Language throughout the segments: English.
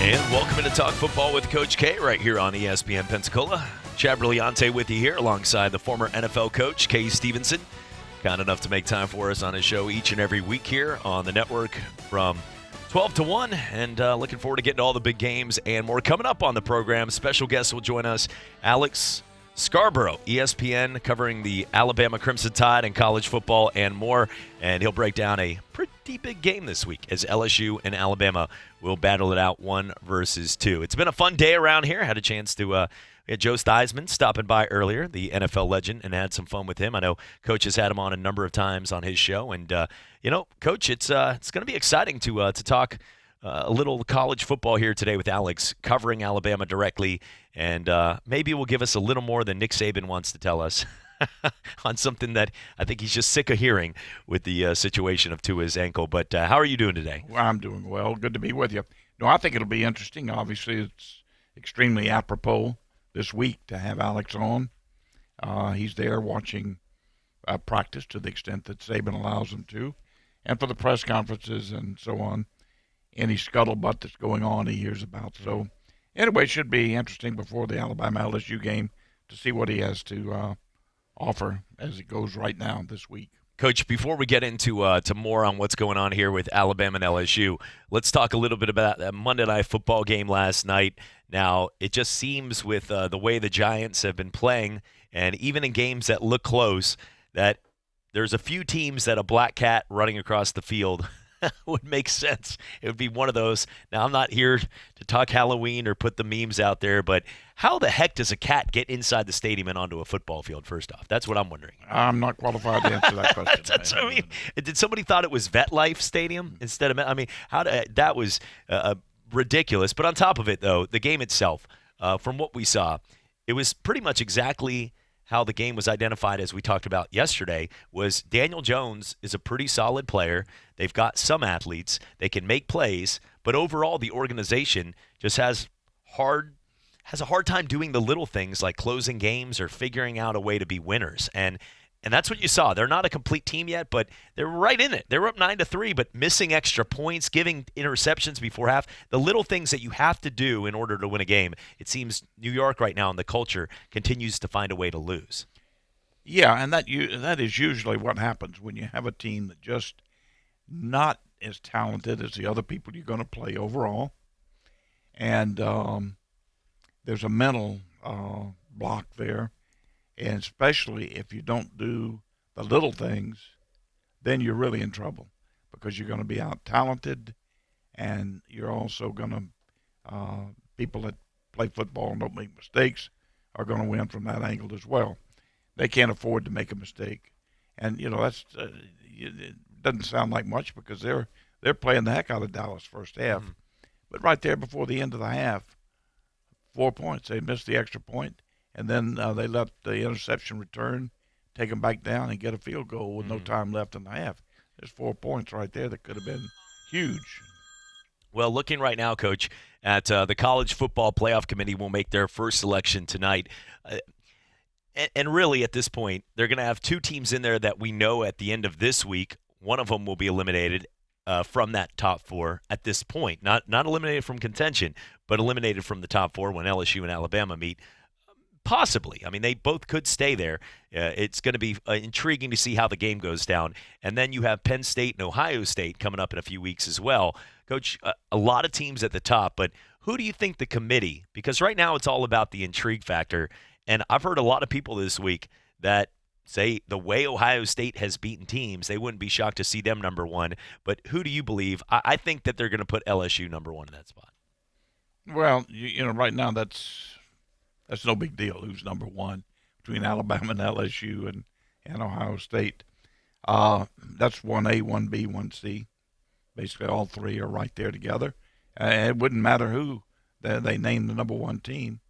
And welcome to Talk Football with Coach K right here on ESPN Pensacola. Chad Brillante with you here alongside the former NFL coach, Kay Stevenson. Kind enough to make time for us on his show each and every week here on the network from 12 to 1. And looking forward to getting all the big games and more coming up on the program. Special guest will join us, Alex Scarborough, ESPN, covering the Alabama Crimson Tide and college football and more. And he'll break down a pretty big game this week as LSU and Alabama will battle it out 1 versus 2. It's been a fun day around here. Had a chance to we had Joe Theismann stopping by earlier, the NFL legend, and had some fun with him. I know Coach has had him on a number of times on his show. And, Coach, it's going to be exciting to talk a little college football here today with Alex, covering Alabama directly. And maybe will give us a little more than Nick Saban wants to tell us on something that I think he's just sick of hearing with the situation of Tua's ankle. But how are you doing today? Well, I'm doing well. Good to be with you. No, I think it'll be interesting. Obviously, it's extremely apropos this week to have Alex on. He's there watching practice to the extent that Saban allows him to, and for the press conferences and so on, any scuttlebutt that's going on he hears about. So anyway, it should be interesting before the Alabama-LSU game to see what he has to offer as it goes right now this week. Coach, before we get into to more on what's going on here with Alabama and LSU, let's talk a little bit about that Monday Night Football game last night. Now, it just seems with the way the Giants have been playing, and even in games that look close, that there's a few teams that a black cat running across the field would make sense. It would be one of those. Now, I'm not here to talk Halloween or put the memes out there, but how the heck does a cat get inside the stadium and onto a football field, first off? That's what I'm wondering. I'm not qualified to answer that question. That's what I mean. Did somebody thought it was VetLife Stadium instead of – I mean, that was ridiculous. But on top of it, though, the game itself, from what we saw, it was pretty much exactly – how the game was identified, as we talked about yesterday, was Daniel Jones is a pretty solid player. They've got some athletes. They can make plays. But overall, the organization just has a hard time doing the little things like closing games or figuring out a way to be winners. And that's what you saw. They're not a complete team yet, but they're right in it. They're up 9-3, but missing extra points, giving interceptions before half. The little things that you have to do in order to win a game. It seems New York right now in the culture continues to find a way to lose. Yeah, and that is usually what happens when you have a team that just not as talented as the other people you're going to play overall. And there's a mental block there. And especially if you don't do the little things, then you're really in trouble because you're going to be out-talented, and you're also going to people that play football and don't make mistakes are going to win from that angle as well. They can't afford to make a mistake. And, that's it doesn't sound like much because they're playing the heck out of Dallas first half. Mm-hmm. But right there before the end of the half, 4 points. They missed the extra point. And then they let the interception return, take them back down, and get a field goal with no time left in the half. There's 4 points right there that could have been huge. Well, looking right now, Coach, at the College Football Playoff Committee will make their first selection tonight. And really, at this point, they're going to have 2 teams in there that we know at the end of this week. One of them will be eliminated from that top 4 at this point. Not eliminated from contention, but eliminated from the top 4 when LSU and Alabama meet. Possibly. I mean, they both could stay there. It's going to be intriguing to see how the game goes down. And then you have Penn State and Ohio State coming up in a few weeks as well. Coach, a lot of teams at the top, but who do you think the committee, because right now it's all about the intrigue factor, and I've heard a lot of people this week that say the way Ohio State has beaten teams, they wouldn't be shocked to see them number 1. But who do you believe? I think that they're going to put LSU number 1 in that spot. Well, right now that's no big deal who's number 1 between Alabama and LSU and Ohio State. That's 1A, 1B, 1C. Basically all 3 are right there together. It wouldn't matter who they name the number 1 team.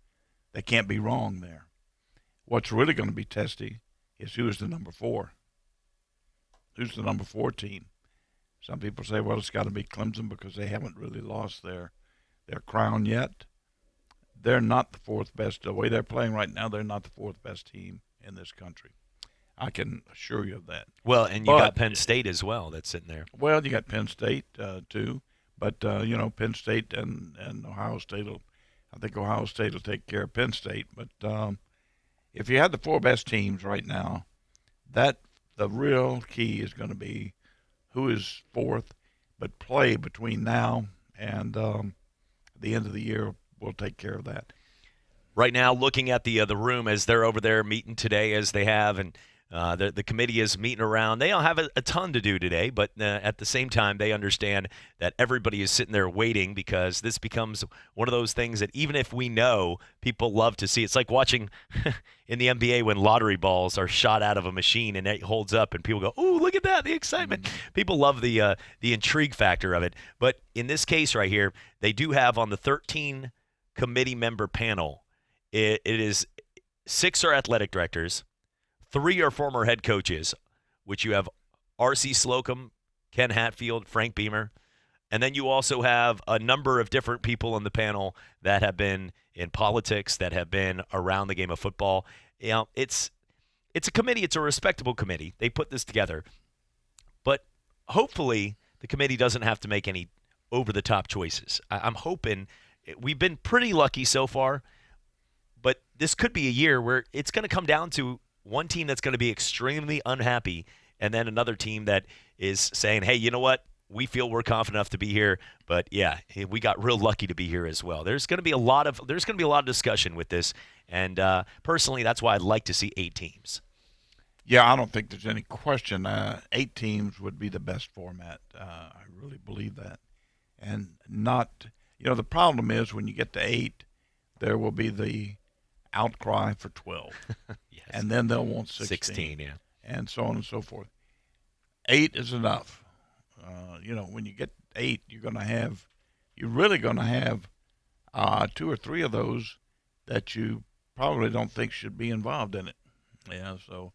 They can't be wrong there. What's really going to be testy is who is the number 4. Who's the number 4 team? Some people say, well, it's got to be Clemson because they haven't really lost their crown yet. They're not the 4th best. The way they're playing right now, they're not the 4th best team in this country. I can assure you of that. Well, and you got Penn State as well that's sitting there. Well, you got Penn State, too. But Penn State and Ohio State will. I think Ohio State will take care of Penn State. But if you had the four best teams right now, that the real key is going to be who is fourth. But play between now and the end of the year will take care of that. Right now, looking at the room as they're over there meeting today, as they have, and the committee is meeting around. They don't have a ton to do today, but at the same time, they understand that everybody is sitting there waiting because this becomes one of those things that even if we know, people love to see. It's like watching in the NBA when lottery balls are shot out of a machine and it holds up and people go, "Ooh, look at that, the excitement." Mm-hmm. People love the intrigue factor of it. But in this case right here, they do have on the 13 committee member panel, it is 6 are athletic directors, 3 are former head coaches, which you have R.C. Slocum, Ken Hatfield, Frank Beamer, and then you also have a number of different people on the panel that have been in politics, that have been around the game of football. You know, it's a committee. It's a respectable committee. They put this together. But hopefully the committee doesn't have to make any over-the-top choices. I'm hoping we've been pretty lucky so far, but this could be a year where it's going to come down to one team that's going to be extremely unhappy and then another team that is saying, hey, you know what? We feel we're confident enough to be here, but yeah, we got real lucky to be here as well. There's going to be a lot of discussion with this, and personally, that's why I'd like to see 8 teams. Yeah, I don't think there's any question. 8 teams would be the best format. I really believe that, and not. The problem is when you get to 8, there will be the outcry for 12, yes. And then they'll want 16, yeah, and so on and so forth. 8 is enough. When you get 8, you're really going to have 2 or 3 of those that you probably don't think should be involved in it. Yeah, so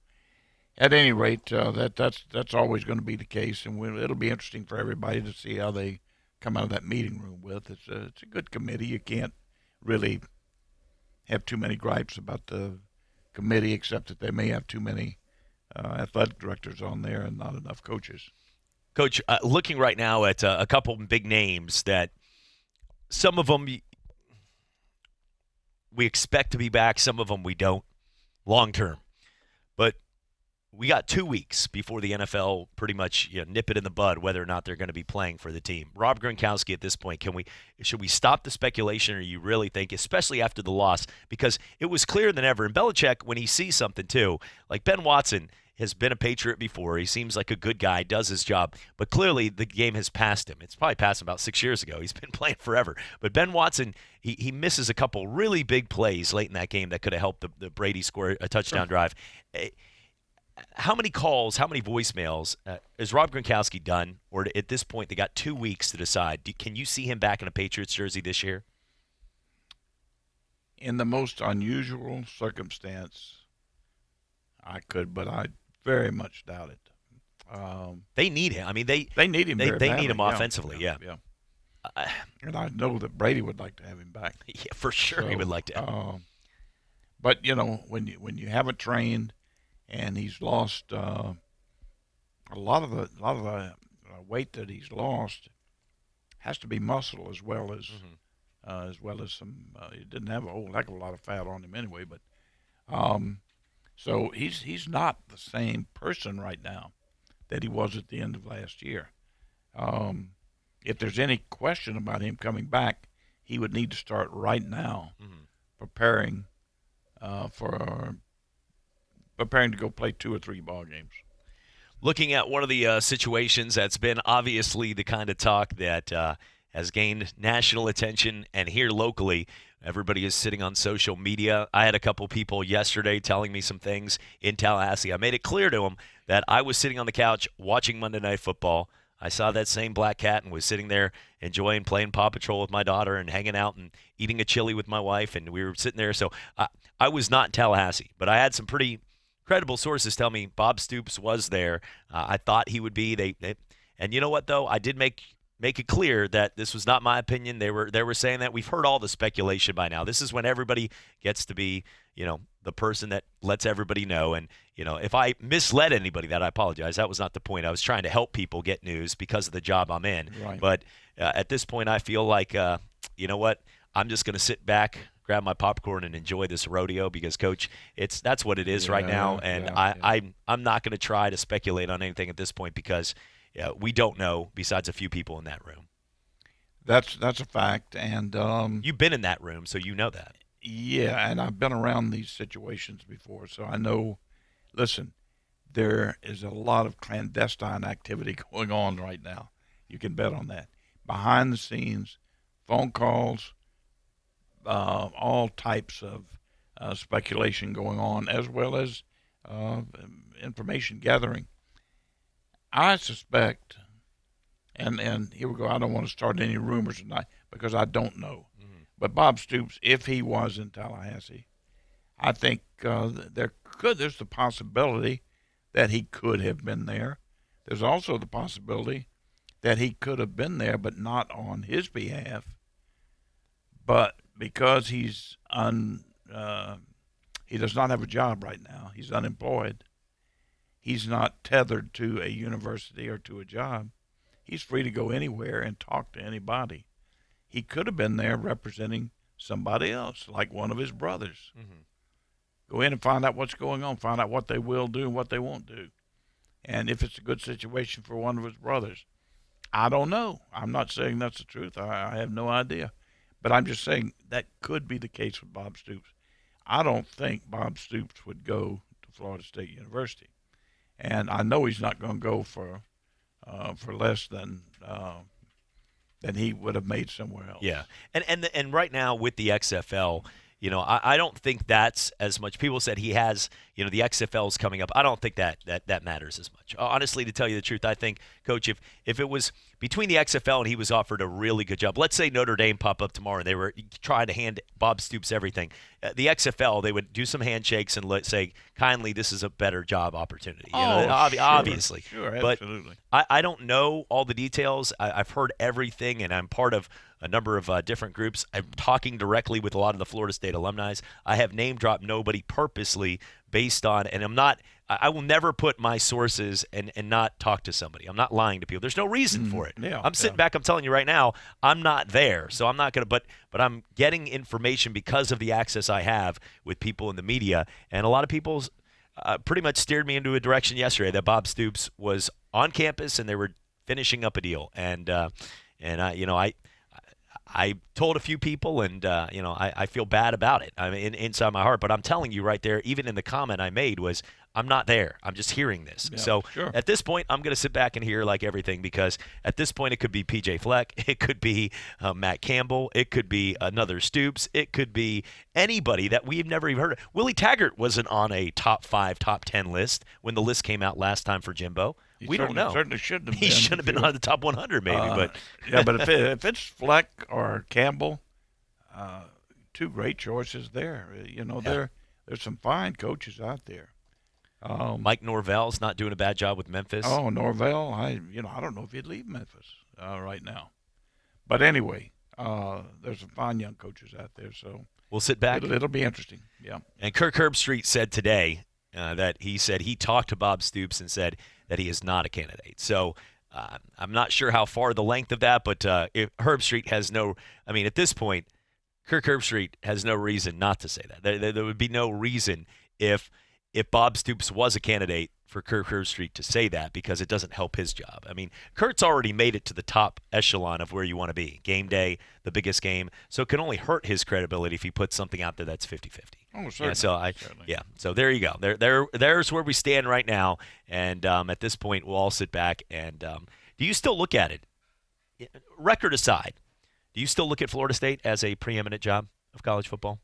at any rate, that's always going to be the case, and it'll be interesting for everybody to see how they come out of that meeting room with. It's a good committee. You can't really have too many gripes about the committee, except that they may have too many athletic directors on there and not enough coaches. Coach, looking right now at a couple big names that some of them we expect to be back, some of them we don't long term. But we got 2 weeks before the NFL pretty much nip it in the bud whether or not they're going to be playing for the team. Rob Gronkowski, at this point, should we stop the speculation, or you really think, especially after the loss, because it was clearer than ever. And Belichick, when he sees something too, like Ben Watson has been a Patriot before. He seems like a good guy, does his job, but clearly the game has passed him. It's probably passed him about 6 years ago. He's been playing forever. But Ben Watson, he misses a couple really big plays late in that game that could have helped the Brady score a touchdown drive. How many calls, how many voicemails is Rob Gronkowski done? Or at this point, they got 2 weeks to decide. Can you see him back in a Patriots jersey this year? In the most unusual circumstance, I could, but I very much doubt it. They need him. I mean, they need him. They need him offensively. Yeah. And I know that Brady would like to have him back. Yeah, for sure, he would like to have him. But when you haven't trained, and he's lost a lot of the weight that he's lost has to be muscle as well as some. He didn't have a whole heck of a lot of fat on him anyway, but so he's not the same person right now that he was at the end of last year. If there's any question about him coming back, he would need to start right now preparing to go play 2 or 3 ball games. Looking at one of the situations that's been obviously the kind of talk that has gained national attention, and here locally, everybody is sitting on social media. I had a couple people yesterday telling me some things in Tallahassee. I made it clear to them that I was sitting on the couch watching Monday Night Football. I saw that same black cat and was sitting there enjoying playing Paw Patrol with my daughter and hanging out and eating a chili with my wife, and we were sitting there. So I was not in Tallahassee, but I had some pretty credible sources tell me Bob Stoops was there. I thought he would be. And you know what, though? I did make make it clear that this was not my opinion. They were saying that. We've heard all the speculation by now. This is when everybody gets to be, the person that lets everybody know. And, if I misled anybody, that I apologize. That was not the point. I was trying to help people get news because of the job I'm in. Right. But at this point, I feel like, you know what? I'm just going to sit back, grab my popcorn, and enjoy this rodeo because, Coach, that's what it is right now. And I'm not going to try to speculate on anything at this point because we don't know besides a few people in that room. That's a fact. And you've been in that room, so you know that. Yeah, and I've been around these situations before, so I know. Listen, there is a lot of clandestine activity going on right now. You can bet on that. Behind the scenes, phone calls, all types of speculation going on, as well as information gathering. I suspect, and here we go, I don't want to start any rumors tonight because I don't know. Mm-hmm. But Bob Stoops, if he was in Tallahassee, I think there's the possibility that he could have been there. There's also the possibility that he could have been there, but not on his behalf. But because he does not have a job right now, he's unemployed. He's not tethered to a university or to a job. He's free to go anywhere and talk to anybody. He could have been there representing somebody else, like one of his brothers. Mm-hmm. Go in and find out what's going on, find out what they will do and what they won't do. And if it's a good situation for one of his brothers. I don't know. I'm not saying that's the truth. I have no idea. But I'm just saying that could be the case with Bob Stoops. I don't think Bob Stoops would go to Florida State University. And I know he's not going to go for less than he would have made somewhere else. Yeah, and right now with the XFL, I don't think that's as much. People said he has, the XFL's coming up. I don't think that matters as much. Honestly, to tell you the truth, I think, Coach, if it was between the XFL and he was offered a really good job, let's say Notre Dame pop up tomorrow and they were trying to hand Bob Stoops everything. The XFL, they would do some handshakes and say, kindly, this is a better job opportunity. Obviously. Sure, absolutely. But I don't know all the details. I've heard everything, and I'm part of a number of different groups. I'm talking directly with a lot of the Florida State alumni. I have name dropped nobody purposely based on, and I will never put my sources and not talk to somebody. I'm not lying to people. There's no reason for it. Yeah, I'm sitting back. I'm telling you right now, I'm not there. So I'm not going to, but I'm getting information because of the access I have with people in the media. And a lot of people pretty much steered me into a direction yesterday that Bob Stoops was on campus and they were finishing up a deal. And I told a few people, and I feel bad about it. I mean, inside my heart. But I'm telling you right there, even in the comment I made was, I'm not there. I'm just hearing this. Yeah, so sure. At this point, I'm going to sit back and hear like everything because at this point, it could be P.J. Fleck, it could be Matt Campbell, it could be another Stoops, it could be anybody that we've never even heard of. Willie Taggart wasn't on a top 5, top 10 list when the list came out last time for Jimbo. We don't know. Certainly shouldn't have been. He should have been on the top 100 maybe. But if it's Fleck or Campbell, two great choices there. There's some fine coaches out there. Mike Norvell's not doing a bad job with Memphis. Oh, Norvell, I don't know if he'd leave Memphis right now. But anyway, there's some fine young coaches out there, so we'll sit back. It'll be interesting. Yeah. And Kirk Herbstreit said today that he talked to Bob Stoops and said that he is not a candidate. So I'm not sure how far the length of that, but if Herbstreit has at this point, Kirk Herbstreit has no reason not to say that. There would be no reason if Bob Stoops was a candidate for Kirk Herbstreit to say that because it doesn't help his job. I mean, Kurt's already made it to the top echelon of where you want to be. Game day, the biggest game. So it can only hurt his credibility if he puts something out there that's 50-50. Oh, certainly. So there you go. There's where we stand right now. And at this point, we'll all sit back. And do you still look at it, record aside, do you still look at Florida State as a preeminent job of college football?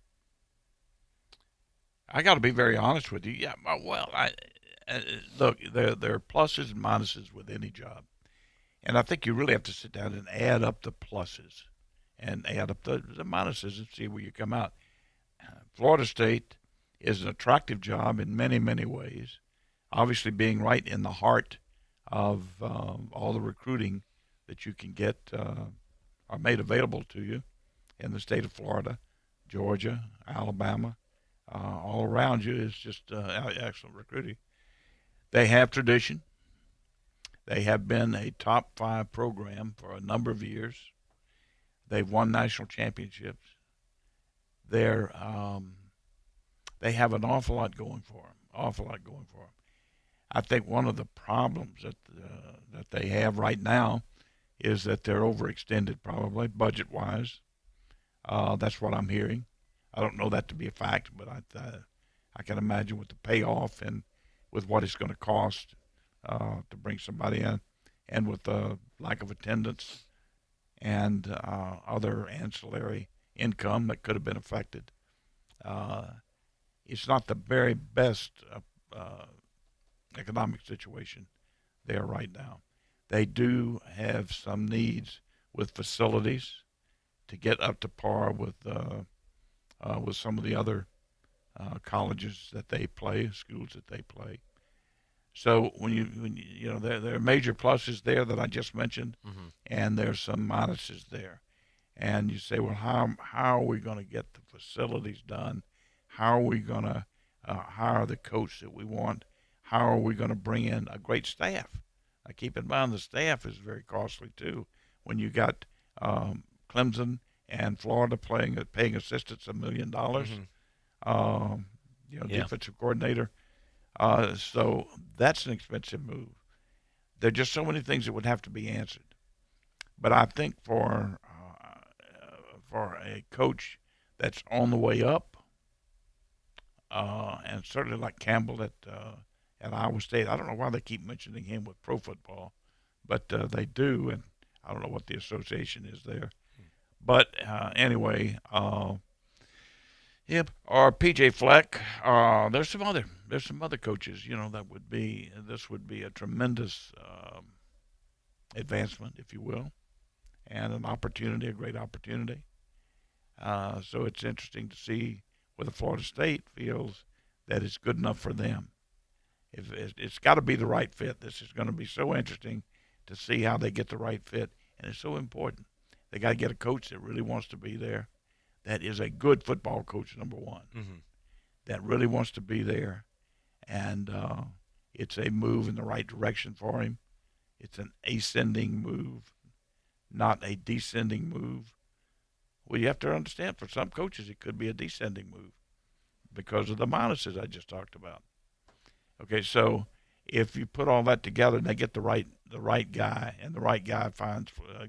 I got to be very honest with you. Yeah, well, look, there are pluses and minuses with any job. And I think you really have to sit down and add up the pluses and add up the minuses and see where you come out. Florida State is an attractive job in many, many ways. Obviously being right in the heart of all the recruiting that you can get are made available to you in the state of Florida, Georgia, Alabama, all around you is just excellent recruiting. They have tradition. They have been a top 5 program for a number of years. They've won national championships. They have an awful lot going for them. I think one of the problems that they have right now is that they're overextended, probably budget-wise. That's what I'm hearing. I don't know that to be a fact, but I can imagine with the payoff and with what it's going to cost to bring somebody in, and with the lack of attendance and other ancillary income that could have been affected. It's not the very best economic situation there right now. They do have some needs with facilities to get up to par with some of the other colleges that they play, schools that they play. So when you know there are major pluses there that I just mentioned, and there's some minuses there, and you say, well, how are we going to get the facilities done? How are we going to hire the coach that we want? How are we going to bring in a great staff? Keep in mind the staff is very costly too. When you got Clemson and Florida paying assistants $1 million, defensive coordinator. So that's an expensive move. There are just so many things that would have to be answered. But I think for a coach that's on the way up, and certainly like Campbell at Iowa State, I don't know why they keep mentioning him with pro football, but they do, and I don't know what the association is there. But anyway, yep. Or PJ Fleck. There's some other coaches. This would be a tremendous advancement, if you will, and a great opportunity. So it's interesting to see whether Florida State feels that it's good enough for them. It's got to be the right fit. This is going to be so interesting to see how they get the right fit, and it's so important. They got to get a coach that really wants to be there, that is a good football coach, number one, that really wants to be there, and it's a move in the right direction for him. It's an ascending move, not a descending move. Well, you have to understand, for some coaches, it could be a descending move because of the minuses I just talked about. Okay, so if you put all that together and they get the right guy, and the right guy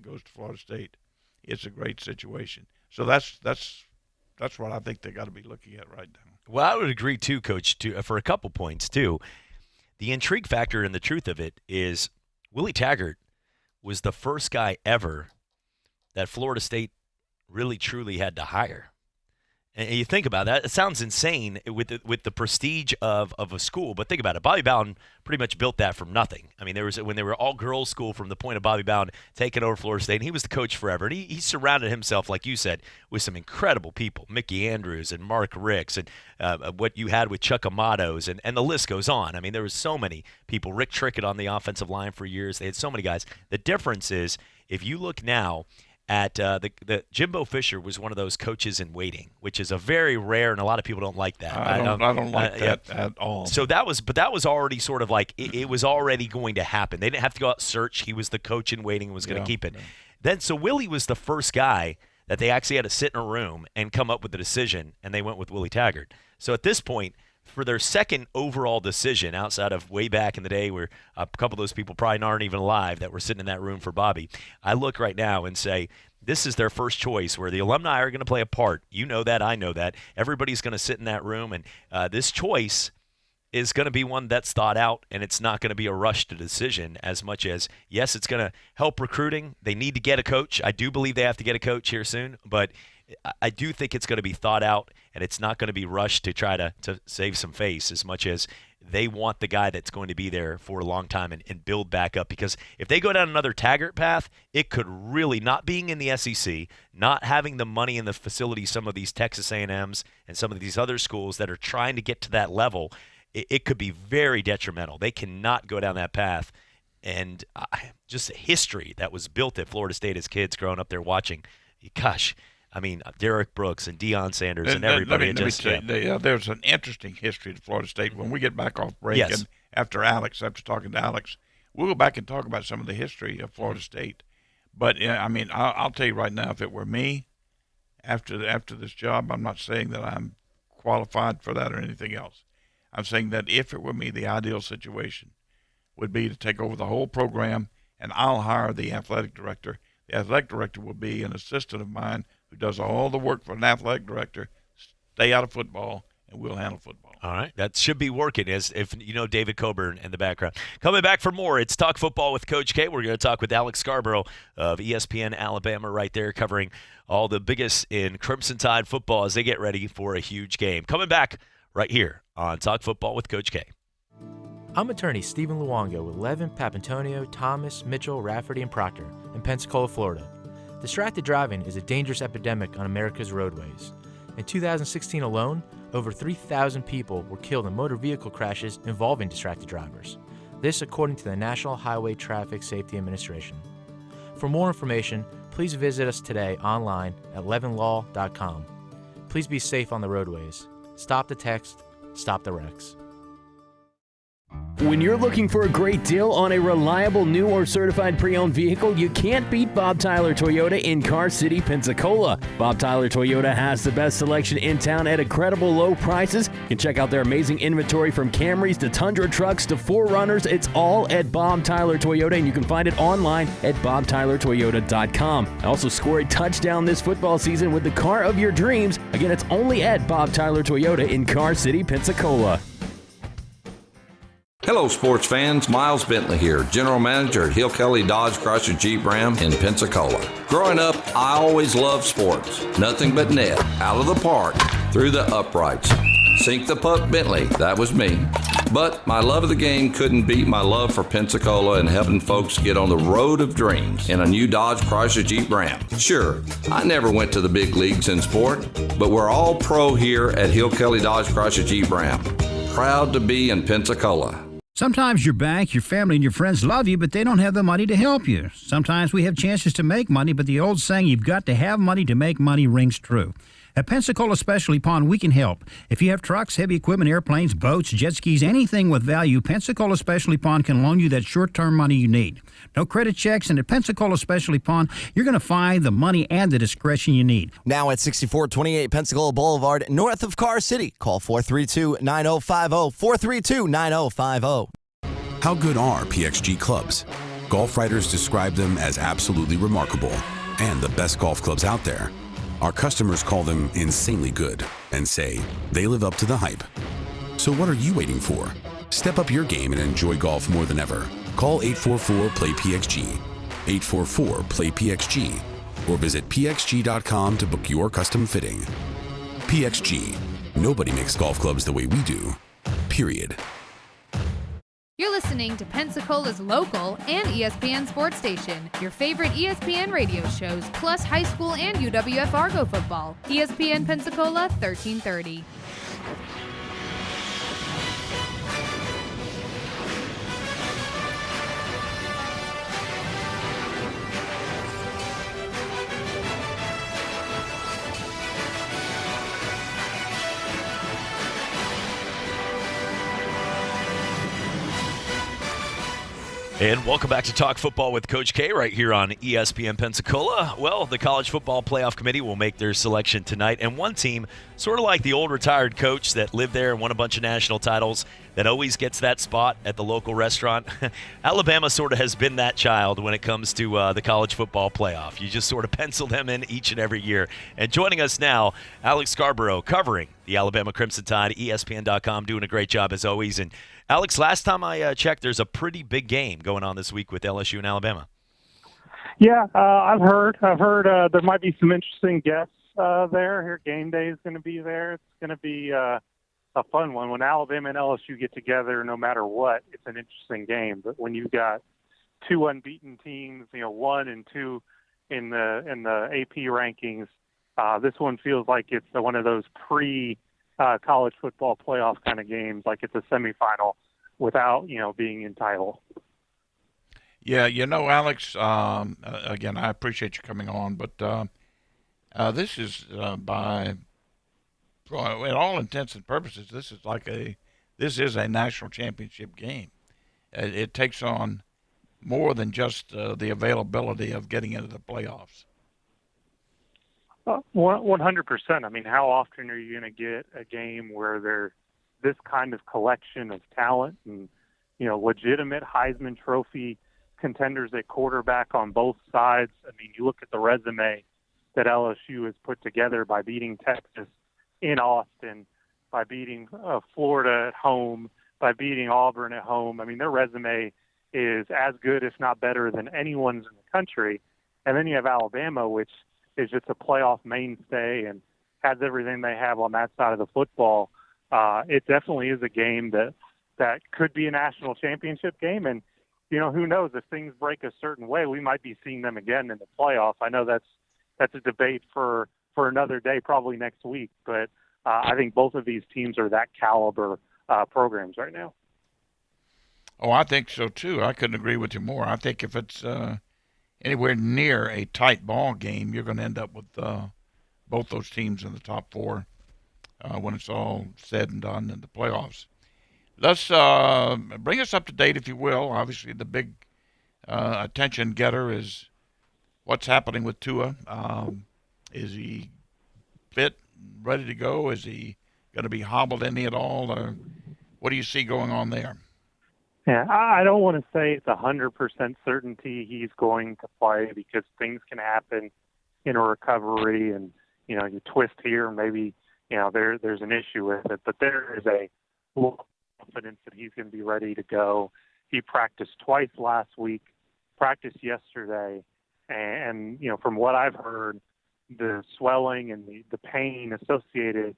goes to Florida State, it's a great situation. So that's what I think they got to be looking at right now. Well, I would agree too, Coach, for a couple points too. The intrigue factor and the truth of it is Willie Taggart was the first guy ever that Florida State really truly had to hire. And you think about that, it sounds insane with the prestige of a school, but think about it. Bobby Bowden pretty much built that from nothing. I mean, when they were all girls school from the point of Bobby Bowden taking over Florida State, and he was the coach forever. And he surrounded himself, like you said, with some incredible people, Mickey Andrews and Mark Ricks, and what you had with Chuck Amatos, and the list goes on. I mean, there was so many people. Rick Trickett on the offensive line for years. They had so many guys. The difference is, if you look now at the Jimbo Fisher was one of those coaches in waiting, which is a very rare, and a lot of people don't like that. I don't like that at all. So that was already sort of like it was already going to happen. They didn't have to go out and search. He was the coach in waiting and was going to keep it. Yeah. Then so Willie was the first guy that they actually had to sit in a room and come up with the decision, and they went with Willie Taggart. So at this point, for their second overall decision, outside of way back in the day where a couple of those people probably aren't even alive that were sitting in that room for Bobby, I look right now and say this is their first choice where the alumni are going to play a part. You know that. I know that. Everybody's going to sit in that room, and this choice is going to be one that's thought out, and it's not going to be a rush to decision as much as, yes, it's going to help recruiting. They need to get a coach. I do believe they have to get a coach here soon, but I do think it's going to be thought out, and it's not going to be rushed to try to save some face as much as they want the guy that's going to be there for a long time and build back up. Because if they go down another Taggart path, it could really, not being in the SEC, not having the money and the facilities, some of these Texas A&Ms and some of these other schools that are trying to get to that level, it could be very detrimental. They cannot go down that path and just history that was built at Florida State as kids growing up there watching. Gosh, I mean, Derek Brooks and Deion Sanders and everybody. There's an interesting history to Florida State. When we get back off break and after talking to Alex, we'll go back and talk about some of the history of Florida State. But, I mean, I'll tell you right now, if it were me after this job, I'm not saying that I'm qualified for that or anything else. I'm saying that if it were me, the ideal situation would be to take over the whole program, and I'll hire the athletic director. The athletic director will be an assistant of mine who does all the work for an athletic director, stay out of football, and we'll handle football. All right. That should be working, as if you know David Coburn in the background. Coming back for more, it's Talk Football with Coach K. We're going to talk with Alex Scarborough of ESPN Alabama right there, covering all the biggest in Crimson Tide football as they get ready for a huge game. Coming back right here on Talk Football with Coach K. I'm attorney Stephen Luongo with Levin, Papantonio, Thomas, Mitchell, Rafferty, and Proctor in Pensacola, Florida. Distracted driving is a dangerous epidemic on America's roadways. In 2016 alone, over 3,000 people were killed in motor vehicle crashes involving distracted drivers. This according to the National Highway Traffic Safety Administration. For more information, please visit us today online at levinlaw.com. Please be safe on the roadways. Stop the text, stop the wrecks. When you're looking for a great deal on a reliable new or certified pre-owned vehicle, you can't beat Bob Tyler Toyota in Car City, Pensacola. Bob Tyler Toyota has the best selection in town at incredible low prices. You can check out their amazing inventory from Camrys to Tundra trucks to 4Runners. It's all at Bob Tyler Toyota, and you can find it online at bobtylertoyota.com. Also score a touchdown this football season with the car of your dreams. Again, it's only at Bob Tyler Toyota in Car City, Pensacola. Hello, sports fans. Miles Bentley here, General Manager at Hill Kelly Dodge Chrysler Jeep Ram in Pensacola. Growing up, I always loved sports. Nothing but net, out of the park, through the uprights. Sink the puck Bentley, that was me. But my love of the game couldn't beat my love for Pensacola and helping folks get on the road of dreams in a new Dodge Chrysler Jeep Ram. Sure, I never went to the big leagues in sport, but we're all pro here at Hill Kelly Dodge Chrysler Jeep Ram. Proud to be in Pensacola. Sometimes your bank, your family, and your friends love you, but they don't have the money to help you. Sometimes we have chances to make money, but the old saying, you've got to have money to make money, rings true. At Pensacola Specialty Pond, we can help. If you have trucks, heavy equipment, airplanes, boats, jet skis, anything with value, Pensacola Specialty Pond can loan you that short-term money you need. No credit checks, and at Pensacola Specialty Pond, you're going to find the money and the discretion you need. Now at 6428 Pensacola Boulevard, north of Car City. Call 432-9050, 432-9050. How good are PXG clubs? Golf writers describe them as absolutely remarkable and the best golf clubs out there. Our customers call them insanely good and say they live up to the hype. So what are you waiting for? Step up your game and enjoy golf more than ever. Call 844-PLAY-PXG, 844-PLAY-PXG, or visit pxg.com to book your custom fitting. PXG. Nobody makes golf clubs the way we do. Period. You're listening to Pensacola's local and ESPN sports station. Your favorite ESPN radio shows, plus high school and UWF Argo football. ESPN Pensacola 1330. And welcome back to Talk Football with Coach K right here on ESPN Pensacola. Well, the College Football Playoff Committee will make their selection tonight. And one team, sort of like the old retired coach that lived there and won a bunch of national titles, that always gets that spot at the local restaurant. Alabama sort of has been that child when it comes to the College Football Playoff. You just sort of pencil them in each and every year. And joining us now, Alex Scarborough, covering the Alabama Crimson Tide, ESPN.com, doing a great job as always. And Alex, last time I checked, there's a pretty big game going on this week with LSU and Alabama. Yeah, I've heard there might be some interesting guests there. Here, game day is going to be there. It's going to be a fun one. When Alabama and LSU get together, no matter what, it's an interesting game. But when you've got two unbeaten teams, 1 and 2 in the AP rankings, this one feels like it's one of those college football playoff kind of games, like it's a semifinal without, being in title. Yeah, Alex, again, I appreciate you coming on, but this is in all intents and purposes, this is a national championship game. It takes on more than just the availability of getting into the playoffs. 100%. I mean, how often are you going to get a game where there's this kind of collection of talent and, legitimate Heisman Trophy contenders at quarterback on both sides? I mean, you look at the resume that LSU has put together by beating Texas in Austin, by beating Florida at home, by beating Auburn at home. I mean, their resume is as good, if not better, than anyone's in the country. And then you have Alabama, which is just a playoff mainstay and has everything they have on that side of the football. It definitely is a game that could be a national championship game. And, who knows, if things break a certain way, we might be seeing them again in the playoff. I know that's a debate for another day, probably next week. But I think both of these teams are that caliber programs right now. Oh, I think so, too. I couldn't agree with you more. I think if it's anywhere near a tight ball game, you're going to end up with both those teams in the top four when it's all said and done in the playoffs. Let's bring us up to date, if you will. Obviously, the big attention getter is what's happening with Tua. Is he fit, ready to go? Is he going to be hobbled any at all? What do you see going on there? Yeah, I don't want to say it's 100% certainty he's going to play because things can happen in a recovery and, you twist here, maybe, there's an issue with it. But there is a little confidence that he's going to be ready to go. He practiced twice last week, practiced yesterday, and from what I've heard, the swelling and the pain associated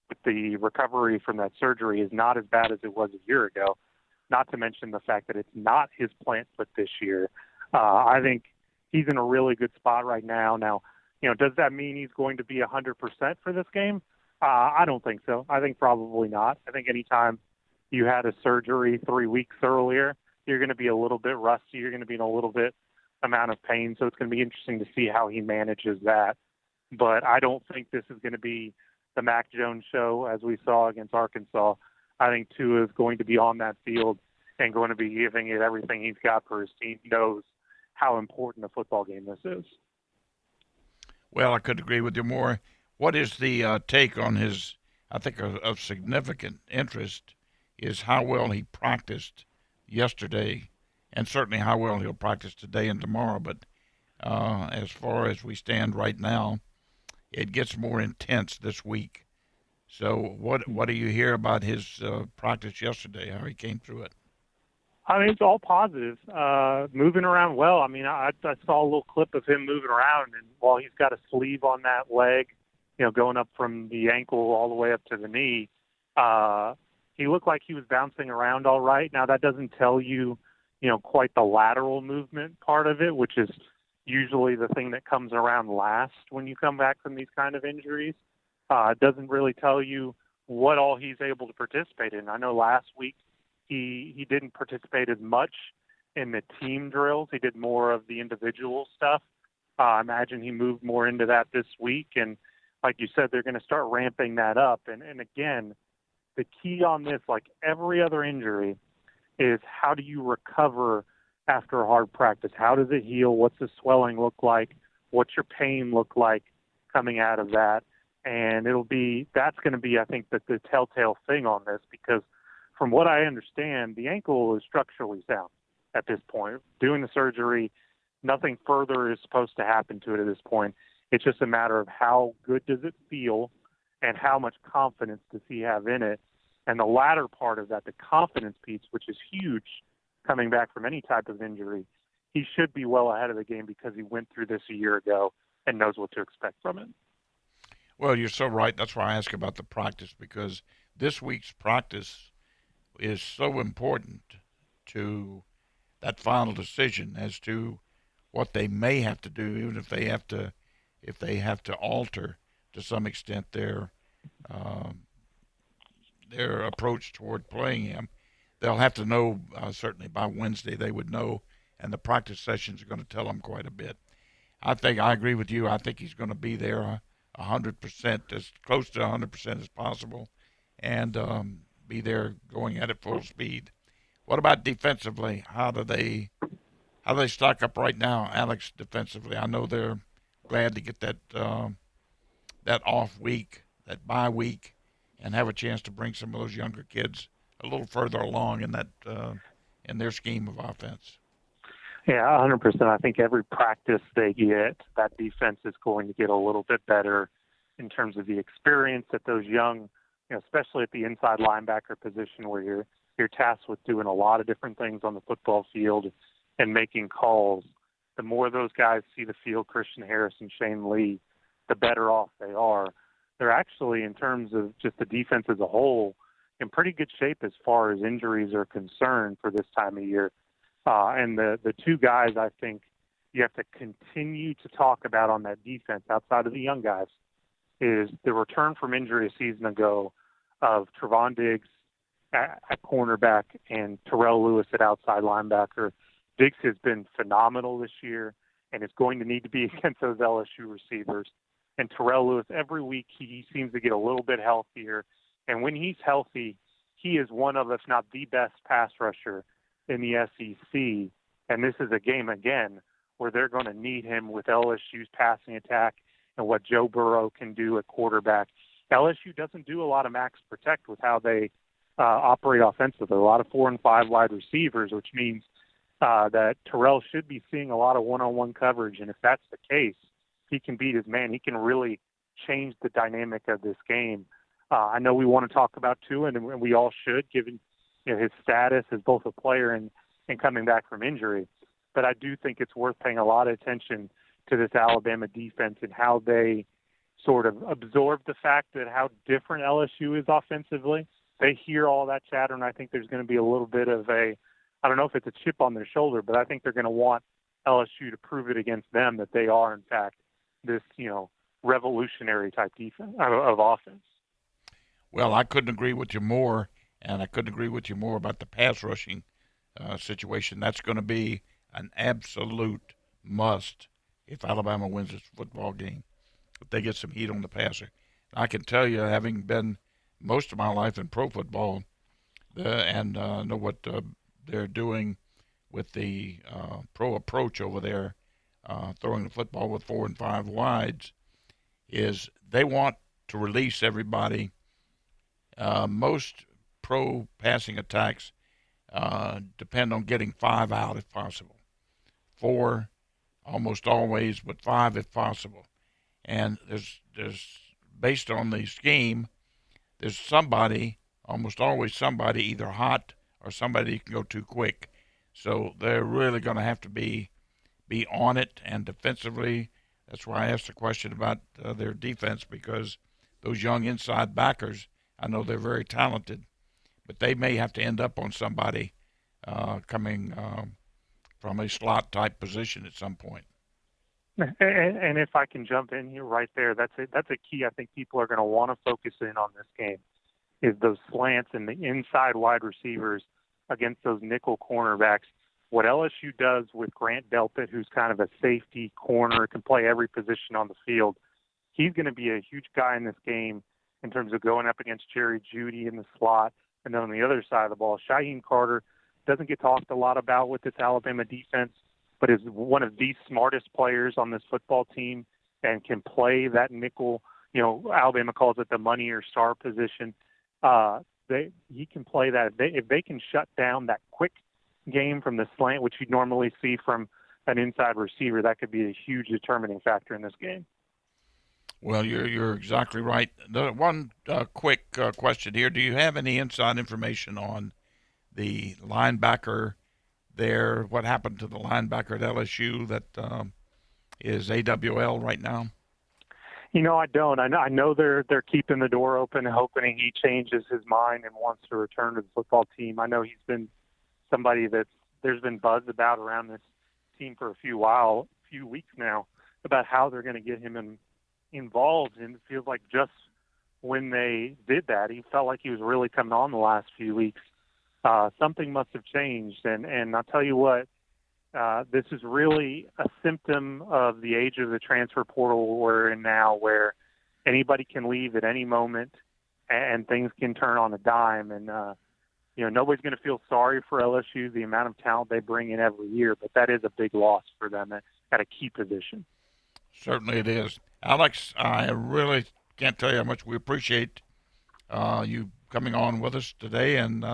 with the recovery from that surgery is not as bad as it was a year ago. Not to mention the fact that it's not his plant foot this year. I think he's in a really good spot right now. Now, does that mean he's going to be 100% for this game? I don't think so. I think probably not. I think anytime you had a surgery 3 weeks earlier, you're going to be a little bit rusty. You're going to be in a little bit amount of pain. So it's going to be interesting to see how he manages that. But I don't think this is going to be the Mac Jones show as we saw against Arkansas. I think Tua is going to be on that field and going to be giving it everything he's got for his team. He knows how important a football game this is. Well, I couldn't agree with you more. What is the take on his, I think, of significant interest is how well he practiced yesterday and certainly how well he'll practice today and tomorrow. But as far as we stand right now, it gets more intense this week. So what do you hear about his practice yesterday, how he came through it? I mean, it's all positive. Moving around well. I mean, I saw a little clip of him moving around, and while he's got a sleeve on that leg, going up from the ankle all the way up to the knee, he looked like he was bouncing around all right. Now, that doesn't tell you, quite the lateral movement part of it, which is usually the thing that comes around last when you come back from these kind of injuries. It doesn't really tell you what all he's able to participate in. I know last week he didn't participate as much in the team drills. He did more of the individual stuff. I imagine he moved more into that this week. And like you said, they're going to start ramping that up. And again, the key on this, like every other injury, is how do you recover after a hard practice? How does it heal? What's the swelling look like? What's your pain look like coming out of that? And that's going to be, I think, the telltale thing on this, because from what I understand, the ankle is structurally sound at this point. Doing the surgery, nothing further is supposed to happen to it at this point. It's just a matter of how good does it feel and how much confidence does he have in it. And the latter part of that, the confidence piece, which is huge coming back from any type of injury, he should be well ahead of the game because he went through this a year ago and knows what to expect from it. Well, you're so right. That's why I ask about the practice, because this week's practice is so important to that final decision as to what they may have to do, even if they have to alter to some extent their approach toward playing him. They'll have to know certainly by Wednesday. They would know and the practice sessions are going to tell him quite a bit. I agree with you. I think he's going to be there 100%, as close to 100% as possible, and be there going at it full speed. What about defensively? How do they stack up right now, Alex, defensively? I know they're glad to get that off week, that bye week, and have a chance to bring some of those younger kids a little further along in that in their scheme of offense. Yeah, 100%. I think every practice they get, that defense is going to get a little bit better in terms of the experience that those young, especially at the inside linebacker position where you're tasked with doing a lot of different things on the football field and making calls. The more those guys see the field, Christian Harris and Shane Lee, the better off they are. They're actually, in terms of just the defense as a whole, in pretty good shape as far as injuries are concerned for this time of year. And the two guys I think you have to continue to talk about on that defense outside of the young guys is the return from injury a season ago of Trevon Diggs at cornerback and Terrell Lewis at outside linebacker. Diggs has been phenomenal this year and is going to need to be against those LSU receivers. And Terrell Lewis, every week he seems to get a little bit healthier. And when he's healthy, he is one of, if not the best pass rusher in the SEC. And this is a game, again, where they're going to need him with LSU's passing attack and what Joe Burrow can do at quarterback. LSU doesn't do a lot of max protect with how they operate offensively. A lot of 4 and 5 wide receivers, which means that Terrell should be seeing a lot of one-on-one coverage. And if that's the case, he can beat his man. He can really change the dynamic of this game. I know we want to talk about Tua, and we all should, given his status as both a player and coming back from injury. But I do think it's worth paying a lot of attention to this Alabama defense and how they sort of absorb the fact that how different LSU is offensively. They hear all that chatter, and I think there's going to be a little bit of I don't know if it's a chip on their shoulder, but I think they're going to want LSU to prove it against them that they are, in fact, this, revolutionary type defense of offense. Well, I couldn't agree with you more, and I couldn't agree with you more about the pass rushing situation. That's going to be an absolute must if Alabama wins this football game, if they get some heat on the passer. I can tell you, having been most of my life in pro football and know what they're doing with the pro approach over there, throwing the football with 4 and 5 wides, is they want to release everybody. Most pro passing attacks depend on getting 5 out if possible. 4 almost always, but 5 if possible. And there's based on the scheme, there's somebody, almost always somebody, either hot or somebody you can go too quick. So they're really going to have to be on it, and defensively, that's why I asked the question about their defense, because those young inside backers, I know they're very talented, but they may have to end up on somebody coming from a slot-type position at some point. And if I can jump in here right there, that's a key I think people are going to want to focus in on this game, is those slants and the inside wide receivers against those nickel cornerbacks. What LSU does with Grant Delpit, who's kind of a safety corner, can play every position on the field, he's going to be a huge guy in this game in terms of going up against Jerry Jeudy in the slot. And then on the other side of the ball, Shaheem Carter doesn't get talked a lot about with this Alabama defense, but is one of the smartest players on this football team and can play that nickel. Alabama calls it the money or star position. He can play that. If they can shut down that quick game from the slant, which you'd normally see from an inside receiver, that could be a huge determining factor in this game. Well, you're exactly right. The one quick question here: do you have any inside information on the linebacker there? What happened to the linebacker at LSU that is AWL right now? I don't. I know they're keeping the door open, hoping he changes his mind and wants to return to the football team. I know he's been somebody that there's been buzz about around this team for a few weeks now about how they're going to get him involved. And it feels like just when they did that, he felt like he was really coming on the last few weeks. Something must have changed. And I'll tell you what, this is really a symptom of the age of the transfer portal we're in now, where anybody can leave at any moment and things can turn on a dime. And, nobody's going to feel sorry for LSU, the amount of talent they bring in every year, but that is a big loss for them at a key position. Certainly it is. Alex, I really can't tell you how much we appreciate you coming on with us today, and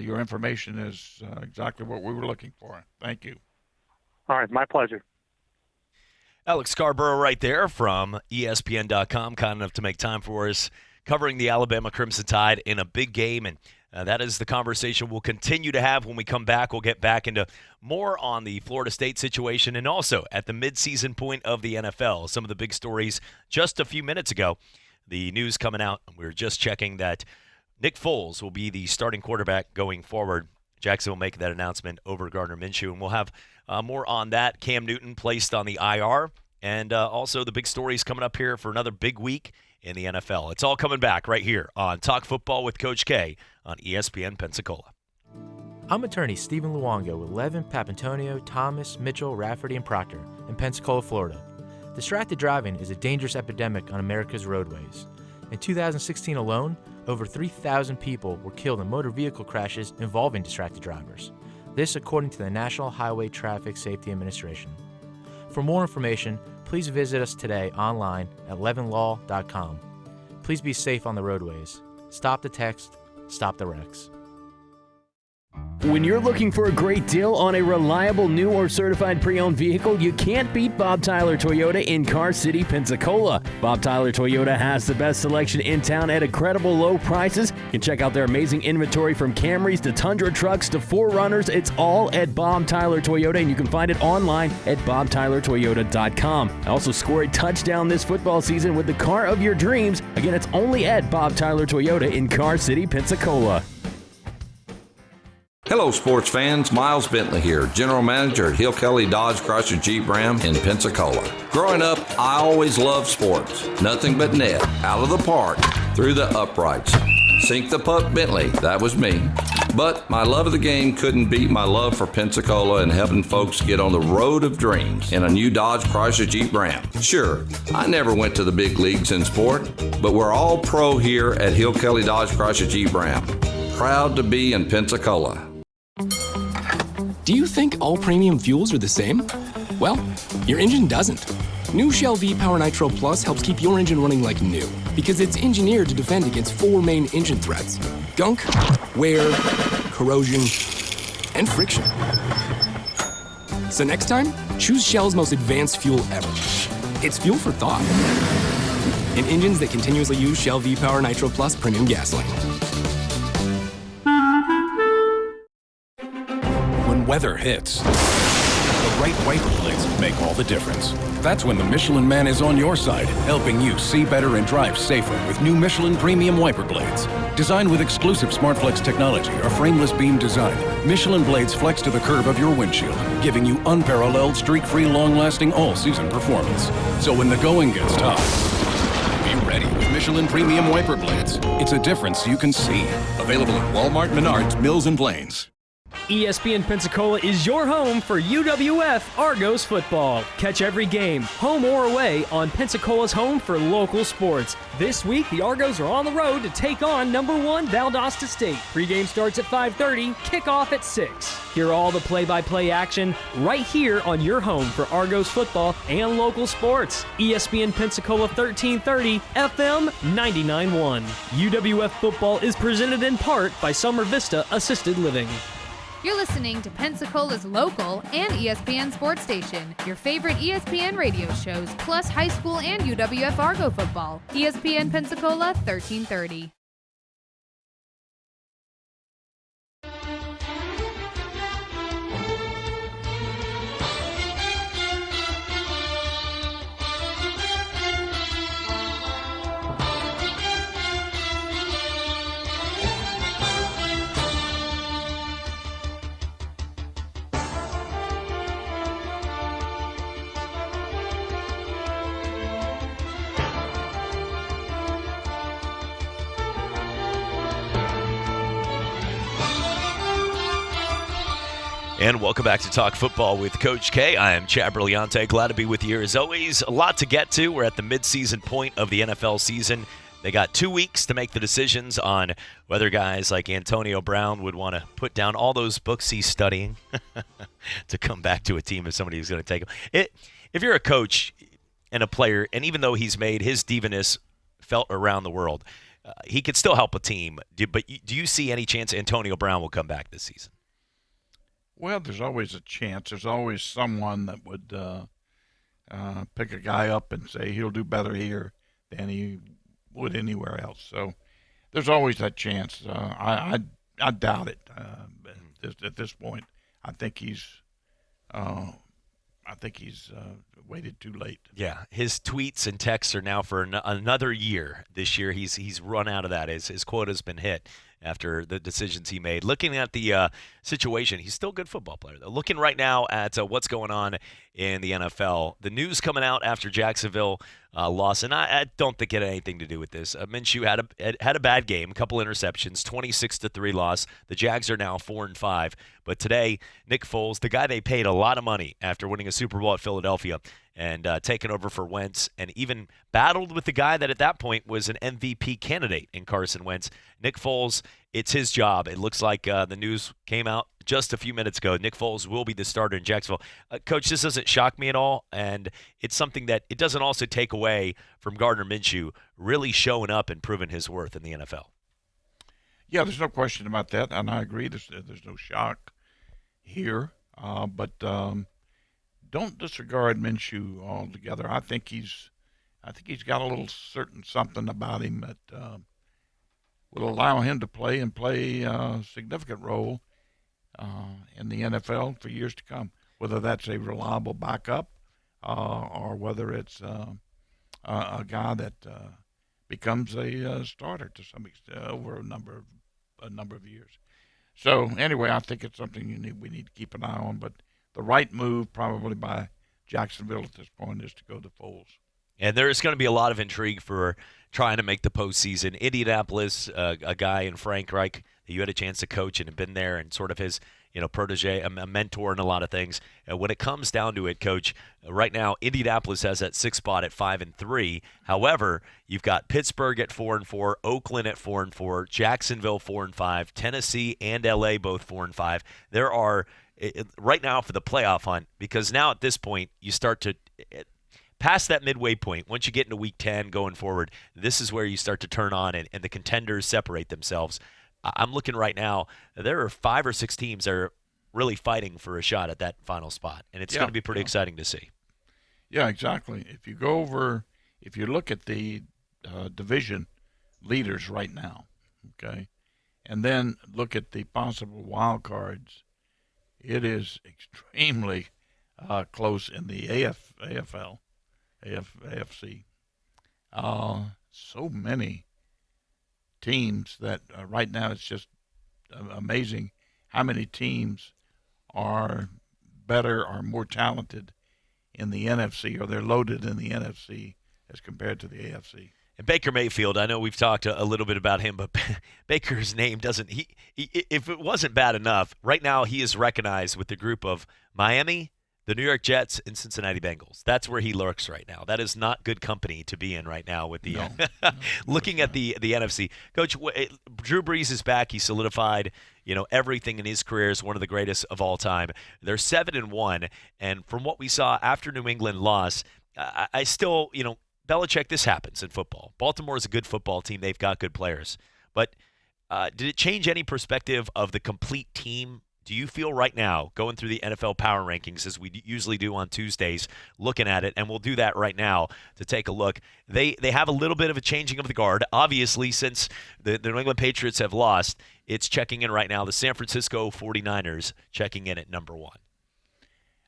your information is exactly what we were looking for. Thank you. All right, my pleasure. Alex Scarborough right there from ESPN.com, kind enough to make time for us, covering the Alabama Crimson Tide in a big game, and that is the conversation we'll continue to have when we come back. We'll get back into more on the Florida State situation and also at the midseason point of the NFL. Some of the big stories just a few minutes ago. The news coming out, we were just checking that Nick Foles will be the starting quarterback going forward. Jackson will make that announcement over Gardner Minshew, and we'll have more on that. Cam Newton placed on the IR, and also the big stories coming up here for another big week in the NFL. It's all coming back right here on Talk Football with Coach K on ESPN Pensacola. I'm attorney Stephen Luongo with Levin, Papantonio, Thomas, Mitchell, Rafferty, and Proctor in Pensacola, Florida. Distracted driving is a dangerous epidemic on America's roadways. In 2016 alone, over 3,000 people were killed in motor vehicle crashes involving distracted drivers. This according to the National Highway Traffic Safety Administration. For more information, please visit us today online at levinlaw.com. Please be safe on the roadways. Stop the text, stop the wrecks. When you're looking for a great deal on a reliable new or certified pre-owned vehicle, you can't beat Bob Tyler Toyota in Car City, Pensacola. Bob Tyler Toyota has the best selection in town at incredible low prices. You can check out their amazing inventory from Camrys to Tundra trucks to 4Runners. It's all at Bob Tyler Toyota, and you can find it online at bobtylertoyota.com. Also score a touchdown this football season with the car of your dreams. Again, it's only at Bob Tyler Toyota in Car City, Pensacola. Hello, sports fans. Miles Bentley here, General Manager at Hill Kelly Dodge Chrysler Jeep Ram in Pensacola. Growing up, I always loved sports. Nothing but net, out of the park, through the uprights. Sink the puck, Bentley. That was me. But my love of the game couldn't beat my love for Pensacola and helping folks get on the road of dreams in a new Dodge Chrysler Jeep Ram. Sure, I never went to the big leagues in sport, but we're all pro here at Hill Kelly Dodge Chrysler Jeep Ram. Proud to be in Pensacola. Do you think all premium fuels are the same? Well, your engine doesn't. New Shell V-Power Nitro Plus helps keep your engine running like new because it's engineered to defend against 4 main engine threats: gunk, wear, corrosion, and friction. So next time, choose Shell's most advanced fuel ever. It's fuel for thought. In engines that continuously use Shell V-Power Nitro Plus premium gasoline. Weather hits, the right wiper blades make all the difference. That's when the Michelin Man is on your side, helping you see better and drive safer with new Michelin Premium Wiper Blades. Designed with exclusive SmartFlex technology or frameless beam design, Michelin blades flex to the curve of your windshield, giving you unparalleled, streak-free, long-lasting all-season performance. So when the going gets tough, be ready with Michelin Premium Wiper Blades. It's a difference you can see. Available at Walmart, Menards, Mills, and Plains. ESPN Pensacola is your home for UWF Argos football. Catch every game, home or away, on Pensacola's home for local sports. This week, the Argos are on the road to take on number 1 Valdosta State. Pregame starts at 5:30, kickoff at 6. Hear all the play-by-play action right here on your home for Argos football and local sports. ESPN Pensacola 1330, FM 99.1. UWF football is presented in part by Summer Vista Assisted Living. You're listening to Pensacola's local and ESPN sports station. Your favorite ESPN radio shows, plus high school and UWF Argo football. ESPN Pensacola 1330. And welcome back to Talk Football with Coach K. I am Chad Brillante. Glad to be with you here as always. A lot to get to. We're at the midseason point of the NFL season. They got 2 weeks to make the decisions on whether guys like Antonio Brown would want to put down all those books he's studying to come back to a team if somebody is going to take him. If you're a coach and a player, and even though he's made his divaness felt around the world, he could still help a team. But do you see any chance Antonio Brown will come back this season? Well, there's always a chance. There's always someone that would pick a guy up and say he'll do better here than he would anywhere else. So there's always that chance. I doubt it at this point. I think he's waited too late. Yeah, his tweets and texts are now for another year. This year he's run out of that. His quota's been hit after the decisions he made. Looking at the situation, he's still a good football player, though. Looking right now at what's going on in the NFL, the news coming out after Jacksonville loss, and I don't think it had anything to do with this. Minshew had a bad game, a couple interceptions, 26-3 loss. The Jags are now 4-5. But today, Nick Foles, the guy they paid a lot of money after winning a Super Bowl at Philadelphia and taking over for Wentz, and even battled with the guy that at that point was an MVP candidate in Carson Wentz. Nick Foles, it's his job. It looks like the news came out just a few minutes ago. Nick Foles will be the starter in Jacksonville. Coach, this doesn't shock me at all, and it's something that it doesn't also take away from Gardner Minshew really showing up and proving his worth in the NFL. Yeah, there's no question about that, and I agree. There's no shock here, but don't disregard Minshew altogether. I think he's got a little certain something about him that will allow him to play a significant role in the NFL for years to come. Whether that's a reliable backup or whether it's a guy that becomes a starter to some extent over a number of years. So anyway, I think it's something we need to keep an eye on. But the right move probably by Jacksonville at this point is to go to Foles. And there's going to be a lot of intrigue for trying to make the postseason. Indianapolis, a guy in Frank Reich that you had a chance to coach and have been there and sort of his protege, a mentor in a lot of things. When it comes down to it, Coach, right now Indianapolis has that 6th spot at 5-3. However, you've got Pittsburgh at 4-4, Oakland at 4-4, Jacksonville 4-5, Tennessee and LA both 4-5. There are right now for the playoff hunt, because now at this point you start to past that midway point. Once you get into week 10 going forward, this is where you start to turn on and the contenders separate themselves. I'm looking right now, there are 5 or 6 teams that are really fighting for a shot at that final spot, and it's going to be pretty exciting to see. Yeah, exactly. If you look at the division leaders right now, okay, and then look at the possible wild cards, it is extremely close in the AFC. So many teams that right now it's just amazing how many teams are better or more talented in the NFC, or they're loaded in the NFC as compared to the AFC. And Baker Mayfield, I know we've talked a little bit about him, but Baker's name doesn't he if it wasn't bad enough, right now he is recognized with the group of Miami, the New York Jets, and Cincinnati Bengals. That's where he lurks right now. That is not good company to be in right now with the looking at the NFC. Coach, Drew Brees is back. He solidified, everything in his career as one of the greatest of all time. They're 7-1, and from what we saw after New England lost, I still, Belichick, this happens in football. Baltimore is a good football team. They've got good players. But did it change any perspective of the complete team? Do you feel right now, going through the NFL Power Rankings, as we usually do on Tuesdays, looking at it, and we'll do that right now to take a look, they have a little bit of a changing of the guard. Obviously, since the New England Patriots have lost, it's checking in right now. The San Francisco 49ers checking in at number 1.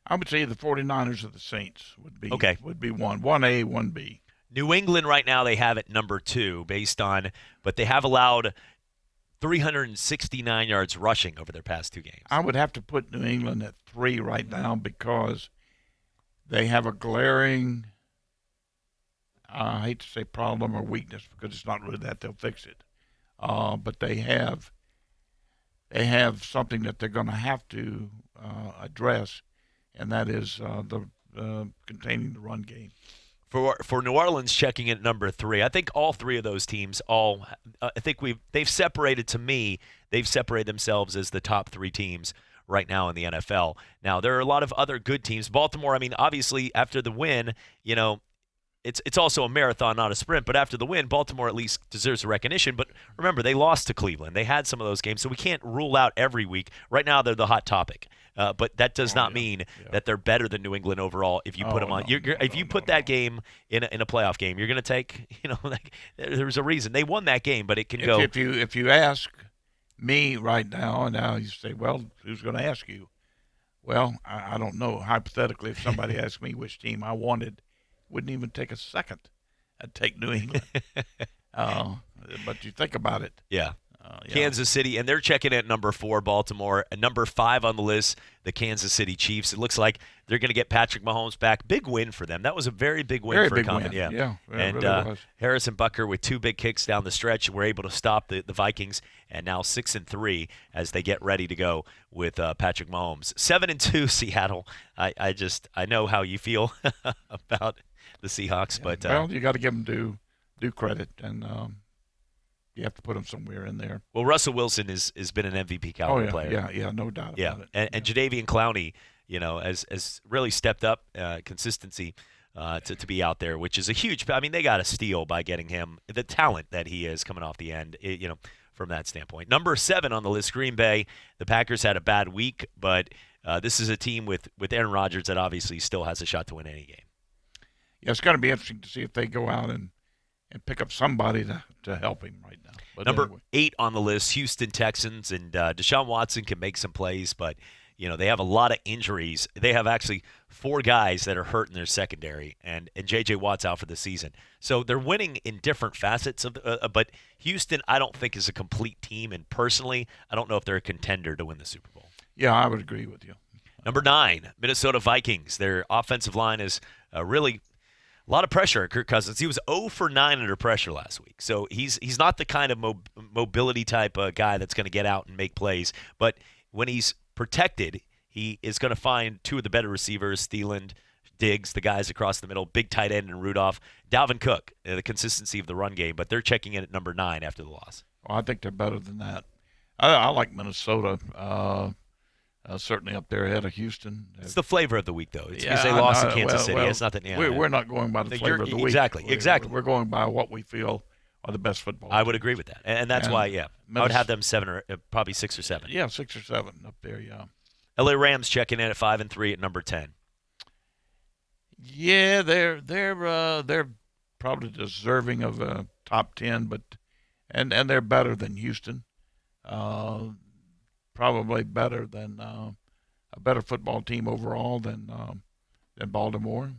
I would say the 49ers or the Saints would be 1A, 1B. New England right now they have at number 2 but they have allowed 369 yards rushing over their past 2 games. I would have to put New England at 3 right now because they have a glaring, I hate to say problem or weakness because it's not really that, they'll fix it. But they have they have something that they're going to have to address, and that is containing the run game. For New Orleans, checking at number 3, I think all three of those teams I think they've separated, to me, they've separated themselves as the top 3 teams right now in the NFL. Now, there are a lot of other good teams. Baltimore, I mean, obviously, after the win, it's also a marathon, not a sprint. But after the win, Baltimore at least deserves a recognition. But remember, they lost to Cleveland. They had some of those games, so we can't rule out every week. Right now, they're the hot topic. But that does not mean that they're better than New England overall if you put them on. If you put that game in a playoff game, you're going to take, there's a reason. They won that game, but it can go. If you ask me right now, and now you say, well, who's going to ask you? Well, I don't know. Hypothetically, if somebody asked me which team I wanted, wouldn't even take a second. I'd take New England. But you think about it. Yeah. Kansas City, and they're checking at number 4, Baltimore. And number 5 on the list, the Kansas City Chiefs. It looks like they're going to get Patrick Mahomes back. Big win for them. That was a very big win for Common. Yeah, and really was. Harrison Butker with 2 big kicks down the stretch were able to stop the Vikings, and now 6-3 as they get ready to go with Patrick Mahomes. 7-2 Seattle. I know how you feel about the Seahawks, but well, you got to give them due credit, and you have to put him somewhere in there. Well, Russell Wilson has been an MVP caliber player. Yeah, no doubt about it. And Jadeveon Clowney, has really stepped up consistency to be out there, which is a huge. I mean, they got a steal by getting him the talent that he is coming off the end. From that standpoint. Number 7 on the list, Green Bay. The Packers had a bad week, but this is a team with Aaron Rodgers that obviously still has a shot to win any game. Yeah, it's going to be interesting to see if they go out and pick up somebody to help him right now. But Number anyway. 8 on the list, Houston Texans, and Deshaun Watson can make some plays, but they have a lot of injuries. They have actually 4 guys that are hurt in their secondary, and J.J. Watt's out for the season. So they're winning in different facets of. But Houston, I don't think is a complete team, and personally, I don't know if they're a contender to win the Super Bowl. Yeah, I would agree with you. Number 9, Minnesota Vikings. Their offensive line is really. A lot of pressure on Kirk Cousins. He was 0 for 9 under pressure last week. So he's not the kind of mobility type guy that's going to get out and make plays. But when he's protected, he is going to find 2 of the better receivers, Thielen, Diggs, the guys across the middle, big tight end and Rudolph. Dalvin Cook, the consistency of the run game. But they're checking in at number 9 after the loss. Well, I think they're better than that. I like Minnesota. Certainly up there ahead of Houston. It's the flavor of the week, though. It's because they lost to Kansas City. It's not that. We're not going by the flavor of the week. Exactly. We're going by what we feel are the best football. I would agree with that, and that's why. Yeah, I would have them 7 or probably 6 or 7. Yeah, 6 or 7 up there. Yeah. LA Rams checking in at 5-3 at number 10. Yeah, they're probably deserving of a top 10, but and they're better than Houston. Probably better than a better football team overall than Baltimore.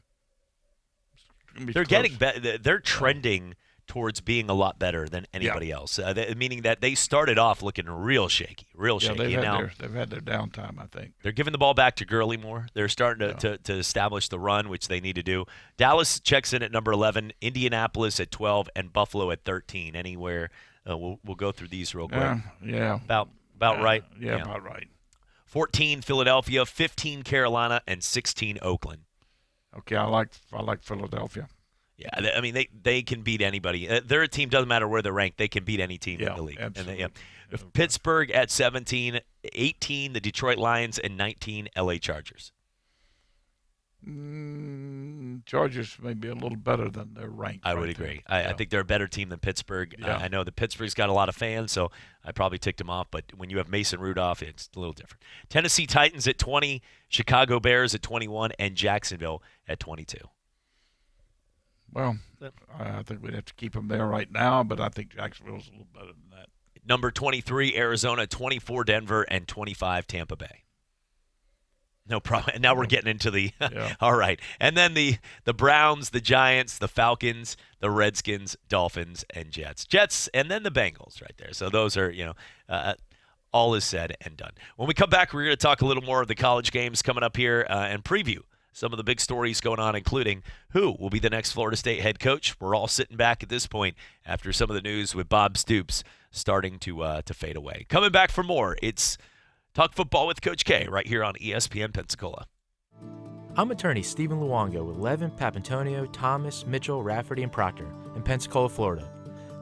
They're getting better. They're trending towards being a lot better than anybody else. Meaning that they started off looking real shaky. They've had their downtime, I think. They're giving the ball back to Gurley more. They're starting to establish the run, which they need to do. Dallas checks in at number 11, Indianapolis at 12, and Buffalo at 13. Anywhere we'll go through these real quick. Yeah. About right. Yeah, about right. 14 Philadelphia, 15 Carolina, and 16 Oakland. Okay, I like Philadelphia. Yeah, I mean they can beat anybody. They're a team, doesn't matter where they're ranked, they can beat any team in the league. Absolutely. Pittsburgh at 17, 18 the Detroit Lions, and 19 LA Chargers. Chargers may be a little better than their rank. I would agree. I think they're a better team than Pittsburgh. Yeah. I know that Pittsburgh's got a lot of fans, so I probably ticked them off. But when you have Mason Rudolph, it's a little different. Tennessee Titans at 20, Chicago Bears at 21, and Jacksonville at 22. Well, I think we'd have to keep them there right now, but I think Jacksonville's a little better than that. Number 23, Arizona, 24, Denver, and 25, Tampa Bay. No problem. And now we're getting into the all right. And then the Browns, the Giants, the Falcons, the Redskins, Dolphins, and Jets. Jets, and then the Bengals right there. So those are, all is said and done. When we come back, we're going to talk a little more of the college games coming up here and preview some of the big stories going on, including who will be the next Florida State head coach. We're all sitting back at this point after some of the news with Bob Stoops starting to fade away. Coming back for more, it's Talk Football with Coach K right here on ESPN Pensacola. I'm attorney Stephen Luongo with Levin, Papantonio, Thomas, Mitchell, Rafferty, and Proctor in Pensacola, Florida.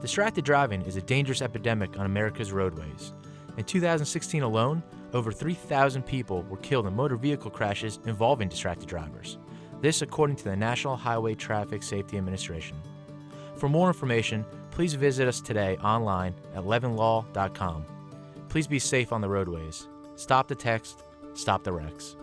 Distracted driving is a dangerous epidemic on America's roadways. In 2016 alone, over 3,000 people were killed in motor vehicle crashes involving distracted drivers. This according to the National Highway Traffic Safety Administration. For more information, please visit us today online at levinlaw.com. Please be safe on the roadways. Stop the text, stop the wrecks.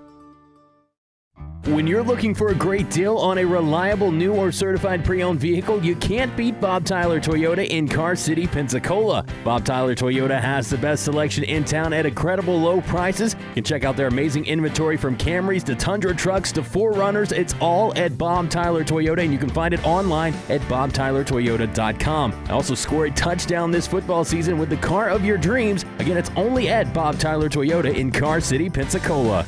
When you're looking for a great deal on a reliable new or certified pre-owned vehicle, you can't beat Bob Tyler Toyota in Car City, Pensacola. Bob Tyler Toyota has the best selection in town at incredible low prices. You can check out their amazing inventory from Camrys to Tundra trucks to 4Runners. It's all at Bob Tyler Toyota, and you can find it online at bobtylertoyota.com. Also score a touchdown this football season with the car of your dreams. Again, it's only at Bob Tyler Toyota in Car City, Pensacola.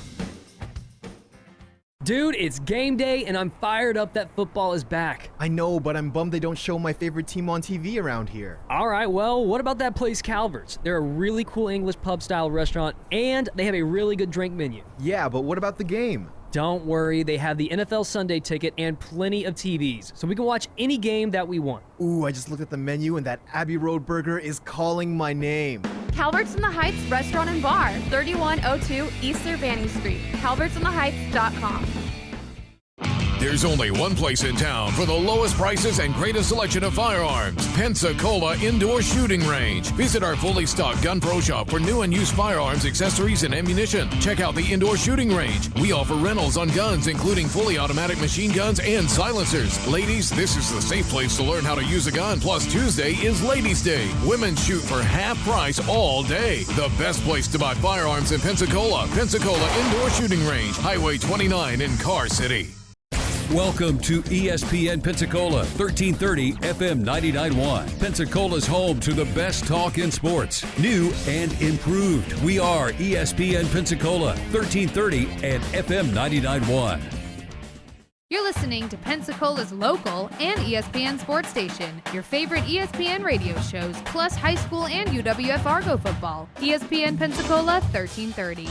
Dude, it's game day, and I'm fired up that football is back. I know, but I'm bummed they don't show my favorite team on TV around here. All right, well, what about that place Calvert's? They're a really cool English pub-style restaurant, and they have a really good drink menu. Yeah, but what about the game? Don't worry, they have the NFL Sunday ticket and plenty of TVs, so we can watch any game that we want. Ooh, I just looked at the menu, and that Abbey Road burger is calling my name. Calvert's in the Heights Restaurant and Bar, 3102 East Cervantes Street, calvertsintheheights.com. There's only one place in town for the lowest prices and greatest selection of firearms. Pensacola Indoor Shooting Range. Visit our fully stocked Gun Pro Shop for new and used firearms, accessories, and ammunition. Check out the Indoor Shooting Range. We offer rentals on guns, including fully automatic machine guns and silencers. Ladies, this is the safe place to learn how to use a gun. Plus, Tuesday is Ladies' Day. Women shoot for half price all day. The best place to buy firearms in Pensacola. Pensacola Indoor Shooting Range, Highway 29 in Car City. Welcome to ESPN Pensacola, 1330 FM 99.1. Pensacola's home to the best talk in sports, new and improved. We are ESPN Pensacola, 1330 and FM 99.1. You're listening to Pensacola's local and ESPN sports station. Your favorite ESPN radio shows, plus high school and UWF Argo football. ESPN Pensacola 1330.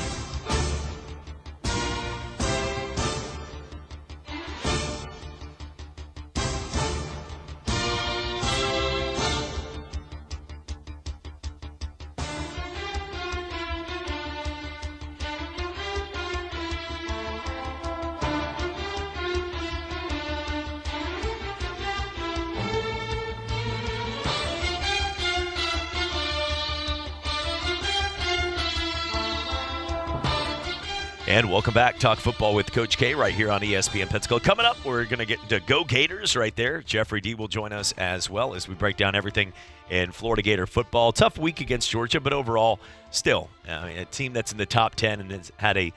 And welcome back. Talk Football with Coach K right here on ESPN Pensacola. Coming up, we're going to get to Go Gators right there. Jeffrey D will join us as well as we break down everything in Florida Gator football. Tough week against Georgia, but overall, still, a team that's in the top 10 and has had a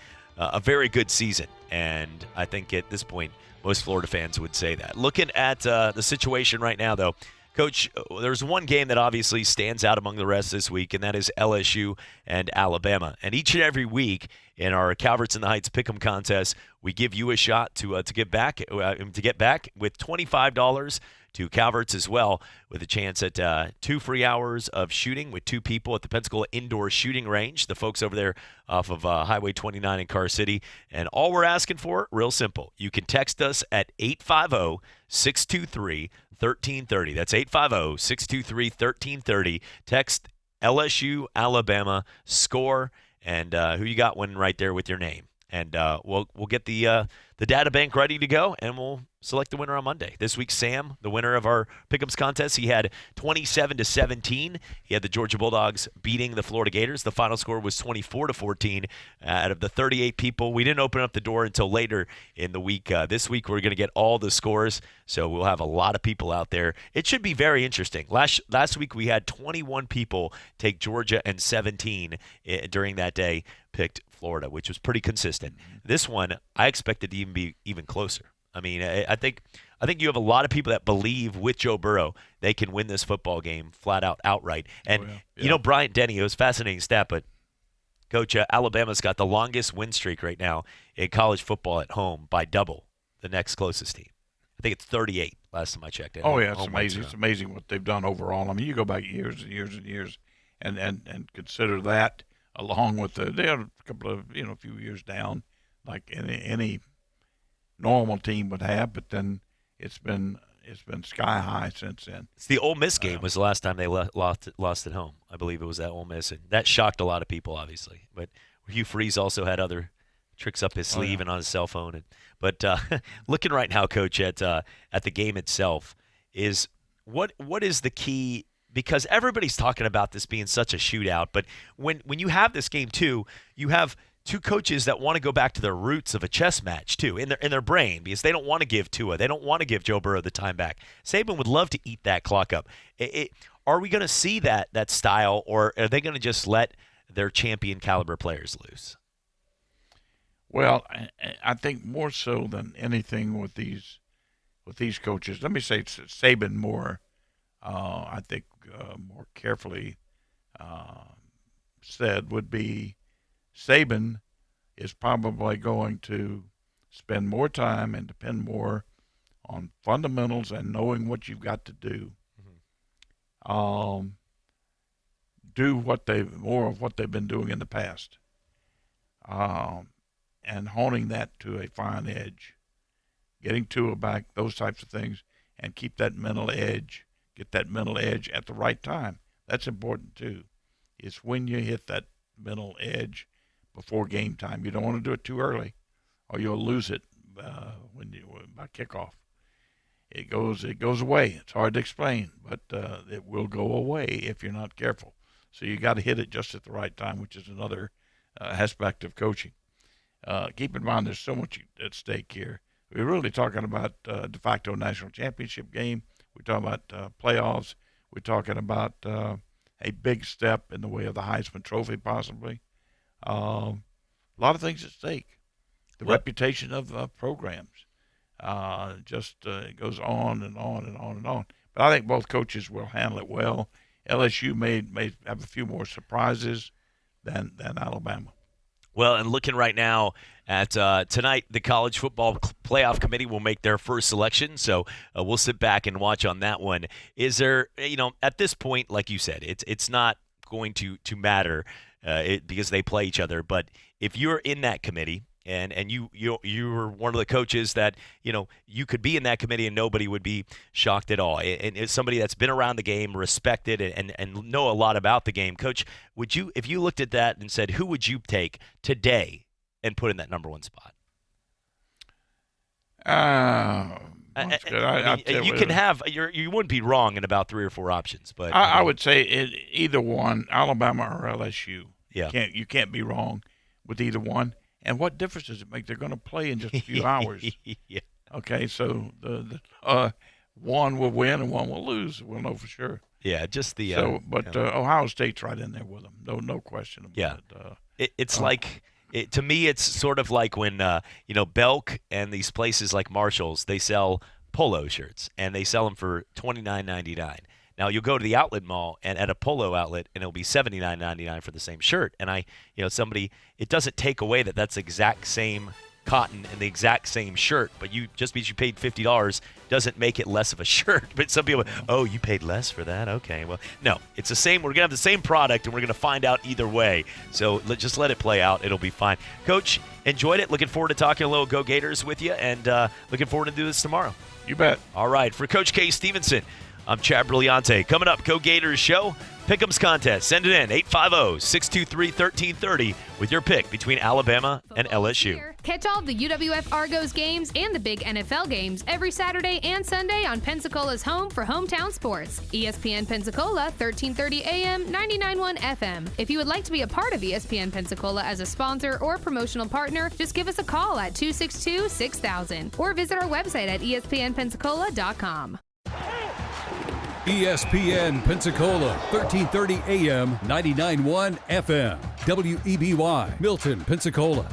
very good season. And I think at this point, most Florida fans would say that. Looking at the situation right now, though, Coach, there's one game that obviously stands out among the rest this week, and that is LSU and Alabama. And each and every week in our Calvert's in the Heights Pick'em contest, we give you a shot to get back with $25 to Calvert's as well, with a chance at 2 free hours of shooting with 2 people at the Pensacola Indoor Shooting Range, the folks over there off of Highway 29 in Car City. And all we're asking for, real simple, you can text us at 850-623-1330. That's 850-623-1330. Text LSU, Alabama, score, and who you got winning right there with your name. And we'll get the data bank ready to go, and we'll select the winner on Monday. This week, Sam, the winner of our Pick'ems contest, he had 27-17. He had the Georgia Bulldogs beating the Florida Gators. The final score was 24-14. Out of the 38 people, we didn't open up the door until later in the week. This week, we're going to get all the scores, so we'll have a lot of people out there. It should be very interesting. Last week, we had 21 people take Georgia, and 17 during that day picked Florida, which was pretty consistent. This one, I expected to even be even closer. I mean, I think you have a lot of people that believe with Joe Burrow they can win this football game flat out outright. And, you know, Bryant Denny, it was a fascinating stat, but, Coach, Alabama's got the longest win streak right now in college football at home by double the next closest team. I think it's 38 last time I checked it. Oh, yeah, it's amazing. It's amazing what they've done overall. I mean, you go back years and years and years. and consider that along with they had a couple of a few years down like any normal team would have, but then it's been sky high since then. It's the Ole Miss game was the last time they lost at home. I believe it was at Ole Miss, and that shocked a lot of people, obviously. But Hugh Freeze also had other tricks up his sleeve and on his cell phone. But looking right now, Coach, at the game itself, is what is the key? Because everybody's talking about this being such a shootout, but when you have this game too, you have two coaches that want to go back to their roots of a chess match too in their brain, because they don't want to give Tua, they don't want to give Joe Burrow the time back. Saban would love to eat that clock up. Are we going to see that style, or are they going to just let their champion caliber players loose? Well, I think more so than anything with these coaches, let me say Saban more. I think more carefully said would be Saban is probably going to spend more time and depend more on fundamentals and knowing what you've got to do. Do more of what they've been doing in the past, and honing that to a fine edge, getting Tua back, those types of things, and keep that mental edge. Get that mental edge at the right time. That's important too. It's when you hit that mental edge before game time. You don't want to do it too early, or you'll lose it by kickoff. It goes away. It's hard to explain, but it will go away if you're not careful. So you got to hit it just at the right time, which is another aspect of coaching. Keep in mind, there's so much at stake here. We're really talking about de facto national championship game. We're talking about playoffs. We're talking about a big step in the way of the Heisman Trophy, possibly. A lot of things at stake. The reputation of programs just goes on and on and on and on. But I think both coaches will handle it well. LSU may have a few more surprises than Alabama. Well, and looking right now at tonight, the College Football Playoff Committee will make their first selection, so we'll sit back and watch on that one. Is there, at this point, like you said, it's not going to matter because they play each other. But if you're in that committee and you're one of the coaches that you could be in that committee and nobody would be shocked at all, and it's somebody that's been around the game, respected, and know a lot about the game, Coach, would you, if you looked at that and said, who would you take today and put in that number one spot? You can have you wouldn't be wrong in about 3 or 4 options, but I would say either one, Alabama or LSU. Yeah, you can't be wrong with either one. And what difference does it make? They're going to play in just a few hours. Yeah. Okay, so the one will win and one will lose. We'll know for sure. Yeah, just the. Ohio State's right in there with them. No question about it. It's like. To me, it's sort of like when Belk and these places like Marshall's, they sell polo shirts and they sell them for $29.99. Now you'll go to the outlet mall and at a polo outlet and it'll be $79.99 for the same shirt. And it doesn't take away that's the exact same cotton and the exact same shirt, but just because you paid $50 doesn't make it less of a shirt. But some people, you paid less for that? Okay, well, no, it's the same. We're gonna have the same product and we're gonna find out either way. So just let it play out. It'll be fine. Coach, enjoyed it. Looking forward to talking a little Go Gators with you, and looking forward to do this tomorrow. You bet. All right, for Coach K. Stevenson, I'm Chad Brillante. Coming up, Go Gators show. Pick'ems contest. Send it in, 850-623-1330 with your pick between Alabama and LSU. Catch all of the UWF Argos games and the big NFL games every Saturday and Sunday on Pensacola's home for hometown sports. ESPN Pensacola, 1330 AM, 99.1 FM. If you would like to be a part of ESPN Pensacola as a sponsor or promotional partner, just give us a call at 262-6000 or visit our website at ESPNpensacola.com. ESPN Pensacola, 1330 AM, 99.1 FM. WEBY, Milton, Pensacola.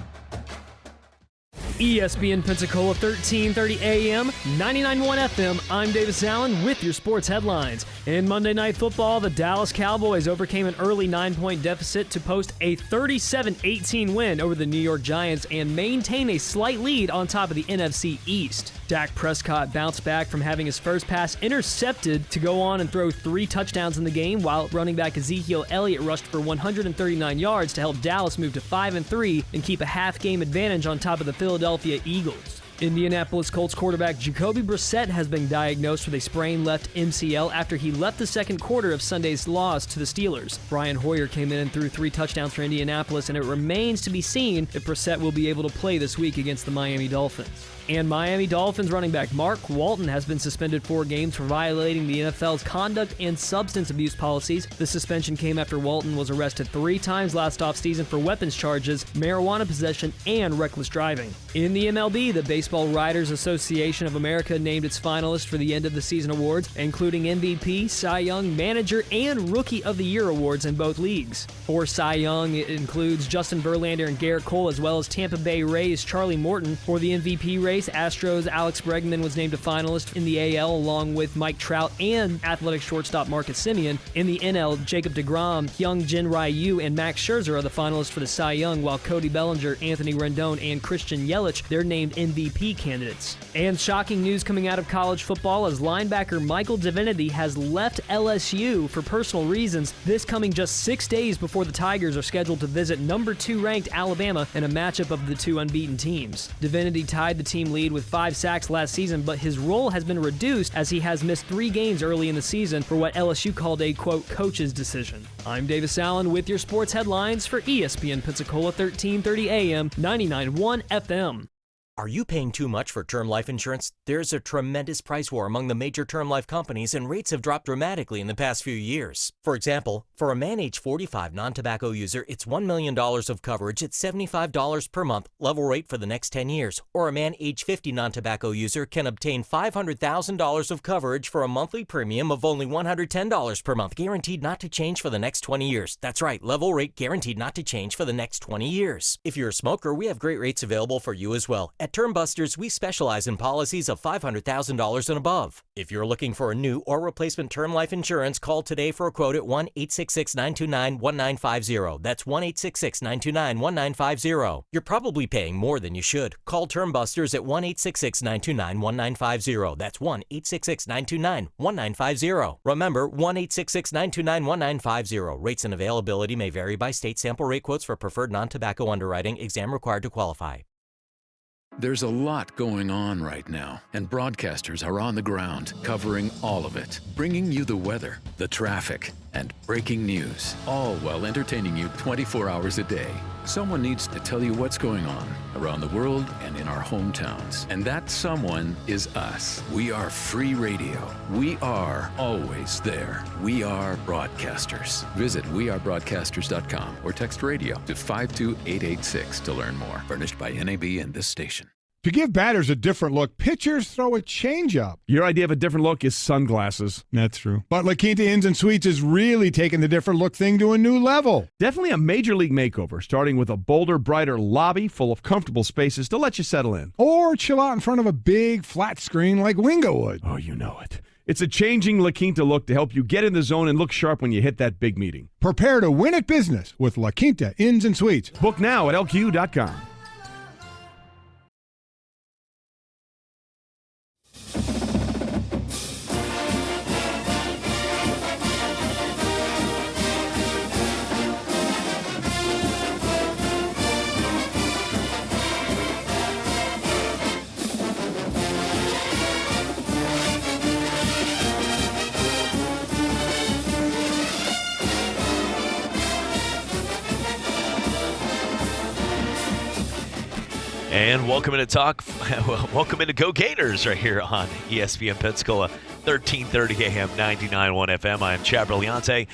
ESPN Pensacola 1330 AM, 99.1 FM. I'm Davis Allen with your sports headlines. In Monday Night Football, the Dallas Cowboys overcame an early 9-point deficit to post a 37-18 win over the New York Giants and maintain a slight lead on top of the NFC East. Dak Prescott bounced back from having his first pass intercepted to go on and throw 3 touchdowns in the game, while running back Ezekiel Elliott rushed for 139 yards to help Dallas move to 5-3 and keep a half-game advantage on top of the Philadelphia Eagles. Indianapolis Colts quarterback Jacoby Brissett has been diagnosed with a sprained left MCL after he left the second quarter of Sunday's loss to the Steelers. Brian Hoyer came in and threw 3 touchdowns for Indianapolis, and it remains to be seen if Brissett will be able to play this week against the Miami Dolphins. And Miami Dolphins running back Mark Walton has been suspended 4 games for violating the NFL's conduct and substance abuse policies. The suspension came after Walton was arrested 3 times last offseason for weapons charges, marijuana possession, and reckless driving. In the MLB, the Baseball Writers Association of America named its finalists for the end of the season awards, including MVP, Cy Young, Manager, and Rookie of the Year awards in both leagues. For Cy Young, it includes Justin Verlander and Garrett Cole, as well as Tampa Bay Rays' Charlie Morton. For the MVP race, Astros' Alex Bregman was named a finalist in the AL, along with Mike Trout and athletic shortstop Marcus Semien. In the NL, Jacob deGrom, Hyung-Jin Ryu, and Max Scherzer are the finalists for the Cy Young, while Cody Bellinger, Anthony Rendon, and Christian Yelich, they're named MVP candidates. And shocking news coming out of college football as linebacker Michael Divinity has left LSU for personal reasons, this coming just 6 days before the Tigers are scheduled to visit number 2 ranked Alabama in a matchup of the 2 unbeaten teams. Divinity tied the team lead with 5 sacks last season, but his role has been reduced as he has missed 3 games early in the season for what LSU called a, quote, coach's decision. I'm Davis Allen with your sports headlines for ESPN Pensacola 1330 AM, 99.1 FM. Are you paying too much for term life insurance? There's a tremendous price war among the major term life companies, and rates have dropped dramatically in the past few years. For example, for a man age 45 non-tobacco user, it's $1 million of coverage at $75 per month, level rate for the next 10 years. Or a man age 50 non-tobacco user can obtain $500,000 of coverage for a monthly premium of only $110 per month, guaranteed not to change for the next 20 years. That's right, level rate guaranteed not to change for the next 20 years. If you're a smoker, we have great rates available for you as well. At Term Busters, we specialize in policies of $500,000 and above. If you're looking for a new or replacement term life insurance, call today for a quote at 1-866-929-1950. That's 1-866-929-1950. You're probably paying more than you should. Call Term Busters at 1-866-929-1950. That's 1-866-929-1950. Remember, 1-866-929-1950. Rates and availability may vary by state. Sample rate quotes for preferred non-tobacco underwriting. Exam required to qualify. There's a lot going on right now, and broadcasters are on the ground covering all of it, bringing you the weather, the traffic, and breaking news, all while entertaining you 24 hours a day. Someone needs to tell you what's going on around the world and in our hometowns, and that someone is us. We are free radio. We are always there. We are broadcasters. Visit wearebroadcasters.com or text radio to 52886 to learn more. Furnished by NAB and this station. To give batters a different look, pitchers throw a changeup. Your idea of a different look is sunglasses. That's true. But La Quinta Inns and Suites is really taking the different look thing to a new level. Definitely a major league makeover, starting with a bolder, brighter lobby full of comfortable spaces to let you settle in. Or chill out in front of a big, flat screen like Wingo would. Oh, you know it. It's a changing La Quinta look to help you get in the zone and look sharp when you hit that big meeting. Prepare to win at business with La Quinta Inns and Suites. Book now at LQ.com. And welcome into Go Gators right here on ESPN Pensacola, 1330 AM, 99.1 FM. I am Chad Brilliante.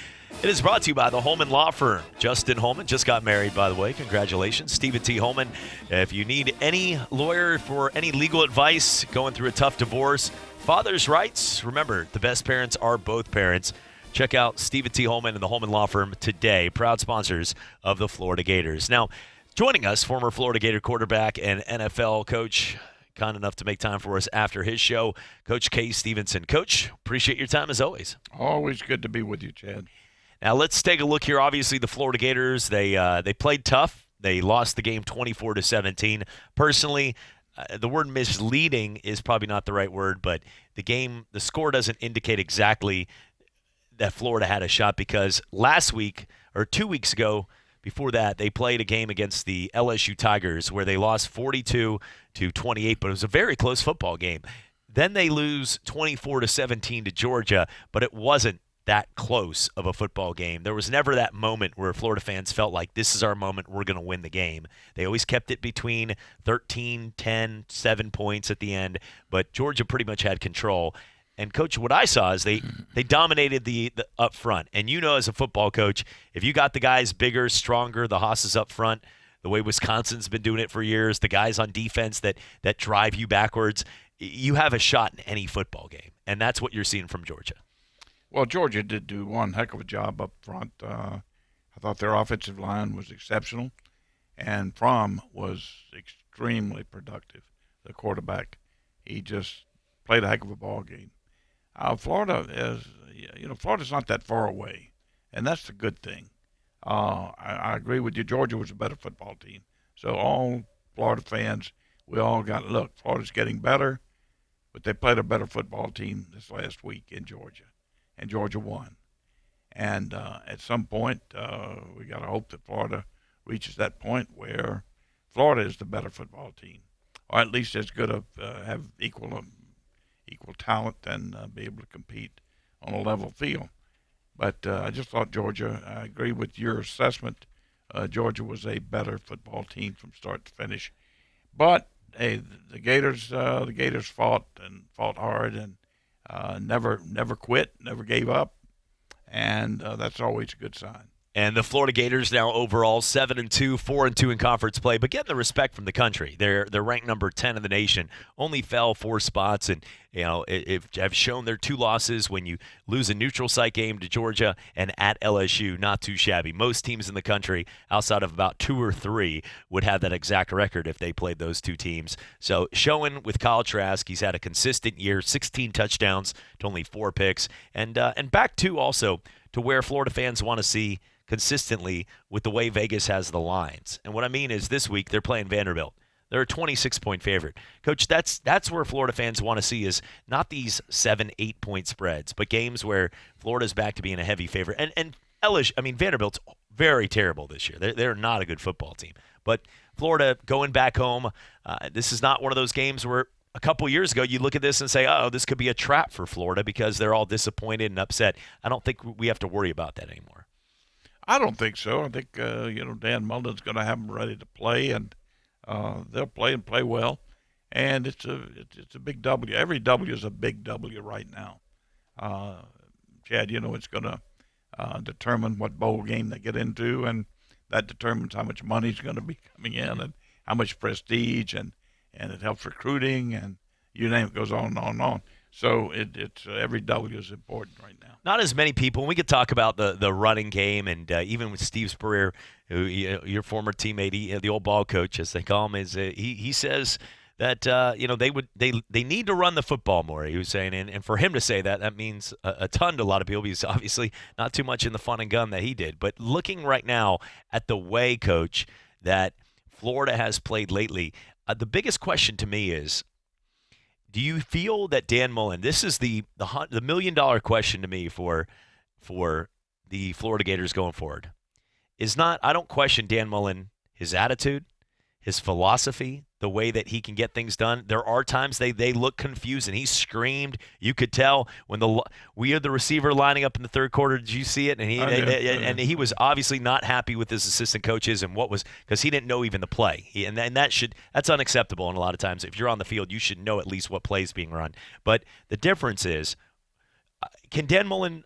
It is brought to you by the Holman Law Firm. Justin Holman just got married, by the way. Congratulations. Stephen T. Holman. If you need any lawyer for any legal advice, going through a tough divorce, father's rights, remember, the best parents are both parents. Check out Stephen T. Holman and the Holman Law Firm today, proud sponsors of the Florida Gators. Now, Joining us, former Florida Gator quarterback and NFL coach, kind enough to make time for us after his show, Coach K. Stevenson. Coach, appreciate your time as always. Always good to be with you, Chad. Now let's take a look here. Obviously, the Florida Gators, they played tough. They lost the game 24-17. Personally, the word misleading is probably not the right word, but the score doesn't indicate exactly that Florida had a shot, because last week or 2 weeks ago, before that, they played a game against the LSU Tigers where they lost 42-28, but it was a very close football game. Then they lose 24-17 to Georgia, but it wasn't that close of a football game. There was never that moment where Florida fans felt like this is our moment, we're going to win the game. They always kept it between 13, 10, 7 points at the end, but Georgia pretty much had control. And, Coach, what I saw is they dominated the up front. And you know, as a football coach, if you got the guys bigger, stronger, the hosses up front, the way Wisconsin's been doing it for years, the guys on defense that drive you backwards, you have a shot in any football game. And that's what you're seeing from Georgia. Well, Georgia did do one heck of a job up front. I thought their offensive line was exceptional, and Fromm was extremely productive, the quarterback. He just played a heck of a ball game. Florida's not that far away, and that's the good thing. I agree with you. Georgia was a better football team. So all Florida fans, we all got, look, Florida's getting better, but they played a better football team this last week in Georgia, and Georgia won. And at some point, we got to hope that Florida reaches that point where Florida is the better football team, or at least as good of have equal talent and be able to compete on a level field. But I just thought Georgia, I agree with your assessment, Georgia was a better football team from start to finish. But, hey, the Gators fought hard and never quit, never gave up, and that's always a good sign. And the Florida Gators now overall 7-2, 4-2 in conference play, but getting the respect from the country. They're ranked number 10 in the nation. Only fell 4 spots, and have shown their 2 losses when you lose a neutral site game to Georgia and at LSU. Not too shabby. Most teams in the country, outside of about 2 or 3, would have that exact record if they played those 2 teams. So showing with Kyle Trask, he's had a consistent year, 16 touchdowns to only 4 picks, and back to also to where Florida fans want to see consistently with the way Vegas has the lines. And what I mean is this week they're playing Vanderbilt. They're a 26-point favorite. Coach, that's where Florida fans want to see, is not these 7-8 point spreads, but games where Florida's back to being a heavy favorite. And LSU, Vanderbilt's very terrible this year. They're not a good football team. But Florida going back home, this is not one of those games where a couple years ago you look at this and say, oh, this could be a trap for Florida because they're all disappointed and upset. I don't think we have to worry about that anymore. I don't think so. I think Dan Mullen's going to have them ready to play, and they'll play and play well. And it's a big W. Every W is a big W right now. Chad, it's going to determine what bowl game they get into, and that determines how much money's going to be coming in and how much prestige, and it helps recruiting, and you name it, goes on and on and on. So it's every W is important right now. Not as many people. And we could talk about the running game, and even with Steve Spurrier, who your former teammate, the old ball coach, as they call him, is he says that they need to run the football more. He was saying, and for him to say that means a ton to a lot of people. He's obviously not too much in the fun and gun that he did. But looking right now at the way, Coach, that Florida has played lately, the biggest question to me is, do you feel that Dan Mullen, this is the $1 million question to me for the Florida Gators going forward, is not, I don't question Dan Mullen, his attitude, his philosophy, the way that he can get things done. There are times they look confused, and he screamed. You could tell when we had the receiver lining up in the third quarter. Did you see it? And he was obviously not happy with his assistant coaches and because he didn't know even the play. That's unacceptable. And a lot of times, if you're on the field, you should know at least what play is being run. But the difference is, can Dan Mullen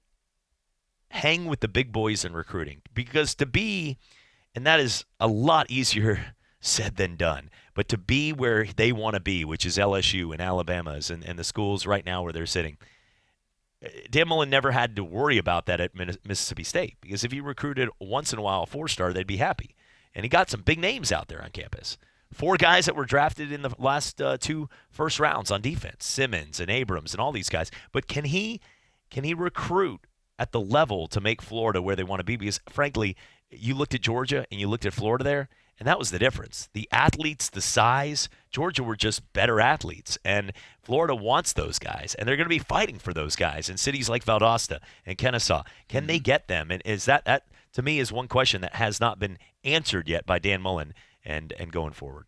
hang with the big boys in recruiting? Because and that is a lot easier said than done. But to be where they want to be, which is LSU and Alabama's and the schools right now where they're sitting, Dan Mullen never had to worry about that at Mississippi State, because if he recruited once in a while a 4-star, they'd be happy. And he got some big names out there on campus. 4 guys that were drafted in the last 2 first rounds on defense, Simmons and Abrams and all these guys. But can he recruit at the level to make Florida where they want to be? Because, frankly, you looked at Georgia and you looked at Florida there, and that was the difference. The athletes, the size, Georgia were just better athletes, and Florida wants those guys, and they're going to be fighting for those guys in cities like Valdosta and Kennesaw. Can they get them? And is that to me, is one question that has not been answered yet by Dan Mullen and going forward.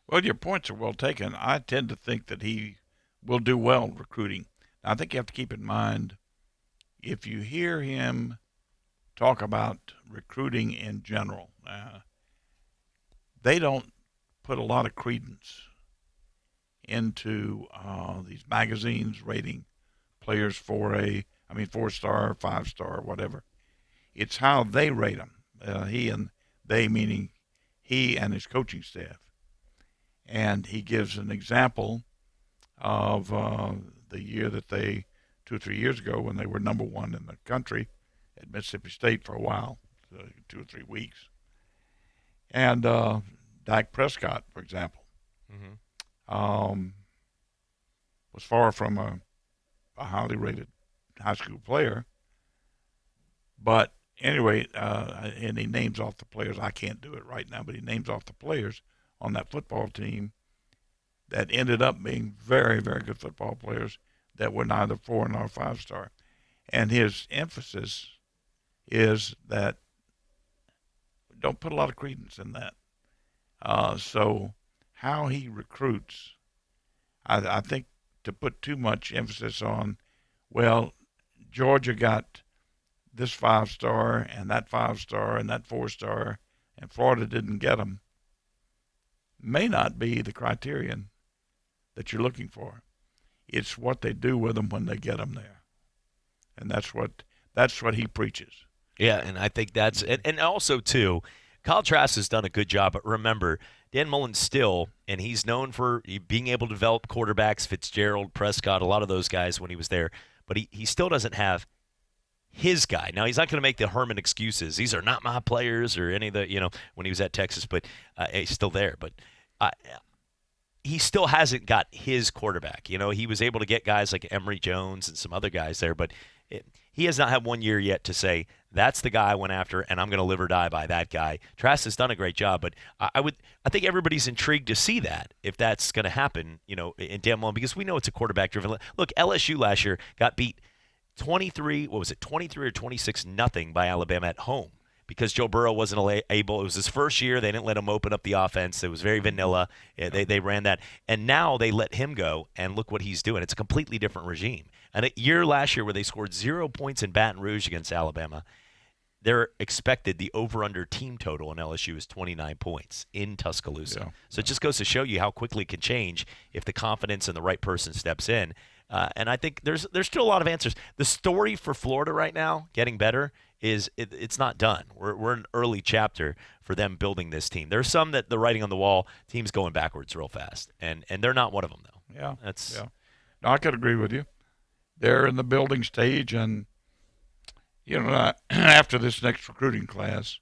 Well, your points are well taken. I tend to think that he will do well recruiting. I think you have to keep in mind, if you hear him talk about recruiting in general, they don't put a lot of credence into these magazines rating players 4-star, 5-star, whatever. It's how they rate them. He and they, meaning he and his coaching staff. And he gives an example of the year that they, 2 or 3 years ago, when they were number 1 in the country at Mississippi State for a while, 2 or 3 weeks. And Dak Prescott, for example, was far from a highly rated high school player. But anyway, and he names off the players. I can't do it right now, but he names off the players on that football team that ended up being very, very good football players that were neither 4 nor 5-star. And his emphasis is that don't put a lot of credence in that. So how he recruits, I think to put too much emphasis on, well, Georgia got this 5-star and that 5-star and that 4-star, and Florida didn't get them, may not be the criterion that you're looking for. It's what they do with them when they get them there, and that's what he preaches. Yeah, and I think that's and also too, Kyle Trask has done a good job. But remember, Dan Mullen still, and he's known for being able to develop quarterbacks, Fitzgerald, Prescott, a lot of those guys when he was there. But he still doesn't have his guy. Now, he's not going to make the Herman excuses. These are not my players or any of the, when he was at Texas, but he's still there. But he still hasn't got his quarterback. He was able to get guys like Emory Jones and some other guys there, but he has not had 1 year yet to say, that's the guy I went after, and I'm going to live or die by that guy. Trask has done a great job, but I think everybody's intrigued to see that, if that's going to happen, in Dan Mullen, because we know it's a quarterback-driven. Look, LSU last year got beat 23 or 26-0 by Alabama at home because Joe Burrow wasn't able. It was his first year. They didn't let him open up the offense. It was very vanilla. They ran that. And now they let him go, and look what he's doing. It's a completely different regime. And a year last year where they scored 0 points in Baton Rouge against Alabama, they're expected the over-under team total in LSU is 29 points in Tuscaloosa. Yeah. So it just goes to show you how quickly it can change if the confidence and the right person steps in. And I think there's still a lot of answers. The story for Florida right now, getting better, is it's not done. We're in an early chapter for them building this team. There's some that the writing on the wall, teams going backwards real fast, and they're not one of them though. Yeah, No, I could agree with you. They're in the building stage, and after this next recruiting class,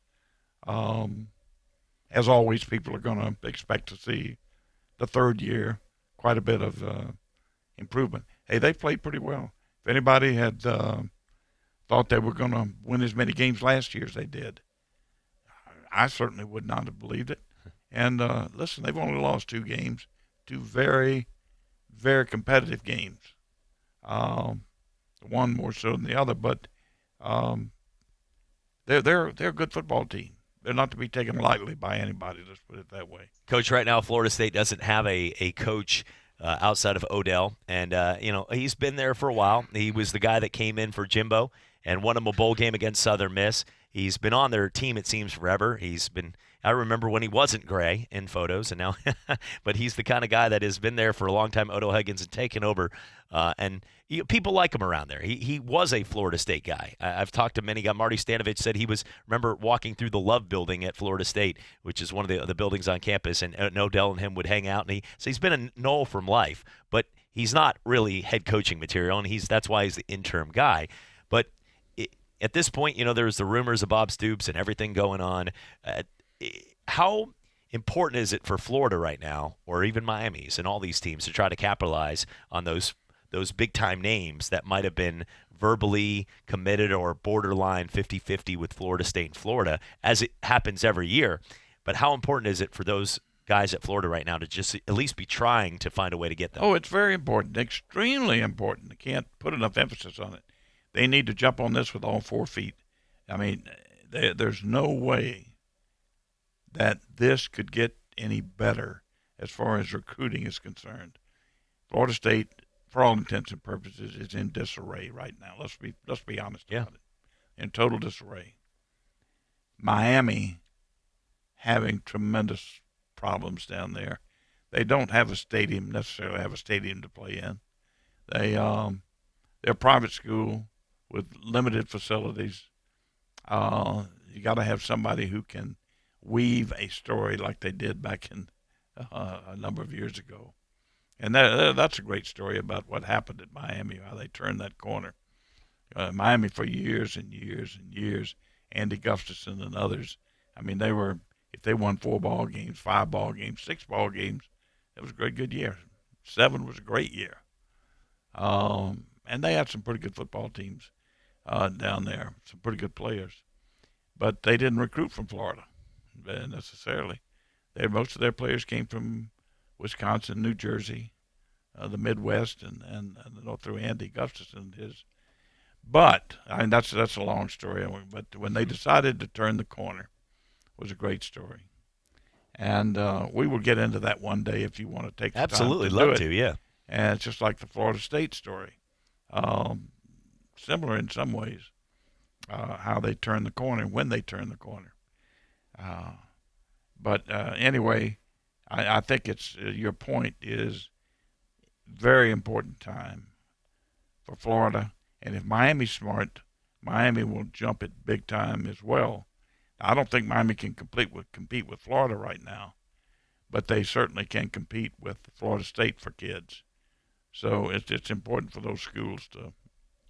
as always, people are going to expect to see the third year quite a bit of improvement. Hey, they played pretty well. If anybody had thought they were going to win as many games last year as they did, I certainly would not have believed it. And listen, they've only lost 2 games, 2 very, very competitive games. One more so than the other, but they're a good football team. They're not to be taken lightly by anybody. Let's put it that way. Coach, right now Florida State doesn't have a coach outside of Odell, and he's been there for a while. He was the guy that came in for Jimbo and won him a bowl game against Southern Miss. He's been on their team, it seems, forever. I remember when he wasn't gray in photos, and now, but he's the kind of guy that has been there for a long time. Odell Higgins and taken over, and people like him around there. He was a Florida State guy. I've talked to many guys. Marty Stanovich said he was, remember walking through the Love Building at Florida State, which is one of the buildings on campus, and Odell and him would hang out. And so he's been a Nole from life, but he's not really head coaching material, and that's why he's the interim guy. But at this point, there's the rumors of Bob Stoops and everything going on. how important is it for Florida right now, or even Miami's and all these teams, to try to capitalize on those big-time names that might have been verbally committed or borderline 50-50 with Florida State and Florida, as it happens every year? But how important is it for those guys at Florida right now to just at least be trying to find a way to get them? Oh, it's very important, extremely important. I can't put enough emphasis on it. They need to jump on this with all 4 feet. I mean, there's no way that this could get any better as far as recruiting is concerned. Florida State, for all intents and purposes, is in disarray right now. Let's be honest about it. In total disarray. Miami having tremendous problems down there. They don't have necessarily have a stadium to play in. They're a private school with limited facilities. You got to have somebody who can weave a story like they did back in a number of years ago. And that's a great story about what happened at Miami, how they turned that corner. Miami for years and years and years, Andy Gustafson and others, I mean, if they won 4 ball games, 5 ball games, 6 ball games, it was a good year. 7 was a great year. And they had some pretty good football teams down there, some pretty good players. But they didn't recruit from Florida necessarily. Most of their players came from Wisconsin, New Jersey, the Midwest, and through Andy Gustafson. But I mean, that's a long story. But when they decided to turn the corner, it was a great story. And we will get into that one day if you want to take the absolutely time to love do it. to, yeah. And it's just like the Florida State story, similar in some ways, how they turn the corner, when they turn the corner. But anyway, I think it's your point is very important time for Florida, and if Miami's smart, Miami will jump it big time as well. I don't think Miami can compete with Florida right now, but they certainly can compete with Florida State for kids. So it's important for those schools to.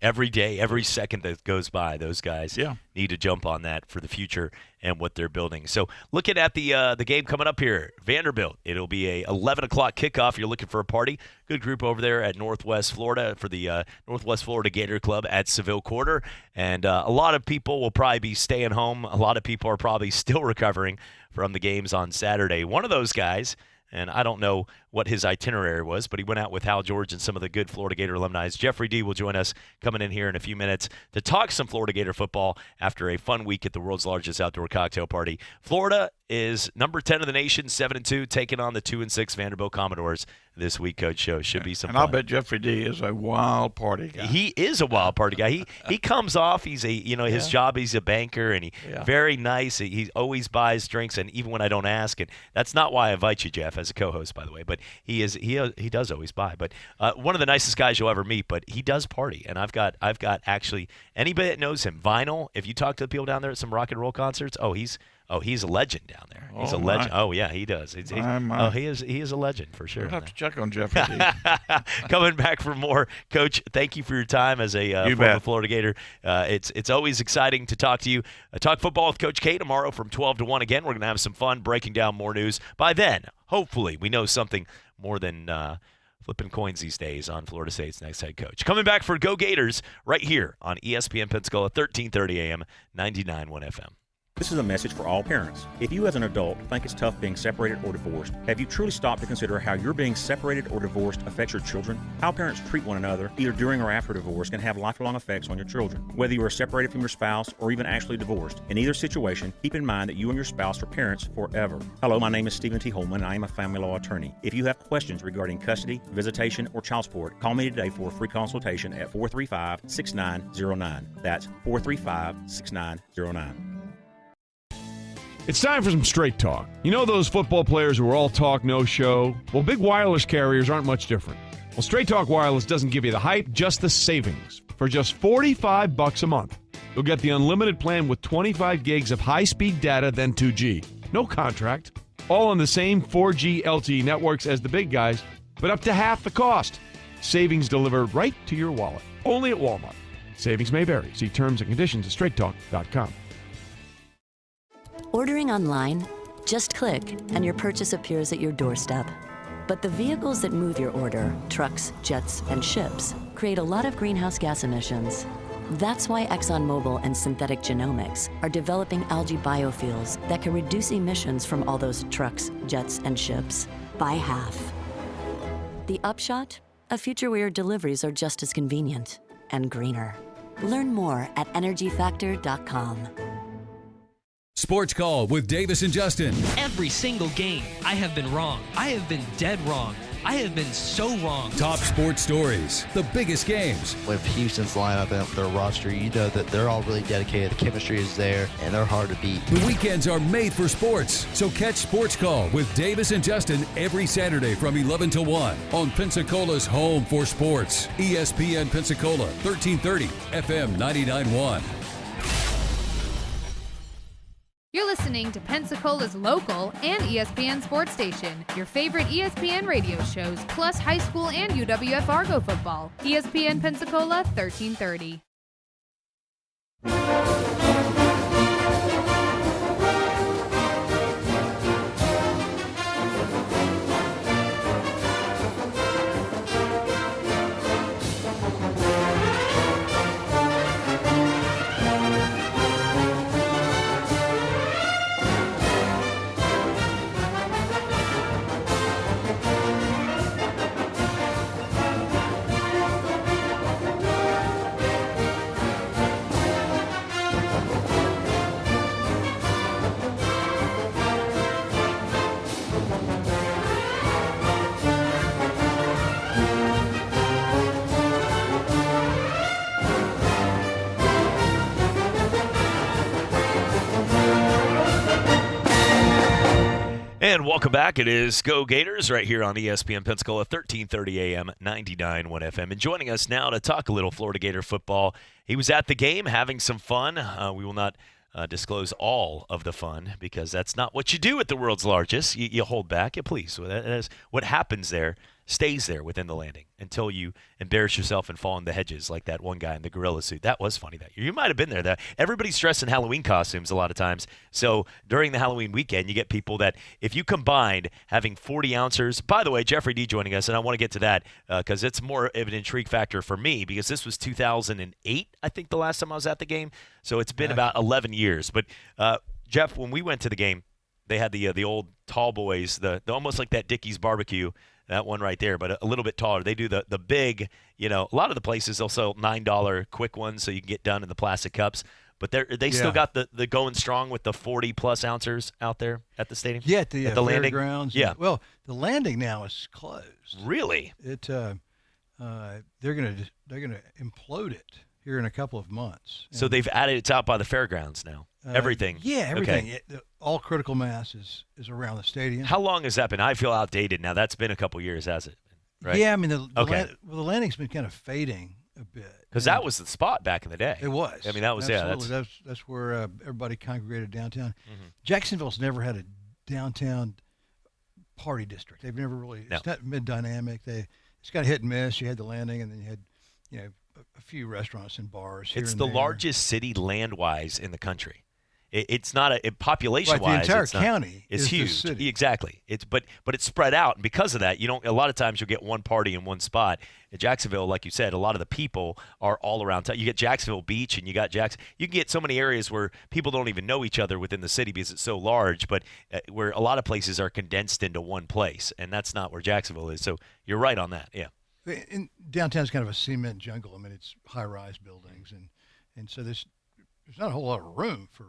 Every day, every second that goes by, those guys need to jump on that for the future and what they're building. So looking at the game coming up here, Vanderbilt, it'll be a 11 o'clock kickoff. You're looking for a party. Good group over there at Northwest Florida for the Northwest Florida Gator Club at Seville Quarter. And a lot of people will probably be staying home. A lot of people are probably still recovering from the games on Saturday. One of those guys, and I don't know what his itinerary was, but he went out with Hal George and some of the good Florida Gator alumni. Jeffrey D. will join us coming in here in a few minutes to talk some Florida Gator football after a fun week at the world's largest outdoor cocktail party. Florida is number 10 in the nation, 7-2, taking on the 2-6 Vanderbilt Commodores this week, Coach. Show should be some fun. And I'll bet Jeffrey D. is a wild party guy. He is a wild party guy. He comes off. He's his job. He's a banker, and very nice. He always buys drinks, and even when I don't ask, and that's not why I invite you, Jeff, as a co-host, by the way. But he does always buy. But one of the nicest guys you'll ever meet. But he does party, and I've got actually anybody that knows him, Vinyl. If you talk to the people down there at some rock and roll concerts, he's a legend down there. He's a legend. Oh yeah, he does. He is a legend for sure. We'll have to check on Jeffrey D. Coming back for more, Coach. Thank you for your time as a former Florida Gator. It's always exciting to talk to you. Talk football with Coach K tomorrow from 12 to 1 again. We're gonna have some fun breaking down more news. By then, hopefully, we know something more than flipping coins these days on Florida State's next head coach. Coming back for Go Gators right here on ESPN Pensacola, 1330 AM, 99.1 FM. This is a message for all parents. If you as an adult think it's tough being separated or divorced, have you truly stopped to consider how your being separated or divorced affects your children? How parents treat one another, either during or after divorce, can have lifelong effects on your children. Whether you are separated from your spouse or even actually divorced, in either situation, keep in mind that you and your spouse are parents forever. Hello, my name is Stephen T. Holman, and I am a family law attorney. If you have questions regarding custody, visitation, or child support, call me today for a free consultation at 435-6909. That's 435-6909. It's time for some straight talk. You know those football players who are all talk, no show? Well, big wireless carriers aren't much different. Well, Straight Talk Wireless doesn't give you the hype, just the savings. For just $45 a month, you'll get the unlimited plan with 25 gigs of high-speed data, then 2G. No contract. All on the same 4G LTE networks as the big guys, but up to half the cost. Savings delivered right to your wallet. Only at Walmart. Savings may vary. See terms and conditions at straighttalk.com. Ordering online Just click, and your purchase appears at your doorstep. But the vehicles that move your order, trucks, jets, and ships, create a lot of greenhouse gas emissions. That's why ExxonMobil and Synthetic Genomics are developing algae biofuels that can reduce emissions from all those trucks, jets, and ships by half. The upshot? A future where your deliveries are just as convenient and greener. Learn more at energyfactor.com. Sports Call with Davis and Justin. Every single game, I have been wrong. I have been dead wrong. I have been so wrong. Top sports stories, the biggest games. With Houston's lineup and their roster, you know that they're all really dedicated. The chemistry is there, and they're hard to beat. The weekends are made for sports, so catch Sports Call with Davis and Justin every Saturday from 11 to 1 on Pensacola's home for sports. ESPN Pensacola, 1330, FM 99.1. You're listening to Pensacola's local and ESPN sports station. Your favorite ESPN radio shows, plus high school and UWF Argo football. ESPN Pensacola 1330. And welcome back. It is Go Gators right here on ESPN Pensacola, 1330 AM, 99.1 FM. And joining us now to talk a little Florida Gator football. He was at the game having some fun. We will not disclose all of the fun because that's not what you do at the world's largest. You hold back. Please. What happens there stays there within the landing until you embarrass yourself and fall in the hedges like that one guy in the gorilla suit. That was funny that year. You might have been there. Everybody's dressed in Halloween costumes a lot of times. So during the Halloween weekend, you get people that if you combined having 40 ounces, by the way, Jeffrey D joining us, and I want to get to that because it's more of an intrigue factor for me because this was 2008, I think, the last time I was at the game. So it's been about 11 years. But Jeff, when we went to the game, they had the old tall boys, the almost like that Dickey's barbecue. That one right there, but a little bit taller. They do the big, a lot of the places they'll sell $9 quick ones so you can get done in the plastic cups. But they still got the going strong with the 40-plus ounces out there at the stadium? Yeah, at the landing grounds. Yeah. Well, the landing now is closed. Really? They're gonna implode it here in a couple of months. So they've added it's out by the fairgrounds now. Everything. Yeah, everything. Okay. All critical mass is around the stadium. How long has that been? I feel outdated now. That's been a couple years, has it? Right? Yeah, I mean the landing's been kind of fading a bit. Because that was the spot back in the day. It was. I mean, that was that's where everybody congregated downtown. Mm-hmm. Jacksonville's never had a downtown party district. They've never really. No. It's not mid-dynamic. It's got hit and miss. You had the landing, and then you had a few restaurants and bars. It's the largest city land-wise in the country. It's not population-wise. Right, the entire county is huge. City. Exactly. But it's spread out, and because of that, a lot of times you'll get one party in one spot. In Jacksonville, like you said, a lot of the people are all around town. You get Jacksonville Beach, and you got You can get so many areas where people don't even know each other within the city because it's so large. But where a lot of places are condensed into one place, and that's not where Jacksonville is. So you're right on that. Yeah. Downtown's kind of a cement jungle. I mean, it's high-rise buildings, and so there's not a whole lot of room for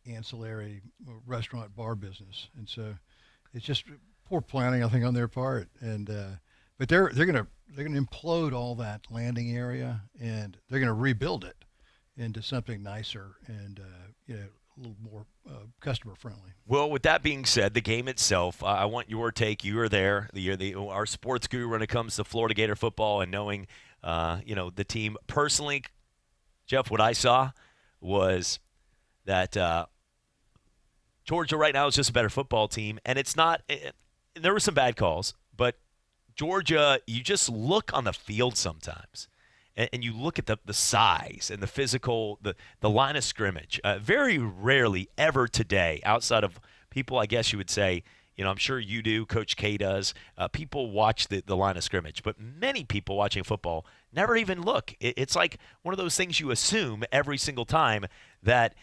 ancillary restaurant bar business, and so it's just poor planning, I think, on their part. And but they're gonna implode all that landing area, and they're gonna rebuild it into something nicer and a little more customer friendly. Well, with that being said, the game itself, I want your take. You were there. You're our sports guru when it comes to Florida Gator football and knowing the team personally. Jeff, what I saw was that Georgia right now is just a better football team, and it's not there were some bad calls, but Georgia, you just look on the field sometimes, and you look at the size and the physical, the line of scrimmage. Very rarely ever today, outside of people, I guess you would say, I'm sure you do, Coach K does, people watch the line of scrimmage. But many people watching football never even look. It's like one of those things you assume every single time that,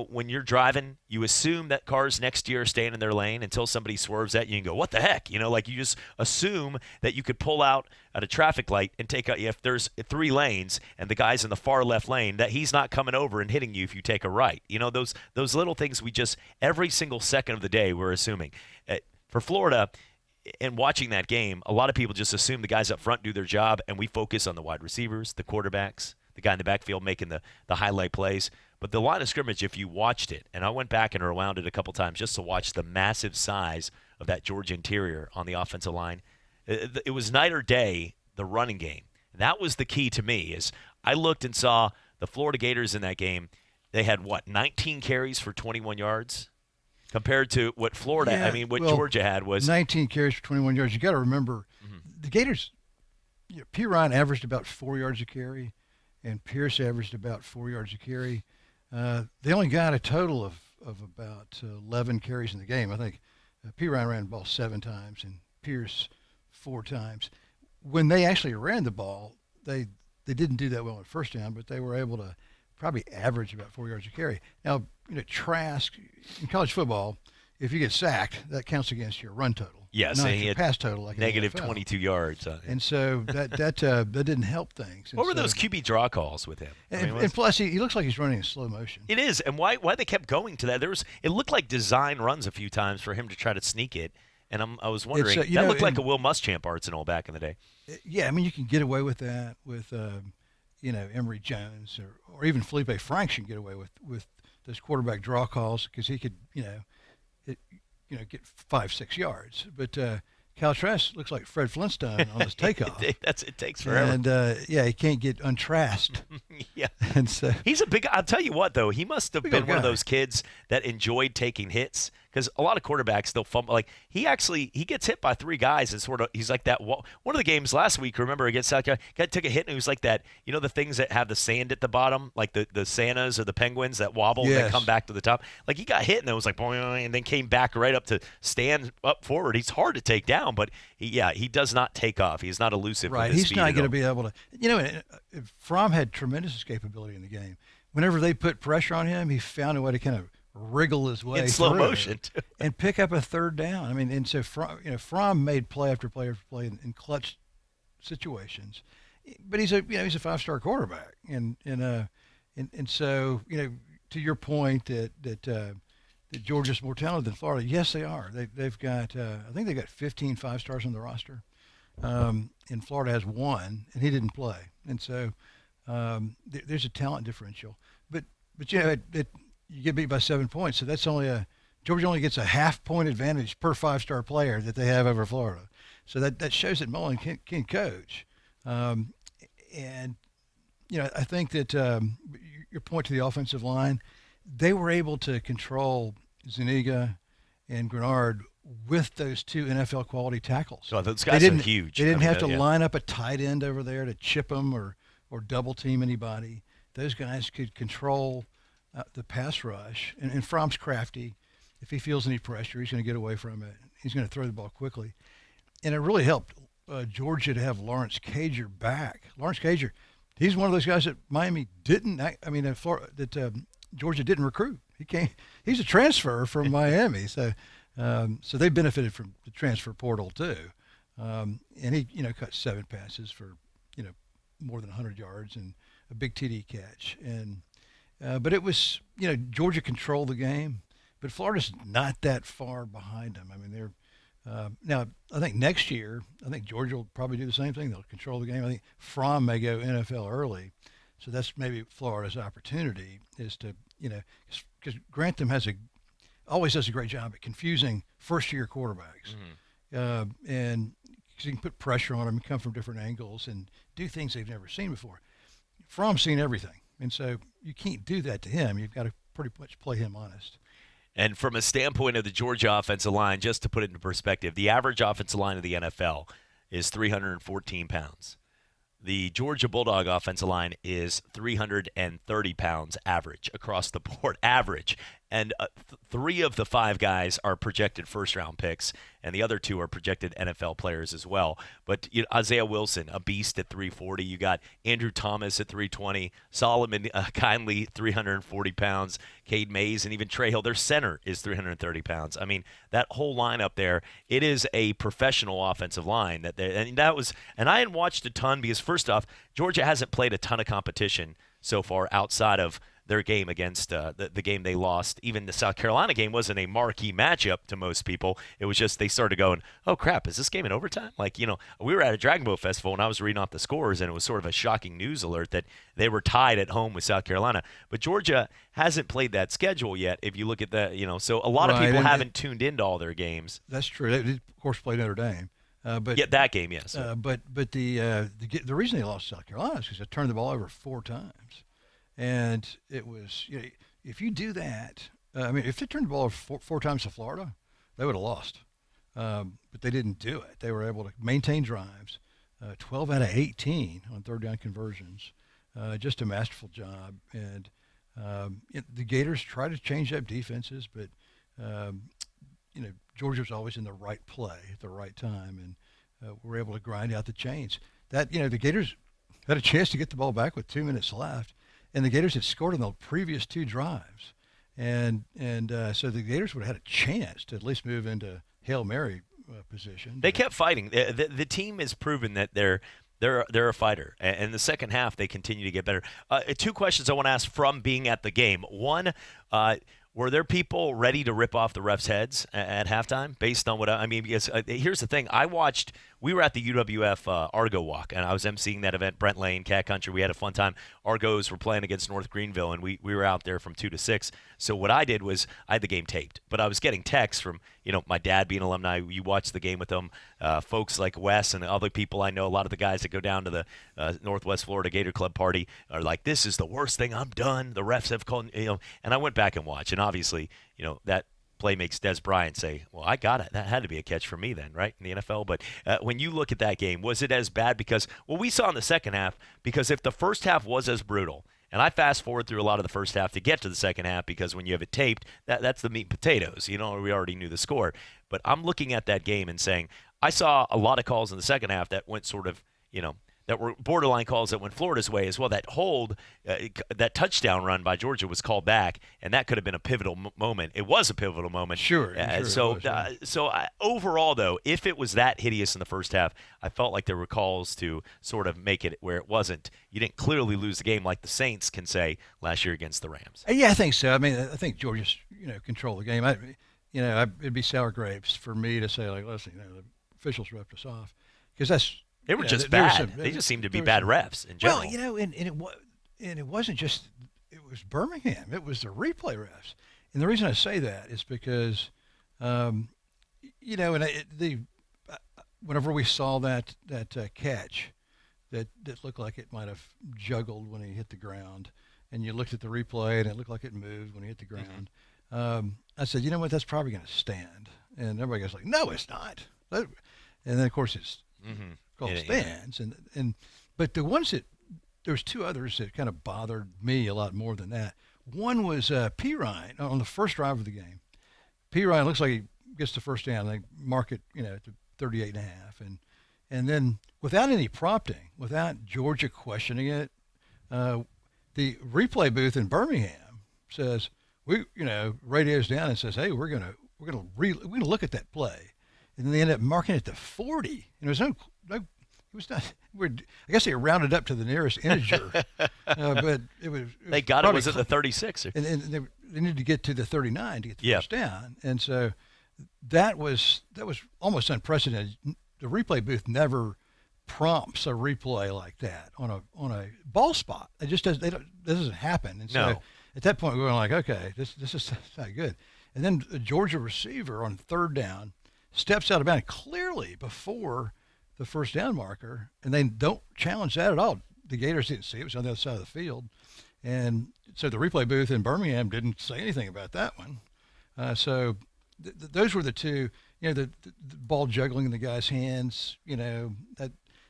when you're driving, you assume that cars next to you are staying in their lane until somebody swerves at you and go, what the heck? Like you just assume that you could pull out at a traffic light and take out, if there's 3 lanes and the guy's in the far left lane, that he's not coming over and hitting you if you take a right. Those little things we just, every single second of the day, we're assuming. For Florida, and watching that game, a lot of people just assume the guys up front do their job, and we focus on the wide receivers, the quarterbacks, the guy in the backfield making the highlight plays. But the line of scrimmage, if you watched it, and I went back and rewound it a couple times just to watch the massive size of that Georgia interior on the offensive line, it was night or day, the running game. That was the key to me, is I looked and saw the Florida Gators in that game. They had, 19 carries for 21 yards? Compared to what Georgia had was 19 carries for 21 yards. You got to remember, the Gators, P. Ryan averaged about 4 yards a carry, and Pierce averaged about 4 yards a carry. They only got a total of about 11 carries in the game. I think P. Ryan ran the ball 7 times and Pierce 4 times. When they actually ran the ball, they didn't do that well at first down, but they were able to probably average about 4 yards a carry. Now, Trask, in college football, if you get sacked, that counts against your run total. Yes, not and he had pass total, like negative 22 yards. And so that didn't help things. What were those QB draw calls with him? And plus, he looks like he's running in slow motion. It is, and why they kept going to that? It looked like design runs a few times for him to try to sneak it, and I was wondering, that looked like a Will Muschamp Arsenal back in the day. Yeah, you can get away with that with Emory Jones or even Felipe Franks can get away with those quarterback draw calls because he could get 5-6 yards. But Cal Trask looks like Fred Flintstone on his takeoff. It takes forever. And he can't get untrasked. Yeah, and so he's a big. I'll tell you what, though, he must have been one of those kids that enjoyed taking hits. Because a lot of quarterbacks, they'll fumble. Like he gets hit by 3 guys, and he's like that. One of the games last week, remember, against South Carolina, guy took a hit, and he was like that. The things that have the sand at the bottom, like the Santas or the Penguins that wobble and then come back to the top. Like he got hit, and it was like boing, and then came back right up to stand up forward. He's hard to take down, but he does not take off. He's not elusive. Right, with his he's speed not going to all. be able to. Fromm had tremendous escapability in the game. Whenever they put pressure on him, he found a way to kind of wriggle his way in slow through motion and pick up a third down. And so Fromm made play after play after play in clutch situations. But he's a 5-star quarterback, and so to your point that Georgia's more talented than Florida. Yes, they are. They've got I think they've got 15 5-stars on the roster, and Florida has 1, and he didn't play, and so there's a talent differential. But you get beat by 7 points, so that's Georgia only gets a half-point advantage per 5-star player that they have over Florida. So that shows that Mullen can coach. And I think that your point to the offensive line, they were able to control Zuniga and Grenard with those 2 NFL quality tackles. Oh, those guys are huge. They didn't have to line up a tight end over there to chip them or double team anybody. Those guys could control the pass rush, and Fromm's crafty. If he feels any pressure, he's going to get away from it. He's going to throw the ball quickly. And it really helped Georgia to have Lawrence Cager back. Lawrence Cager, he's one of those guys that Miami didn't. Georgia didn't recruit. He's a transfer from Miami, so they benefited from the transfer portal too. And he caught 7 passes for more than 100 yards and a big TD catch. And but it was Georgia controlled the game, but Florida's not that far behind them. They're now I think next year Georgia will probably do the same thing. They'll control the game. I think Fromm may go NFL early, so that's maybe Florida's opportunity is to because Grantham always does a great job at confusing first-year quarterbacks, and because he can put pressure on them and come from different angles and do things they've never seen before. Fromm's seen everything, and so you can't do that to him. You've got to pretty much play him honest. And from a standpoint of the Georgia offensive line, just to put it into perspective, the average offensive line of the NFL is 314 pounds. The Georgia Bulldog offensive line is 330 pounds average across the board, average. And 3 of the 5 guys are projected first-round picks, and the other 2 are projected NFL players as well. But Isaiah Wilson, a beast at 340. You got Andrew Thomas at 320, Solomon Kindly, 340 pounds, Cade Mays, and even Trey Hill. Their center is 330 pounds. I mean, that whole line up there, it is a professional offensive line. And I hadn't watched a ton because, first off, Georgia hasn't played a ton of competition so far outside of their game against the game they lost. Even the South Carolina game wasn't a marquee matchup to most people. It was just they started going, oh, crap, is this game in overtime? Like, we were at a Dragon Boat Festival, and I was reading off the scores, and it was sort of a shocking news alert that they were tied at home with South Carolina. But Georgia hasn't played that schedule yet, if you look at so a lot of people haven't tuned into all their games. That's true. They, of course, played Notre Dame. But that game, yes. But the reason they lost South Carolina is because they turned the ball over 4 times. And it was, if you do that, if they turned the ball over 4 times to Florida, they would have lost. But they didn't do it. They were able to maintain drives, 12 out of 18 on third down conversions, just a masterful job. And the Gators try to change up defenses, but Georgia was always in the right play at the right time, and were able to grind out the chains. That the Gators had a chance to get the ball back with 2 minutes left. And the Gators had scored on the previous 2 drives. And so the Gators would have had a chance to at least move into Hail Mary position. They kept fighting. The team has proven that they're a fighter. And in the second half, they continue to get better. 2 questions I want to ask from being at the game. One, were there people ready to rip off the refs' heads at halftime based on what I mean? Because here's the thing. We were at the UWF Argo Walk, and I was emceeing that event, Brent Lane, Cat Country. We had a fun time. Argos were playing against North Greenville, and we were out there from 2 to 6. So what I did was I had the game taped, but I was getting texts from, my dad being an alumni. You watch the game with them, folks like Wes and other people I know. A lot of the guys that go down to the Northwest Florida Gator Club party are like, this is the worst thing. I'm done. The refs have called, and I went back and watched, and obviously, that play makes Des Bryant say, well, I got it. That had to be a catch for me then, right, in the NFL. But when you look at that game, was it as bad? Because, we saw in the second half, because if the first half was as brutal, and I fast forward through a lot of the first half to get to the second half because when you have it taped, that's the meat and potatoes. We already knew the score. But I'm looking at that game and saying, I saw a lot of calls in the second half that went sort of, that were borderline calls that went Florida's way as well. That that touchdown run by Georgia was called back, and that could have been a pivotal moment. It was a pivotal moment. Sure. Overall, though, if it was that hideous in the first half, I felt like there were calls to sort of make it where it wasn't. You didn't clearly lose the game like the Saints can say last year against the Rams. Yeah, I think so. I think Georgia's controlled the game. It'd be sour grapes for me to say, like, listen, the officials ripped us off, because that's. They were just bad. They just seemed to be bad refs in general. Well, and it wasn't just – it was Birmingham. It was the replay refs. And the reason I say that is because, whenever we saw that catch that looked like it might have juggled when he hit the ground, and you looked at the replay and it looked like it moved when he hit the ground, I said, you know what, that's probably going to stand. And everybody goes like, no, it's not. And then, of course, it's called stands. But the ones there was 2 others that kind of bothered me a lot more than that. One was P. Ryan on the first drive of the game. P. Ryan looks like he gets the first down. They mark it, at the 38.5. And then without any prompting, without Georgia questioning it, the replay booth in Birmingham says, radios down and says, hey, we're gonna look at that play. And then they ended up marking it to 40. And it was it was not. I guess they rounded up to the nearest integer, but it was. They got it. Was at the 36. And they needed to get to the 39 to get the first down. And so that was almost unprecedented. The replay booth never prompts a replay like that on a ball spot. It just doesn't. This doesn't happen. And so at that point we were like, okay, this is not good. And then a Georgia receiver on third down steps out of bounds clearly before the first down marker, and they don't challenge that at all. The Gators didn't see it. It was on the other side of the field. And so the replay booth in Birmingham didn't say anything about that one. So those were the 2, the ball juggling in the guy's hands,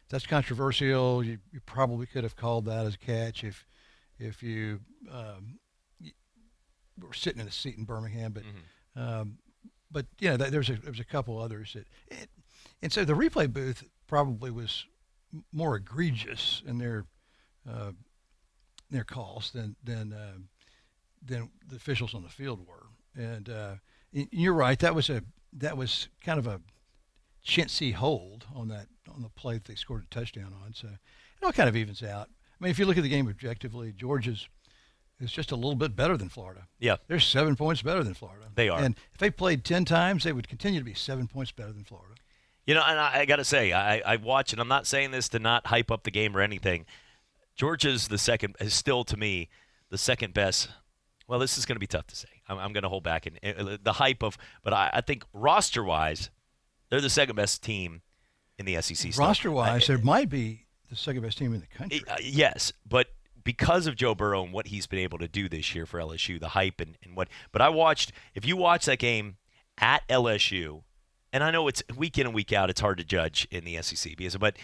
that's controversial. You probably could have called that as a catch if you were sitting in a seat in Birmingham, but there's a couple others and so the replay booth probably was more egregious in their calls than the officials on the field were. And you're right, that was kind of a chintzy hold on the play that they scored a touchdown on. So it all kind of evens out. I mean, if you look at the game objectively, Georgia's is just a little bit better than Florida. Yeah. They're 7 points better than Florida. They are. And if they played 10 times, they would continue to be 7 points better than Florida. And I got to say, I watch, and I'm not saying this to not hype up the game or anything. Georgia's is still, to me, the second best. Well, this is going to be tough to say. I'm going to hold back in the hype of, but I think roster-wise, they're the second best team in the SEC. Roster-wise, there might be the second best team in the country. Yes, but because of Joe Burrow and what he's been able to do this year for LSU, the hype and what. But if you watch that game at LSU, and I know it's week in and week out, it's hard to judge in the SEC, but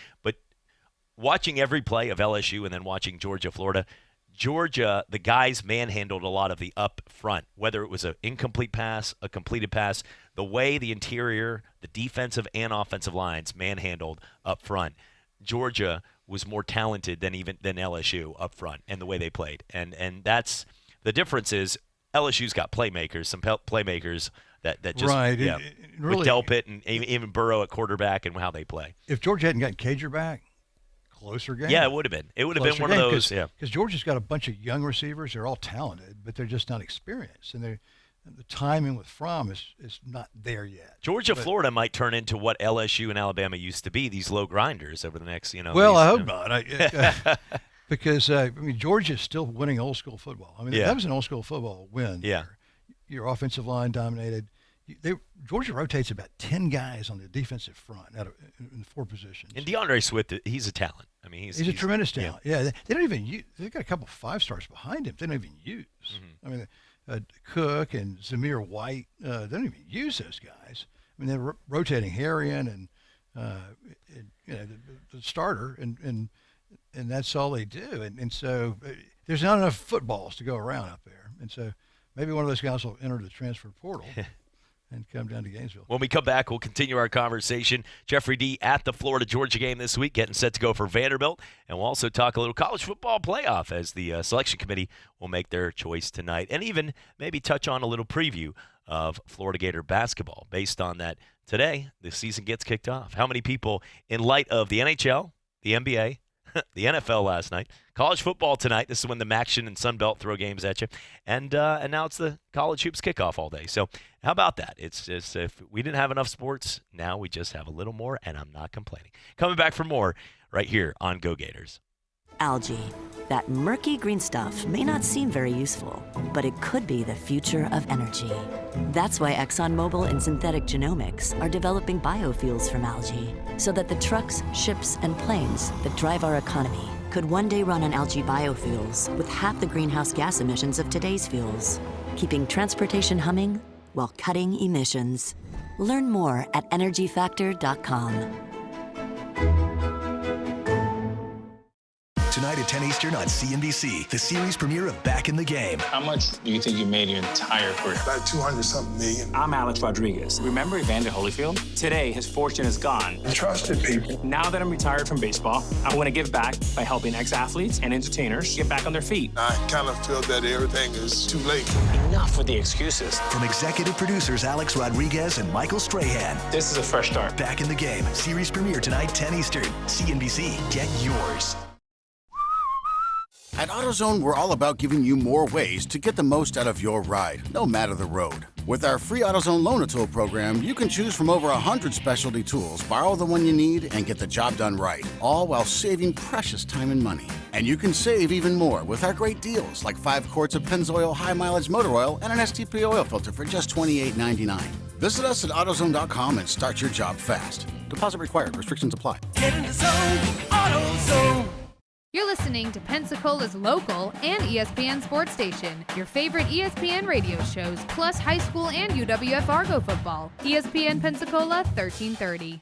watching every play of LSU and then watching Georgia, the guys manhandled a lot of the up front, whether it was an incomplete pass, a completed pass, the way the interior, the defensive and offensive lines manhandled up front. Georgia was more talented than LSU up front and the way they played. And that's the difference is LSU's got playmakers, some playmakers that just right. Really, with Delpit and even Burrow at quarterback and how they play. If Georgia hadn't gotten Cager back, closer game. Yeah, it would have been. It would have been one of those. Because Georgia's got a bunch of young receivers. They're all talented, but they're just not experienced, and the timing with Fromm is not there yet. Florida might turn into what LSU and Alabama used to be, these low grinders over the next, Well, I hope not. Because Georgia's still winning old school football. That was an old school football win. Yeah, your offensive line dominated. Georgia rotates about 10 guys on the defensive front in 4 positions. And DeAndre Swift, he's a talent. He's a tremendous talent. Yeah, they don't even use. They've got a couple 5-stars behind him. They don't even use. Mm-hmm. Cook and Zamir White. They don't even use those guys. They're rotating Harrion and the starter, and that's all they do. And so there's not enough footballs to go around up there. And so maybe one of those guys will enter the transfer portal. And come down to Gainesville. When we come back, we'll continue our conversation. Jeffrey D. at the Florida-Georgia game this week, getting set to go for Vanderbilt. And we'll also talk a little college football playoff as the selection committee will make their choice tonight. And even maybe touch on a little preview of Florida Gator basketball. Based on that, today, the season gets kicked off. How many people, in light of the NHL, the NBA, the NFL last night, college football tonight. This is when the Maction and Sun Belt throw games at you. And now it's the college hoops kickoff all day. So how about that? It's just if we didn't have enough sports, now we just have a little more, and I'm not complaining. Coming back for more right here on Go Gators. Algae. That murky green stuff may not seem very useful, but it could be the future of energy. That's why ExxonMobil and Synthetic Genomics are developing biofuels from algae, so that the trucks, ships, and planes that drive our economy could one day run on algae biofuels with half the greenhouse gas emissions of today's fuels, keeping transportation humming while cutting emissions. Learn more at energyfactor.com. Tonight at 10 Eastern on CNBC, the series premiere of Back in the Game. How much do you think you made your entire career? About 200-something million. I'm Alex Rodriguez. Remember Evander Holyfield? Today, his fortune is gone. Trusted people. Now that I'm retired from baseball, I want to give back by helping ex-athletes and entertainers get back on their feet. I kind of feel that everything is too late. Enough with the excuses. From executive producers Alex Rodriguez and Michael Strahan. This is a fresh start. Back in the Game. Series premiere tonight, 10 Eastern. CNBC. Get yours. At AutoZone, we're all about giving you more ways to get the most out of your ride, no matter the road. With our free AutoZone Loan-A-Tool program, you can choose from over 100 specialty tools, borrow the one you need, and get the job done right, all while saving precious time and money. And you can save even more with our great deals, like 5 quarts of Pennzoil high-mileage motor oil and an STP oil filter for just $28.99. Visit us at AutoZone.com and start your job fast. Deposit required. Restrictions apply. Get in the zone, AutoZone. You're listening to Pensacola's local and ESPN sports station. Your favorite ESPN radio shows, plus high school and UWF Argo football. ESPN Pensacola 1330.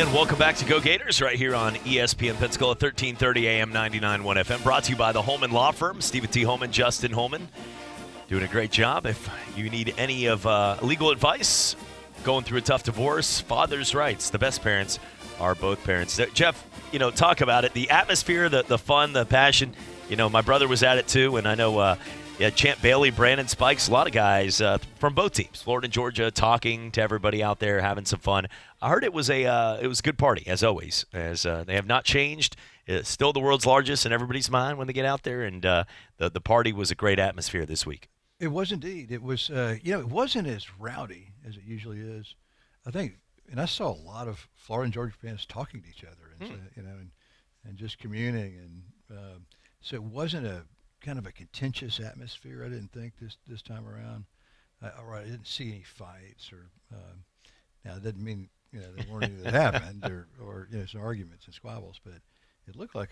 And welcome back to Go Gators right here on ESPN Pensacola, 1330 AM, 99.1 FM. Brought to you by the Holman Law Firm, Stephen T. Holman, Justin Holman. Doing a great job. If you need any of legal advice, going through a tough divorce, father's rights, the best parents are both parents. Jeff, talk about it. The atmosphere, the fun, the passion. My brother was at it too, and I know Champ Bailey, Brandon Spikes, a lot of guys from both teams, Florida and Georgia, talking to everybody out there, having some fun. I heard it was a good party, as always, as they have not changed. It's still the world's largest in everybody's mind when they get out there, and the party was a great atmosphere this week. It was indeed. It was, it wasn't as rowdy as it usually is. I think, and I saw a lot of Florida and Georgia fans talking to each other, and and just communing, and so it wasn't a kind of a contentious atmosphere. I didn't think this time around. I didn't see any fights, or now it didn't mean there weren't any that happened, or some arguments and squabbles, but it looked like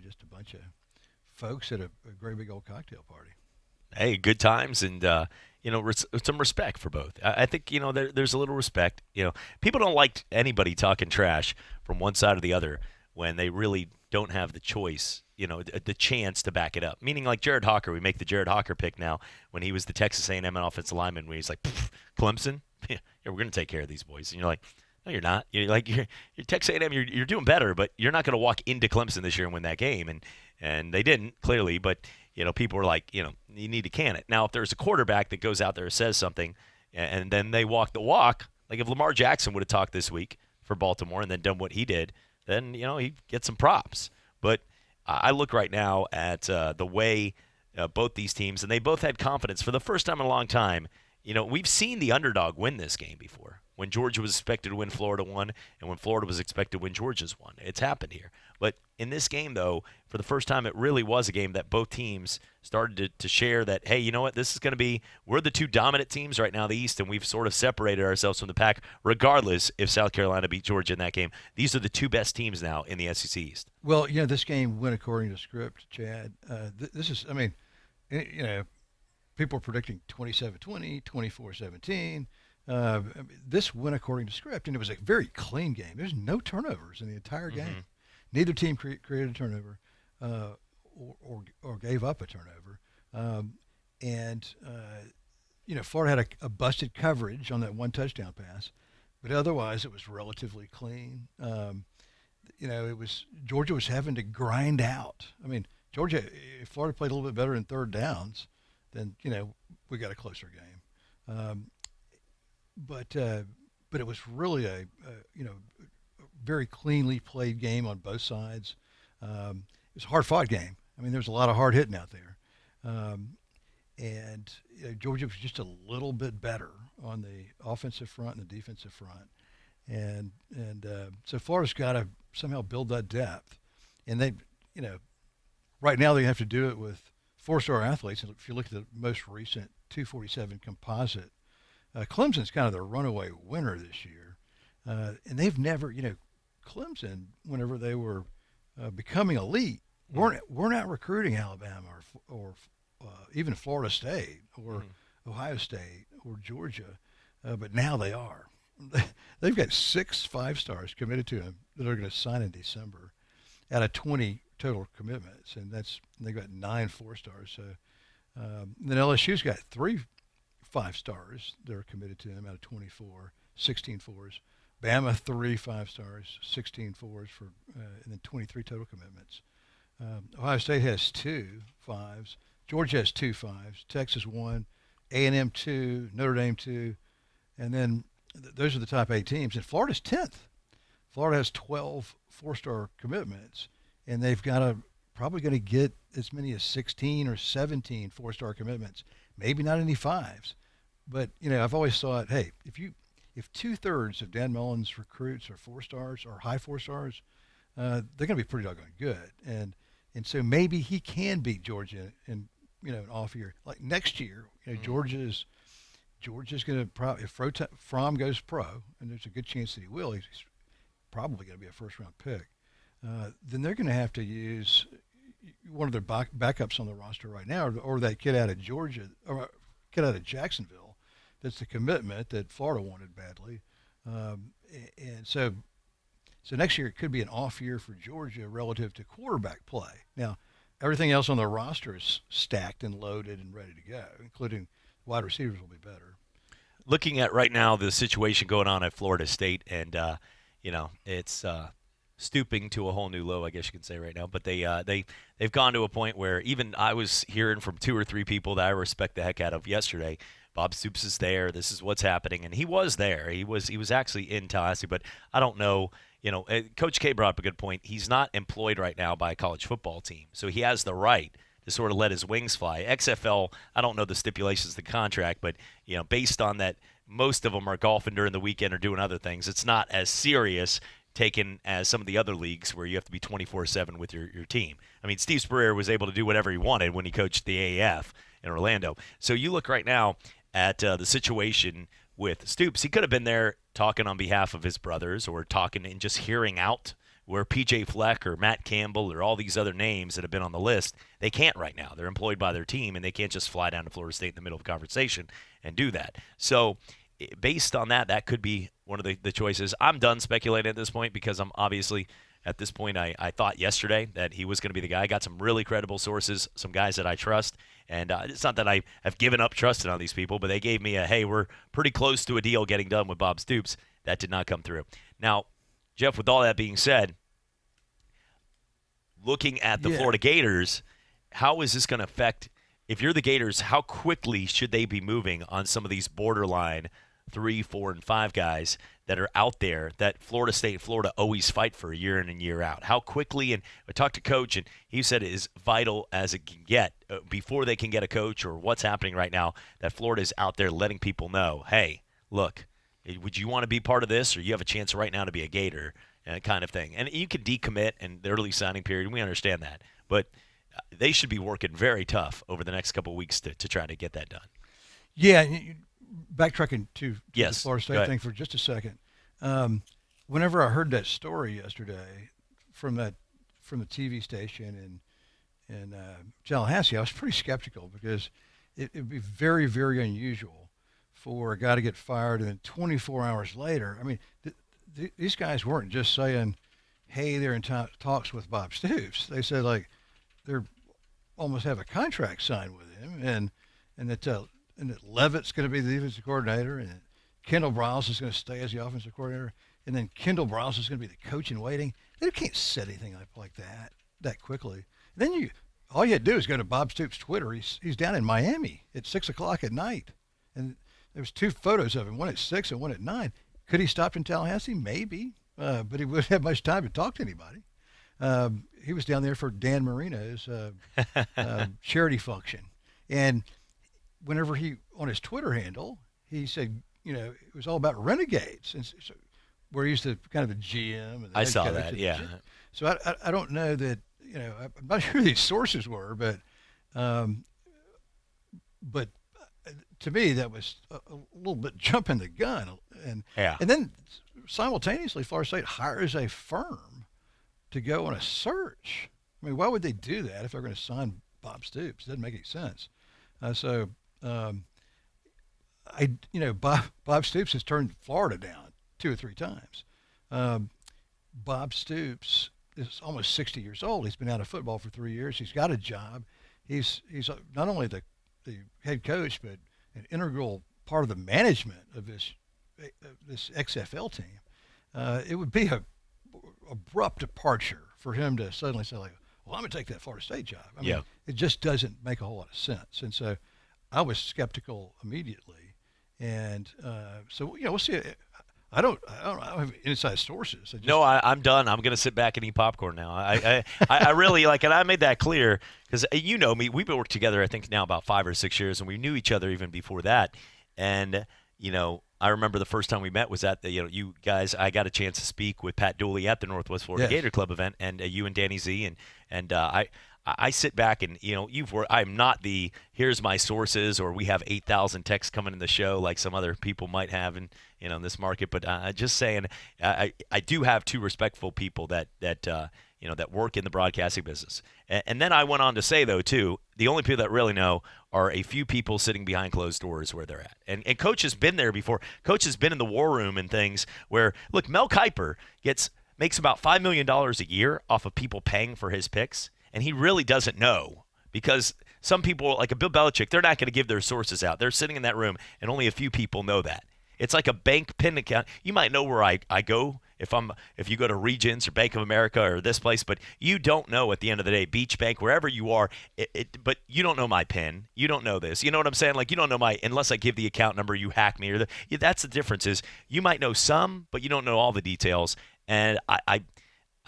just a bunch of folks at a great big old cocktail party. Hey, good times, and some respect for both. I think there's a little respect. People don't like anybody talking trash from one side or the other when they really don't have the choice, the chance to back it up. Meaning like Jared Hawker, we make the Jared Hawker pick now when he was the Texas A&M offensive lineman, when he's like, Clemson, yeah, we're going to take care of these boys. And you're like, no, you're not. You're Texas A&M. You're doing better, but you're not going to walk into Clemson this year and win that game. And they didn't, clearly, but people are like, you need to can it. Now, if there's a quarterback that goes out there and says something, and then they walk the walk, like if Lamar Jackson would have talked this week for Baltimore and then done what he did, then he gets some props. But I look right now at the way both these teams, and they both had confidence for the first time in a long time. We've seen the underdog win this game before. When Georgia was expected to win, Florida won, and when Florida was expected to win, Georgia's won. It's happened here. But in this game, though, for the first time, it really was a game that both teams started to share that, hey, you know what, this is going to be – we're the two dominant teams right now in the East, and we've sort of separated ourselves from the pack, regardless if South Carolina beat Georgia in that game. These are the two best teams now in the SEC East. Well, this game went according to script, Chad. This is – I mean, people are predicting 27-20, 24-17. This went according to script, and it was a very clean game. There's no turnovers in the entire game. Neither team created a turnover or gave up a turnover. Florida had a busted coverage on that one touchdown pass, but otherwise it was relatively clean. Georgia was having to grind out. I mean, if Florida played a little bit better in third downs, then we got a closer game. But it was really a very cleanly played game on both sides. It was a hard-fought game. I mean, there was a lot of hard hitting out there, and Georgia was just a little bit better on the offensive front and the defensive front, and so Florida's got to somehow build that depth, and they, right now they have to do it with four-star athletes. And if you look at the most recent 247 composite. Clemson's kind of the runaway winner this year, and they've never, Clemson, whenever they were becoming elite, we're not recruiting Alabama or even Florida State or Ohio State or Georgia, but now they are. They've got 6 5-stars committed to them that are going to sign in December, out of 20 total commitments, and they've got 9 4-stars. So then LSU's got 3 5-stars that are committed to him out of 24, 16 4s. Bama 3 5-stars, 16 4s and then 23 total commitments. Ohio State has 2 5s. Georgia has 2 5s. Texas 1, A&M 2, Notre Dame 2, and then those are the top 8 teams. And Florida's 10th. Florida has 12 4-star commitments, and they've got probably going to get as many as 16 or 17 4-star commitments. Maybe not any 5s. But, I've always thought, hey, if 2/3 of Dan Mullen's recruits are 4-stars or high 4-stars, they're going to be pretty doggone good. And so maybe he can beat Georgia in, an off year. Like next year, Georgia's going to probably, if Fromm goes pro, and there's a good chance that he will, he's probably going to be a first-round pick, then they're going to have to use one of their backups on the roster right now, or that kid out of Georgia, or kid out of Jacksonville. That's the commitment that Florida wanted badly. And so So next year it could be an off year for Georgia relative to quarterback play. Now, everything else on the roster is stacked and loaded and ready to go, including wide receivers will be better. Looking at right now the situation going on at Florida State, and it's stooping to a whole new low, I guess you can say right now. But they've gone to a point where even I was hearing from 2 or 3 people that I respect the heck out of yesterday. Bob Stoops is there. This is what's happening, and he was there. He was actually in Tallahassee, but I don't know. Coach K brought up a good point. He's not employed right now by a college football team, so he has the right to sort of let his wings fly. XFL, I don't know the stipulations of the contract, but based on that, most of them are golfing during the weekend or doing other things. It's not as serious taken as some of the other leagues where you have to be 24/7 with your team. I mean, Steve Spurrier was able to do whatever he wanted when he coached the AAF in Orlando. So you look right now at the situation with Stoops. He could have been there talking on behalf of his brothers or talking and just hearing out where PJ Fleck or Matt Campbell or all these other names that have been on the list, they can't right now. They're employed by their team, and they can't just fly down to Florida State in the middle of a conversation and do that. So based on that, that could be one of the choices. I'm done speculating at this point because I'm obviously at this point I thought yesterday that he was going to be the guy. I got some really credible sources, some guys that I trust. And it's not that I have given up trusting on these people, but they gave me hey, we're pretty close to a deal getting done with Bob Stoops. That did not come through. Now, Jeff, with all that being said, looking at the Florida Gators, how is this going to affect, if you're the Gators, how quickly should they be moving on some of these borderline 3, 4, and 5 guys that are out there that Florida State and Florida always fight for year in and year out? How quickly, and I talked to Coach, and he said it is vital as it can get before they can get a coach or what's happening right now, that Florida is out there letting people know, hey, look, would you want to be part of this, or you have a chance right now to be a Gator, kind of thing. And you can decommit in the early signing period, and we understand that. But they should be working very tough over the next couple of weeks to try to get that done. Yeah, backtracking to the Florida State Go thing for just a second. Whenever I heard that story yesterday from the TV station in Tallahassee, I was pretty skeptical because it would be very, very unusual for a guy to get fired and then 24 hours later. I mean, these guys weren't just saying, hey, they're in talks with Bob Stoops. They said, like, they're almost have a contract signed with him, and that Levitt's going to be the defensive coordinator, and that Kendall Briles is going to stay as the offensive coordinator, and then Kendall Briles is going to be the coach in waiting. They can't set anything up like that quickly. And then all you had to do is go to Bob Stoops' Twitter. He's down in Miami at 6:00 at night, and there was 2 photos of him, one at 6 and one at 9. Could he stop in Tallahassee? Maybe, but he wouldn't have much time to talk to anybody. He was down there for Dan Marino's charity function. And whenever on his Twitter handle, he said, it was all about Renegades, and so, where he's the kind of the GM. And the I head saw coach that, yeah. So I don't know that, I'm not sure who these sources were, but to me, that was a little bit jumping the gun. And then simultaneously, Florida State hires a firm to go on a search. I mean, why would they do that if they're going to sign Bob Stoops? It doesn't make any sense. Bob Stoops has turned Florida down 2 or 3 times. Bob Stoops is almost 60 years old. He's been out of football for 3 years. He's got a job. He's not only the head coach, but an integral part of the management of this XFL team. It would be a abrupt departure for him to suddenly say, like, well, I'm going to take that Florida State job. I mean, it just doesn't make a whole lot of sense. And so I was skeptical immediately. And so, we'll see. I don't have inside sources. I'm done. I'm going to sit back and eat popcorn now. I really like, and I made that clear because you know me. We've been working together, I think, now about 5 or 6 years, and we knew each other even before that. And I remember the first time we met was at the, you guys. I got a chance to speak with Pat Dooley at the Northwest Florida Gator Club event, and you and Danny Z, and I sit back and I'm not the here's my sources or we have 8,000 texts coming in the show like some other people might have in this market, but just saying I do have 2 respectful people that work in the broadcasting business, and then I went on to say though too, the only people that really know are a few people sitting behind closed doors where they're at, and Coach has been there before. Coach has been in the war room and things where look, Mel Kiper gets makes about $5 million a year off of people paying for his picks, and he really doesn't know because some people, like a Bill Belichick, they're not going to give their sources out. They're sitting in that room, and only a few people know that. It's like a bank PIN account. You might know where I go if you go to Regions or Bank of America or this place, but you don't know at the end of the day, Beach Bank, wherever you are, but you don't know my PIN. You don't know this. You know what I'm saying? Like, you don't know unless I give the account number, you hack me. That's the difference is you might know some, but you don't know all the details. And I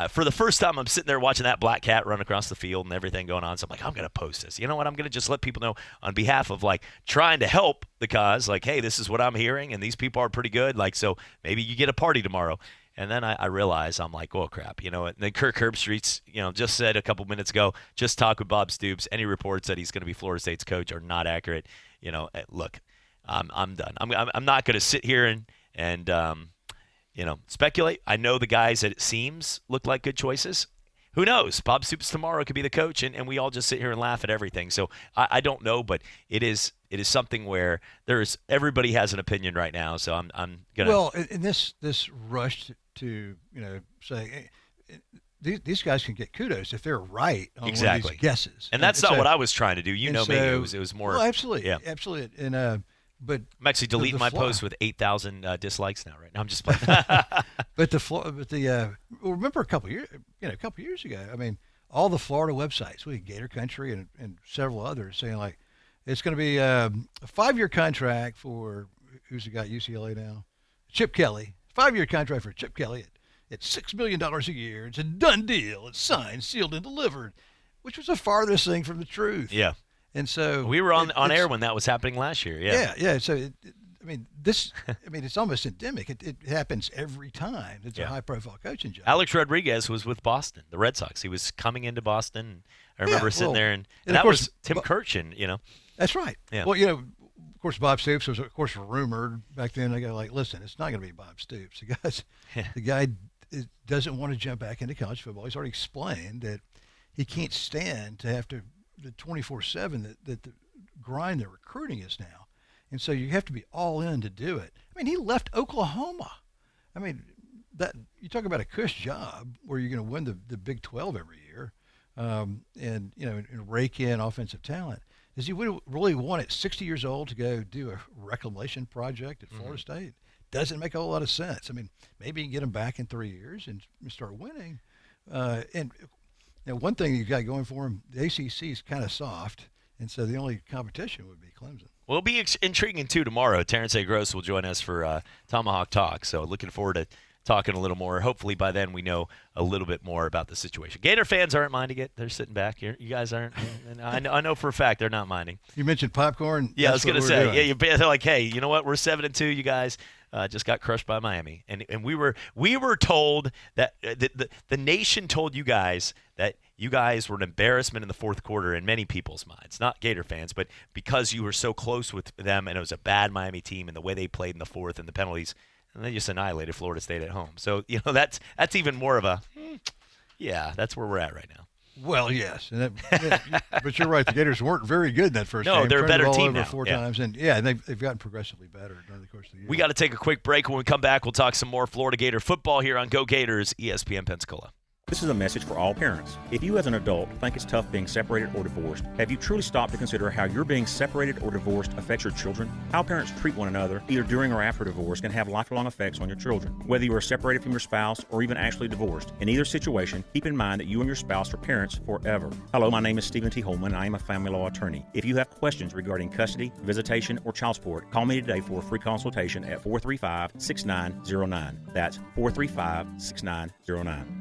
for the first time, I'm sitting there watching that black cat run across the field and everything going on. So I'm like, I'm going to post this. You know what? I'm going to just let people know on behalf of, like, trying to help the cause. Like, hey, this is what I'm hearing, and these people are pretty good. Like, so maybe you get a party tomorrow. And then I realize, I'm like, oh, crap. And then Kirk Herbstreit's, just said a couple minutes ago, just talk with Bob Stoops. Any reports that he's going to be Florida State's coach are not accurate. Look, I'm done. I'm not going to sit here and speculate. I know the guys that it seems look like good choices. Who knows? Bob Stoops tomorrow could be the coach, and we all just sit here and laugh at everything. So I don't know, but it is something where everybody has an opinion right now. So I'm gonna. Well, in this rush to say these guys can get kudos if they're right on one of these guesses, and that's not what I was trying to do. Me, it was more. Well, absolutely, yeah, absolutely, and. But I'm actually deleting my post with 8,000 dislikes now. Right now, I'm just playing. Remember a couple years ago. I mean, all the Florida websites, Gator Country and several others, saying like it's going to be a 5-year contract for who's the guy at UCLA now, Chip Kelly. 5-year contract for Chip Kelly at $6 million a year. It's a done deal. It's signed, sealed, and delivered, which was the farthest thing from the truth. Yeah. And so we were on air when that was happening last year. Yeah. So it's almost endemic. It happens every time. It's a high-profile coaching job. Alex Rodriguez was with Boston, the Red Sox. He was coming into Boston. I remember sitting there, and that was Tim Kirchin. That's right. Yeah. Well, of course, Bob Stoops was, of course, rumored back then. They go like, listen, it's not going to be Bob Stoops. The guy doesn't want to jump back into college football. He's already explained that he can't stand to have to. The 24/7 that the grind the recruiting is now, and so you have to be all in to do it. I mean, he left Oklahoma. I mean, that you talk about a cush job where you're going to win the Big 12 every year, and rake in offensive talent. Does he really want at 60 years old to go do a reclamation project at Florida State? Doesn't make a whole lot of sense. I mean, maybe you can get him back in 3 years and start winning, and. Now, one thing you've got going for him, the ACC is kind of soft, and so the only competition would be Clemson. Well, it'll be intriguing, too, tomorrow. Terrence A. Gross will join us for Tomahawk Talk, so looking forward to talking a little more. Hopefully by then we know a little bit more about the situation. Gator fans aren't minding it. They're sitting back here. You guys aren't. And I know for a fact they're not minding. You mentioned popcorn. Yeah, I was going to say. Yeah, they're like, hey, you know what? We're 7-2, you guys. Just got crushed by Miami, and we were told that the nation told you guys that you guys were an embarrassment in the fourth quarter in many people's minds, not Gator fans, but because you were so close with them, and it was a bad Miami team, and the way they played in the fourth and the penalties, and they just annihilated Florida State at home. So that's even more of a that's where we're at right now. Well, yes, but you're right. The Gators weren't very good in that first game. No, they're a better team now. Four times, and they've gotten progressively better during the course of the year. We got to take a quick break. When we come back, we'll talk some more Florida Gator football here on Go Gators, ESPN Pensacola. This is a message for all parents. If you as an adult think it's tough being separated or divorced, have you truly stopped to consider how your being separated or divorced affects your children? How parents treat one another, either during or after divorce, can have lifelong effects on your children. Whether you are separated from your spouse or even actually divorced, in either situation, keep in mind that you and your spouse are parents forever. Hello, my name is Stephen T. Holman, and I am a family law attorney. If you have questions regarding custody, visitation, or child support, call me today for a free consultation at 435-6909. That's 435-6909.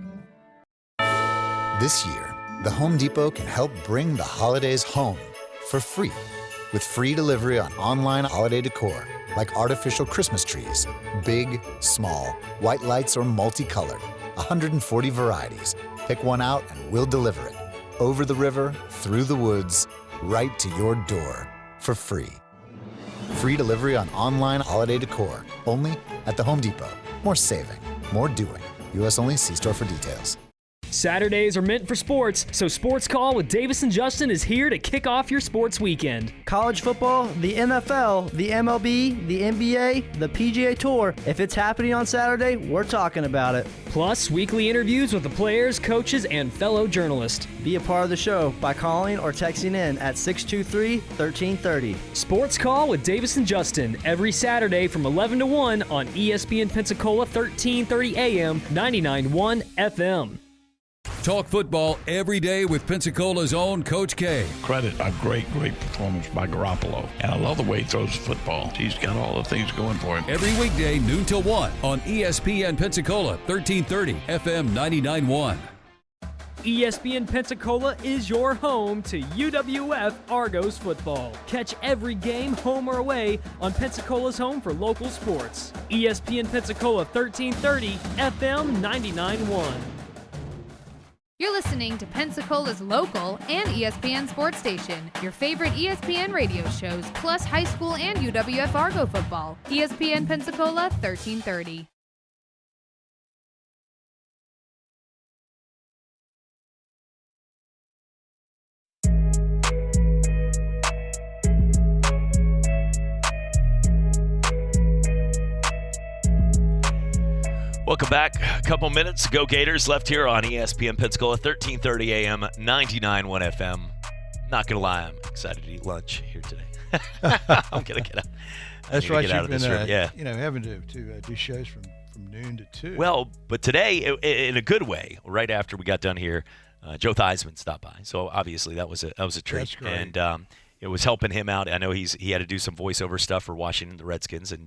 This year, the Home Depot can help bring the holidays home for free with free delivery on online holiday decor like artificial Christmas trees, big, small, white lights or multicolored, 140 varieties. Pick one out and we'll deliver it over the river, through the woods, right to your door for free. Free delivery on online holiday decor only at the Home Depot. More saving, more doing. U.S. only. See store for details. Saturdays are meant for sports, so Sports Call with Davis and Justin is here to kick off your sports weekend. College football, the NFL, the MLB, the NBA, the PGA Tour. If it's happening on Saturday, we're talking about it. Plus, weekly interviews with the players, coaches, and fellow journalists. Be a part of the show by calling or texting in at 623-1330. Sports Call with Davis and Justin every Saturday from 11 to 1 on ESPN Pensacola 1330 AM, 99.1 FM. Talk football every day with Pensacola's own Coach K. Credit a great performance by Garoppolo. And I love the way he throws the football. He's got all the things going for him. Every weekday, noon till 1 on ESPN Pensacola, 1330 FM 99.1. ESPN Pensacola is your home to UWF Argos football. Catch every game, home or away, on Pensacola's home for local sports. ESPN Pensacola 1330 FM 99.1. You're listening to Pensacola's local and ESPN sports station. Your favorite ESPN radio shows, plus high school and UWF Argo football. ESPN Pensacola 1330. Welcome back. A couple minutes. Go Gators left here on ESPN Pensacola, 1330 AM, 99.1 FM. Not going to lie, I'm excited to eat lunch here today. I'm going to get out. That's right. Get out of this room. Yeah. Having to do shows from noon to 2. Well, but today, in a good way, right after we got done here, Joe Theismann stopped by. So obviously that was a treat. That's great. And it was helping him out. I know he had to do some voiceover stuff for Washington, the Redskins, and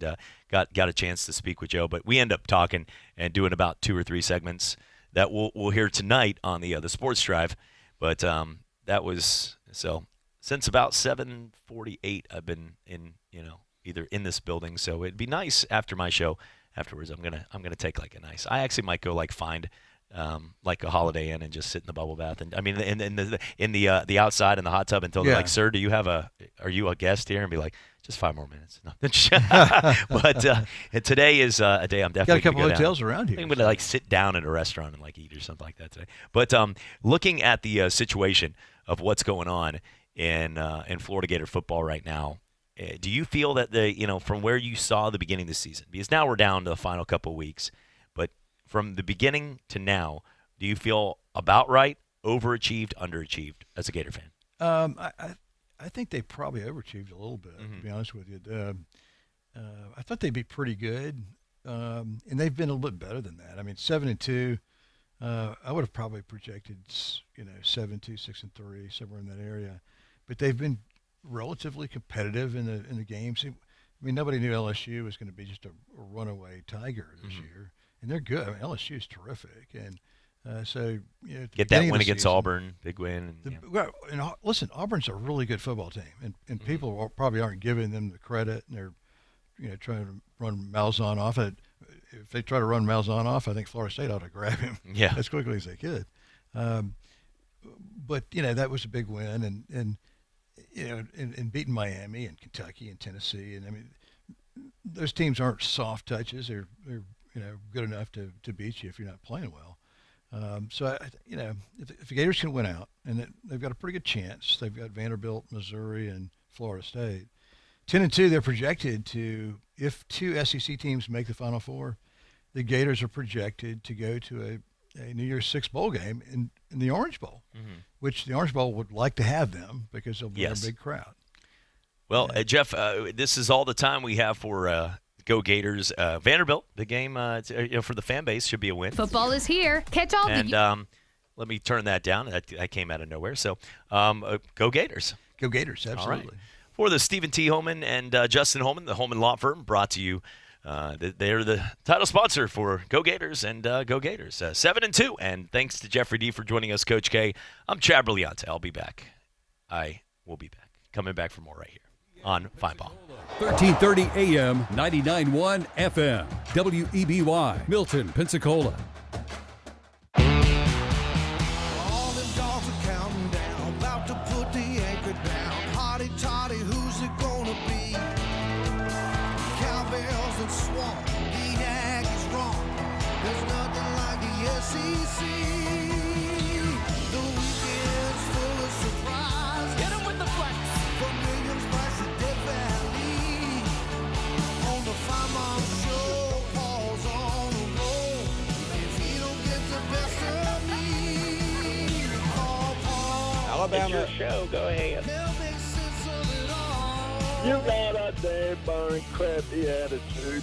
got a chance to speak with Joe. But we end up talking and doing about 2 or 3 segments that we'll hear tonight on the Sports Drive. But that was so since about 7:48. I've been in either in this building. So it'd be nice after my show. Afterwards, I'm gonna take like a nice. I actually might go find. Like a Holiday Inn and just sit in the bubble bath, and I mean in the outside in the hot tub until they're like, "Sir, are you a guest here?" And be like, "Just 5 more minutes." No. But today is a day I'm definitely got a couple hotels around here. I'm gonna sit down at a restaurant and eat or something like that today. But looking at the situation of what's going on in Florida Gator football right now, do you feel that from where you saw the beginning of the season, because now we're down to the final couple of weeks, but from the beginning to now, do you feel about right, overachieved, underachieved as a Gator fan? I think they probably overachieved a little bit, to be honest with you. I thought they'd be pretty good, and they've been a little bit better than that. I mean, 7-2. I would have probably projected, 7-2, 6-3, somewhere in that area. But they've been relatively competitive in the games. I mean, nobody knew LSU was going to be just a runaway tiger this year. And they're good. I mean, LSU is terrific, and get that win against Auburn, big win. And listen, Auburn's a really good football team, and people probably aren't giving them the credit, and they're trying to run Malzahn off. If they try to run Malzahn off, I think Florida State ought to grab him as quickly as they could. But that was a big win, and beating Miami and Kentucky and Tennessee, and I mean, those teams aren't soft touches. They're good enough to beat you if you're not playing well. So if the Gators can win out, and they've got a pretty good chance. They've got Vanderbilt, Missouri, and Florida State. 10-2, they're projected to, if 2 SEC teams make the Final Four, the Gators are projected to go to a New Year's Six bowl game in the Orange Bowl, which the Orange Bowl would like to have them because they'll bring a big crowd. Well, Jeff, this is all the time we have for Go Gators. Vanderbilt, the game for the fan base should be a win. Football is here. Catch all the let me turn that down. That came out of nowhere. So Go Gators. Go Gators, absolutely. All right. For the Stephen T. Holman and Justin Holman, the Holman Law Firm, brought to you. They're the title sponsor for Go Gators and Go Gators. 7-2. And thanks to Jeffrey D. for joining us, Coach K. I'm Chad Brillante. I'll be back. I will be back. Coming back for more right here on Fine Ball. 1330 AM, 99.1 FM, WEBY, Milton, Pensacola. All them dogs are counting down, about to put the anchor down. Hotty toddy, who's it gonna be? Cowbells and swamp, the Aggies wrong. There's nothing like the SEC. Alabama. It's your show. Go ahead. You got a damn burn crappy attitude.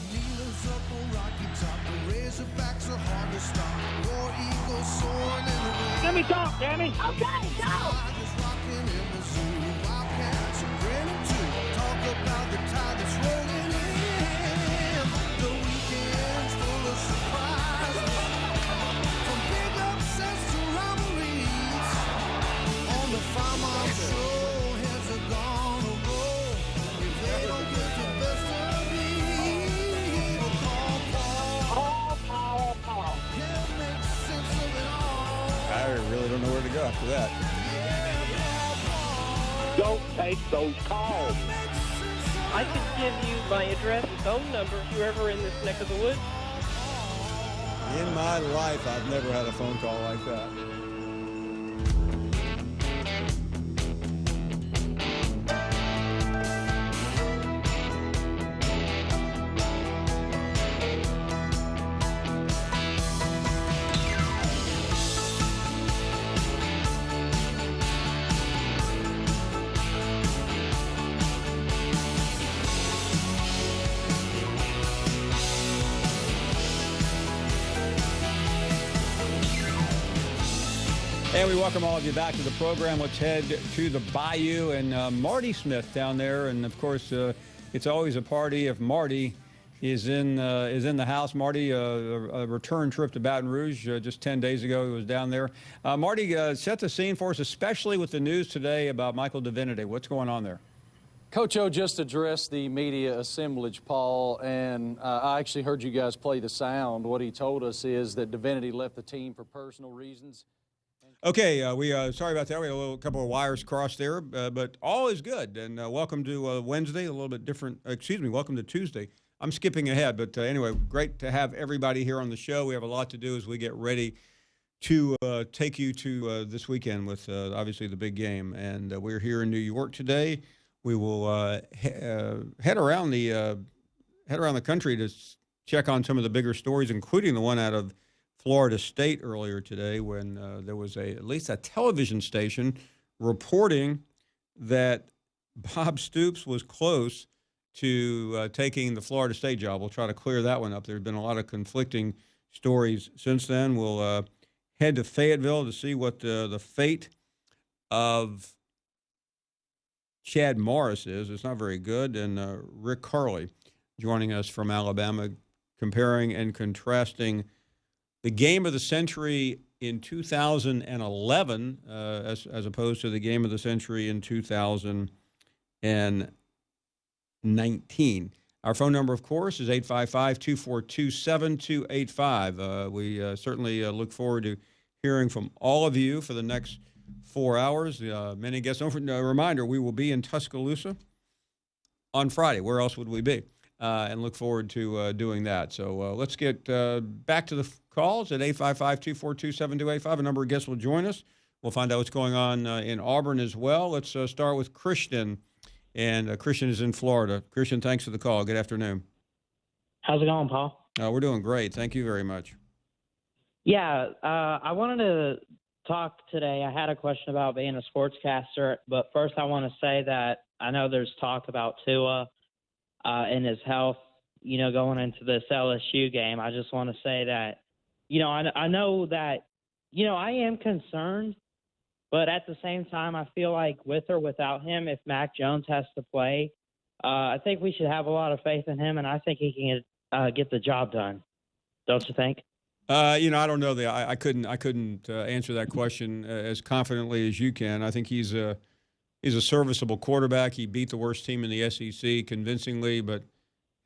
Let me talk, Danny. Okay, go. I really don't know where to go after that. Don't take those calls. I could give you my address and phone number if you're ever in this neck of the woods. In my life, I've never had a phone call like that. And we welcome all of you back to the program. Let's head to the Bayou and Marty Smith down there. And, of course, it's always a party if Marty is in the house. Marty, a return trip to Baton Rouge just 10 days ago. He was down there. Marty, set the scene for us, especially with the news today about Michael Divinity. What's going on there? Coach O just addressed the media assemblage, Paul, and I actually heard you guys play the sound. What he told us is that Divinity left the team for personal reasons. Okay, we sorry about that. We had a couple of wires crossed there, but all is good. And welcome to Wednesday, a little bit different. Welcome to Tuesday. I'm skipping ahead, but anyway, great to have everybody here on the show. We have a lot to do as we get ready to take you to this weekend with obviously the big game. And we're here in New York today. We will head around the country to check on some of the bigger stories, including the one out of Florida State earlier today when there was at least a television station reporting that Bob Stoops was close to taking the Florida State job. We'll try to clear that one up. There's been a lot of conflicting stories since then. We'll head to Fayetteville to see what the fate of Chad Morris is. It's not very good. And Rick Carley joining us from Alabama, comparing and contrasting the game of the century in 2011 as opposed to the game of the century in 2019. Our phone number, of course, is 855-242-7285. We certainly look forward to hearing from all of you for the next 4 hours. Many guests. A reminder, we will be in Tuscaloosa on Friday. Where else would we be? And look forward to doing that. So let's get back to the calls at 855-242-7285. A number of guests will join us. We'll find out what's going on in Auburn as well. Let's start with Christian. And Christian is in Florida. Christian, thanks for the call. Good afternoon. How's it going, Paul? We're doing great. Thank you very much. Yeah, I wanted to talk today. I had a question about being a sportscaster, but first I want to say that I know there's talk about Tua and his health, going into this LSU game. I just want to say that, I know that, I am concerned, but at the same time, I feel like with or without him, if Mac Jones has to play, I think we should have a lot of faith in him, and I think he can get the job done. Don't you think? I don't know. I couldn't answer that question as confidently as you can. I think he's a serviceable quarterback. He beat the worst team in the SEC convincingly, but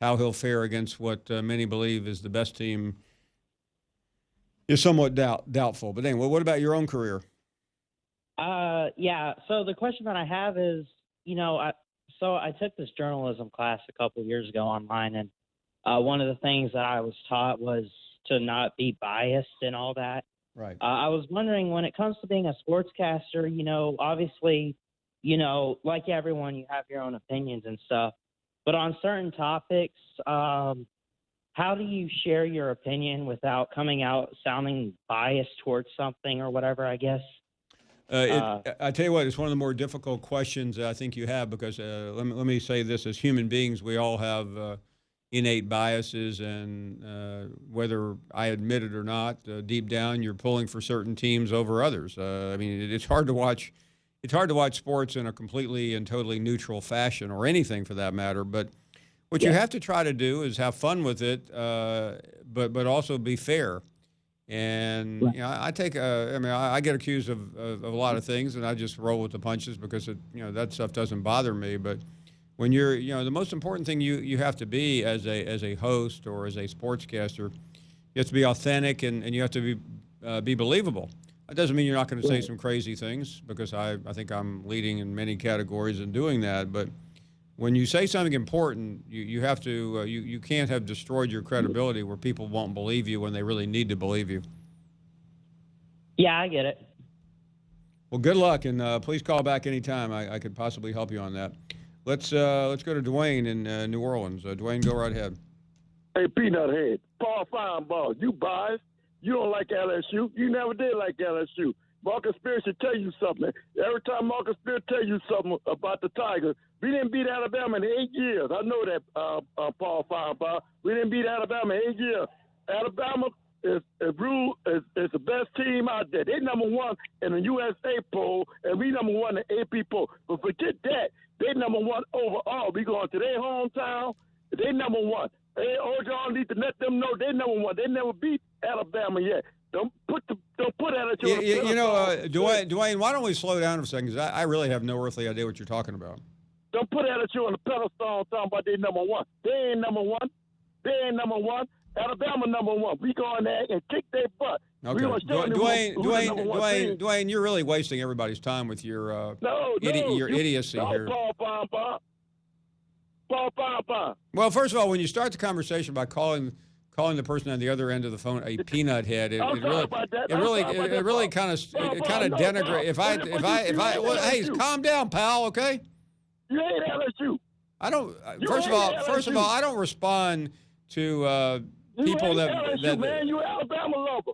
how he'll fare against what many believe is the best team is somewhat doubtful. But anyway, what about your own career? Yeah. So the question that I have is, I took this journalism class a couple of years ago online, and one of the things that I was taught was to not be biased and all that. Right. I was wondering, when it comes to being a sportscaster, obviously, like everyone, you have your own opinions and stuff. But on certain topics, how do you share your opinion without coming out sounding biased towards something or whatever, I guess? I tell you what, it's one of the more difficult questions I think you have because let me say this: as human beings, we all have innate biases, and whether I admit it or not, deep down, you're pulling for certain teams over others. I mean, it's hard to watch. It's hard to watch sports in a completely and totally neutral fashion, or anything for that matter. But what you have to try to do is have fun with it, but also be fair. And you know, I get accused of a lot of things, and I just roll with the punches because that stuff doesn't bother me. But when you're, the most important thing you have to be as a host or as a sportscaster, you have to be authentic and you have to be believable. That doesn't mean you're not going to say some crazy things, because I think I'm leading in many categories in doing that. But when you say something important, you have to you can't have destroyed your credibility where people won't believe you when they really need to believe you. Yeah, I get it. Well, good luck, and please call back anytime. I could possibly help you on that. Let's go to Dwayne in New Orleans. Dwayne, go right ahead. Hey, Peanut Head, Paul Feinbaugh, you biased. You don't like LSU. You never did like LSU. Marcus Spears should tell you something. Every time Marcus Spears tell you something about the Tigers, we didn't beat Alabama in 8 years. I know that, Paul Feinbaugh. We didn't beat Alabama in 8 years. Alabama is the best team out there. They number one in the USA poll, and we number one in the AP poll. But forget that. They number one overall. We going to their hometown. They number one. Hey, y'all need to let them know they number one. They never beat Alabama yet. Don't put attitude on the Dwayne, why don't we slow down for a second? Because I really have no earthly idea what you're talking about. Don't put attitude on the pedestal talking about they number one. They ain't number one. They ain't number one. Alabama number one. We go in there and kick their butt. Okay. Dwayne, you're really wasting everybody's time with your idiocy here. Paul Feinbaugh. Well, first of all, when you start the conversation by calling the person on the other end of the phone a peanut head, it really kind of denigrates. Hey, calm down, pal. Okay. You hate LSU. I don't. First of all, I don't respond to people that man, you're Alabama lover.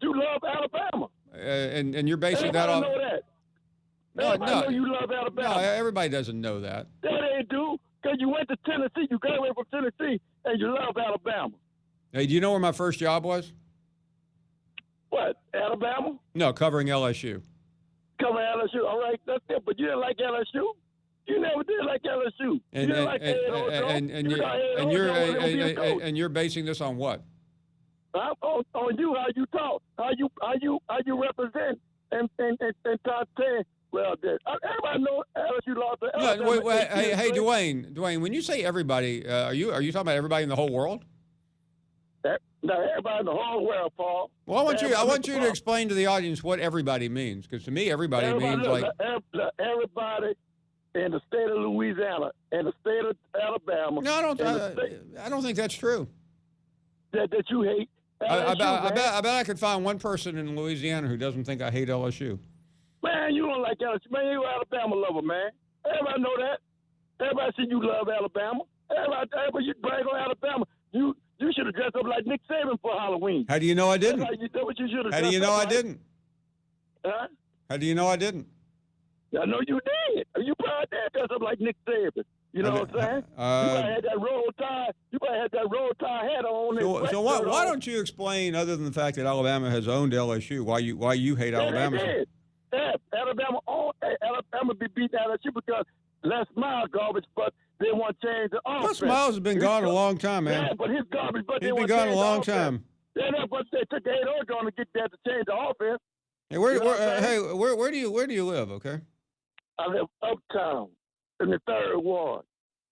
You love Alabama. And you're basing that off. I know you love Alabama. No, everybody doesn't know that. Yeah, they do. Because you went to Tennessee, you got away from Tennessee, and you love Alabama. Hey, do you know where my first job was? What, Alabama? No, covering LSU. Covering LSU, all right, that's it. But you didn't like LSU. You never did like LSU. And you're basing this on what? On you, how you talk, how you represent, and top 10. Well, everybody knows LSU lost. Hey, Dwayne, when you say everybody, are you talking about everybody in the whole world? No, everybody in the whole world, Paul. Well, I want you to explain to the audience what everybody means, because to me, everybody means like everybody in the state of Louisiana and the state of Alabama. No, I don't think that's true. That you hate LSU, I bet I could find one person in Louisiana who doesn't think I hate LSU. Man, you don't like LSU. Man, you're an Alabama lover, man. Everybody know that. Everybody see you love Alabama. Everybody you brag on Alabama. You should have dressed up like Nick Saban for Halloween. How do you know I didn't? That's what you should have. How do you know I didn't? Huh? How do you know I didn't? I know you did. You probably did dress up like Nick Saban. You know what I'm saying? You probably had that roll tie. You probably had that roll tie hat on. So why don't you explain, other than the fact that Alabama has owned LSU, why you hate Alabama? They did. Yeah, Alabama be beat LSU because Les Miles garbage, but they want to change the offense. Les Miles has been gone a long time, man. Yeah, but his garbage, but he's been gone a long time. Yeah, but they took the head on to get that to change the offense. Hey, where do you live? Okay. I live uptown in the third ward.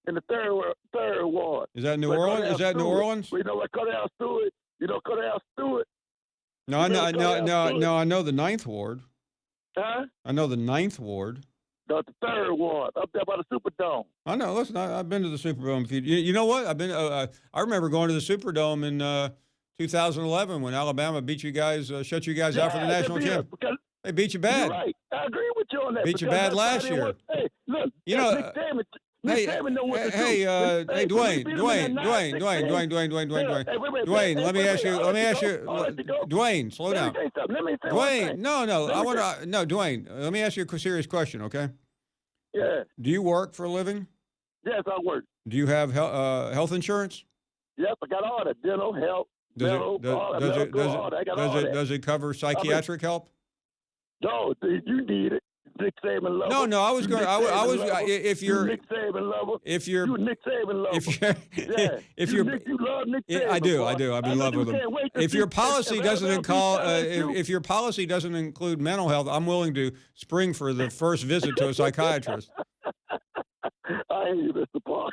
In the third ward. Is that New Orleans? Is that New Orleans? We know what Cordell Stewart. You know Cordell Stewart. No, I know the Ninth Ward. Huh? I know the Ninth Ward. The third ward, up there by the Superdome. I know. Listen, I've been to the Superdome. You know what? I've been. I remember going to the Superdome in 2011 when Alabama beat you guys, shut you guys out for the national championship. They beat you bad. You're right. I agree with you on that. Beat you bad last year. Hey, look. You know. Nick Saban, Hey, Saban know what to do. hey, Dwayne, let me ask you, Dwayne, slow down. Let me say Dwayne, no, Dwayne, let me ask you a serious question, okay? Yeah. Do you work for a living? Yes, I work. Do you have health insurance? Yep, I got all that. Dental, health, medical, all that. Does it cover psychiatric help? No, you need it. Nick Saban lover. No, I was going. If you're Nick Saban lover. If you're you Nick Saban lover. You love Nick Saban. I do. I'm in love with him. If your policy doesn't include mental health, I'm willing to spring for the first visit to a psychiatrist. I hear you, Mr. Paul.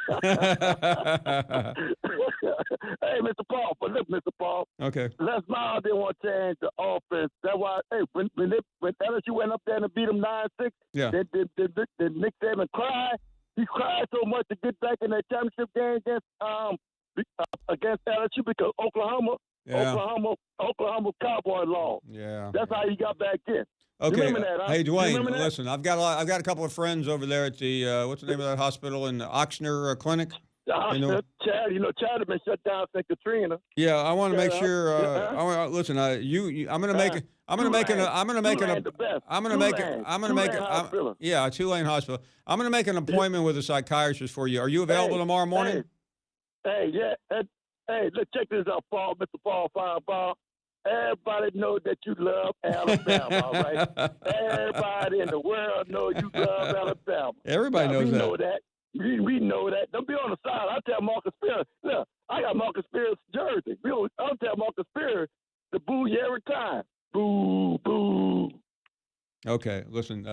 Hey, Mr. Paul, but look, Mr. Paul. Okay. Les Miles didn't want to change the offense. That's why, when LSU went up there and beat them 9-6, yeah. Did Nick Saban cry? He cried so much to get back in that championship game against LSU because Oklahoma Cowboy lost. Yeah. That's how he got back in. Okay. That, huh? Hey, Dwayne, listen. I've got a couple of friends over there at the what's the name of that hospital in the Ochsner Clinic. Chad, Chad has been shut down since Katrina. Yeah, I want to make sure. Listen, I'm going to Tulane Hospital. I'm going to make an appointment with a psychiatrist for you. Are you available tomorrow morning? Hey, let's check this out, Mr. Paul Fireball. Everybody knows that you love Alabama, all right? Everybody in the world knows you love Alabama. Everybody knows that. Know that. We know that. Don't be on the side. I'll tell Marcus Spears. Look, I got Marcus Spears' jersey. I'll tell Marcus Spears to boo you every time. Boo, boo. Okay, listen.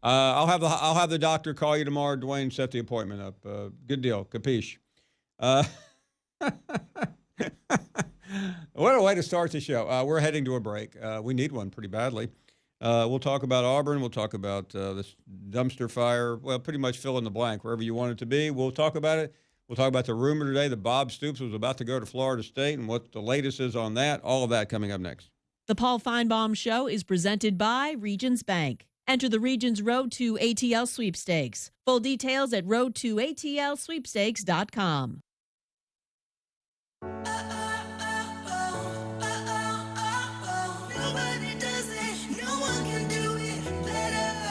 I'll have the doctor call you tomorrow. Dwayne, set the appointment up. Good deal. Capiche. What a way to start the show. We're heading to a break. We need one pretty badly. We'll talk about Auburn. We'll talk about this dumpster fire. Well, pretty much fill in the blank wherever you want it to be. We'll talk about it. We'll talk about the rumor today that Bob Stoops was about to go to Florida State and what the latest is on that. All of that coming up next. The Paul Feinbaum Show is presented by Regions Bank. Enter the Regions Road to ATL Sweepstakes. Full details at roadtoatlsweepstakes.com.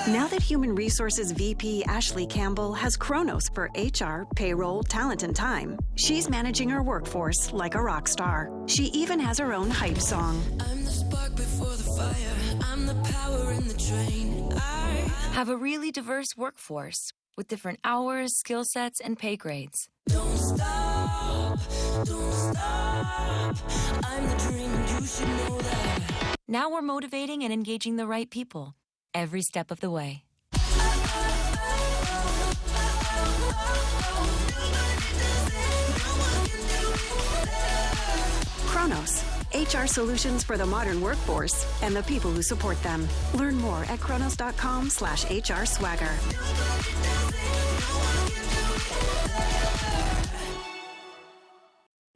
Now that Human Resources VP Ashley Campbell has Kronos for HR, payroll, talent, and time, she's managing her workforce like a rock star. She even has her own hype song. I'm the spark before the fire. I'm the power in the train. I have a really diverse workforce with different hours, skill sets, and pay grades. Don't stop. I'm the dream, you should know that. Now we're motivating and engaging the right people every step of the way. Kronos, HR solutions for the modern workforce and the people who support them. Learn more at kronos.com/HR swagger.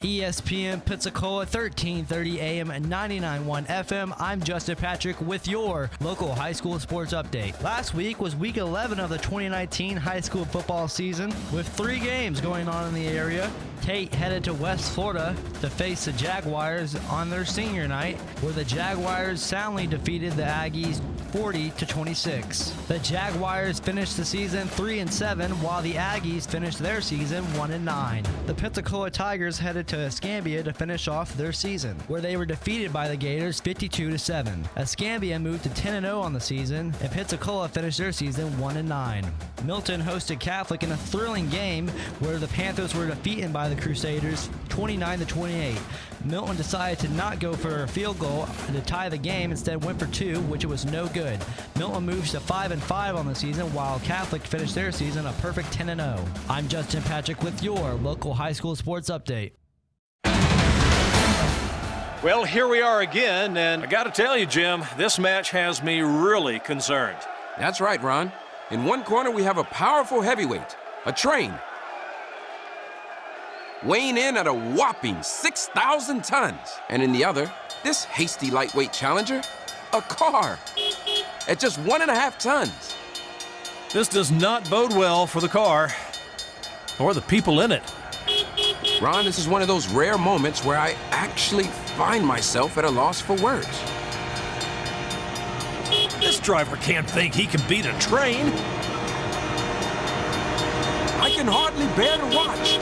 ESPN Pensacola 1330 AM and 99.1 FM. I'm Justin Patrick with your local high school sports update. Last week was week 11 of the 2019 high school football season with 3 games going on in the area. Tate headed to West Florida to face the Jaguars on their senior night, where the Jaguars soundly defeated the Aggies 40-26. The Jaguars finished the season 3-7, while the Aggies finished their season 1-9. The Pensacola Tigers headed to Escambia to finish off their season, where they were defeated by the Gators 52-7. Escambia moved to 10-0 on the season, and Pensacola finished their season 1-9. Milton hosted Catholic in a thrilling game where the Panthers were defeated by the Crusaders 29-28. Milton decided to not go for a field goal to tie the game, instead went for 2, which was no good. Milton moves to 5-5 on the season, while Catholic finished their season a perfect 10-0. I'm Justin Patrick with your local high school sports update. Well, here we are again, and I got to tell you, Jim, this match has me really concerned. That's right, Ron. In one corner, we have a powerful heavyweight, a train, weighing in at a whopping 6,000 tons. And in the other, this hasty lightweight challenger, a car, at just 1.5 tons. This does not bode well for the car. or the people in it. Ron, this is one of those rare moments where I actually find myself at a loss for words. This driver can't think he can beat a train. I can hardly bear to watch.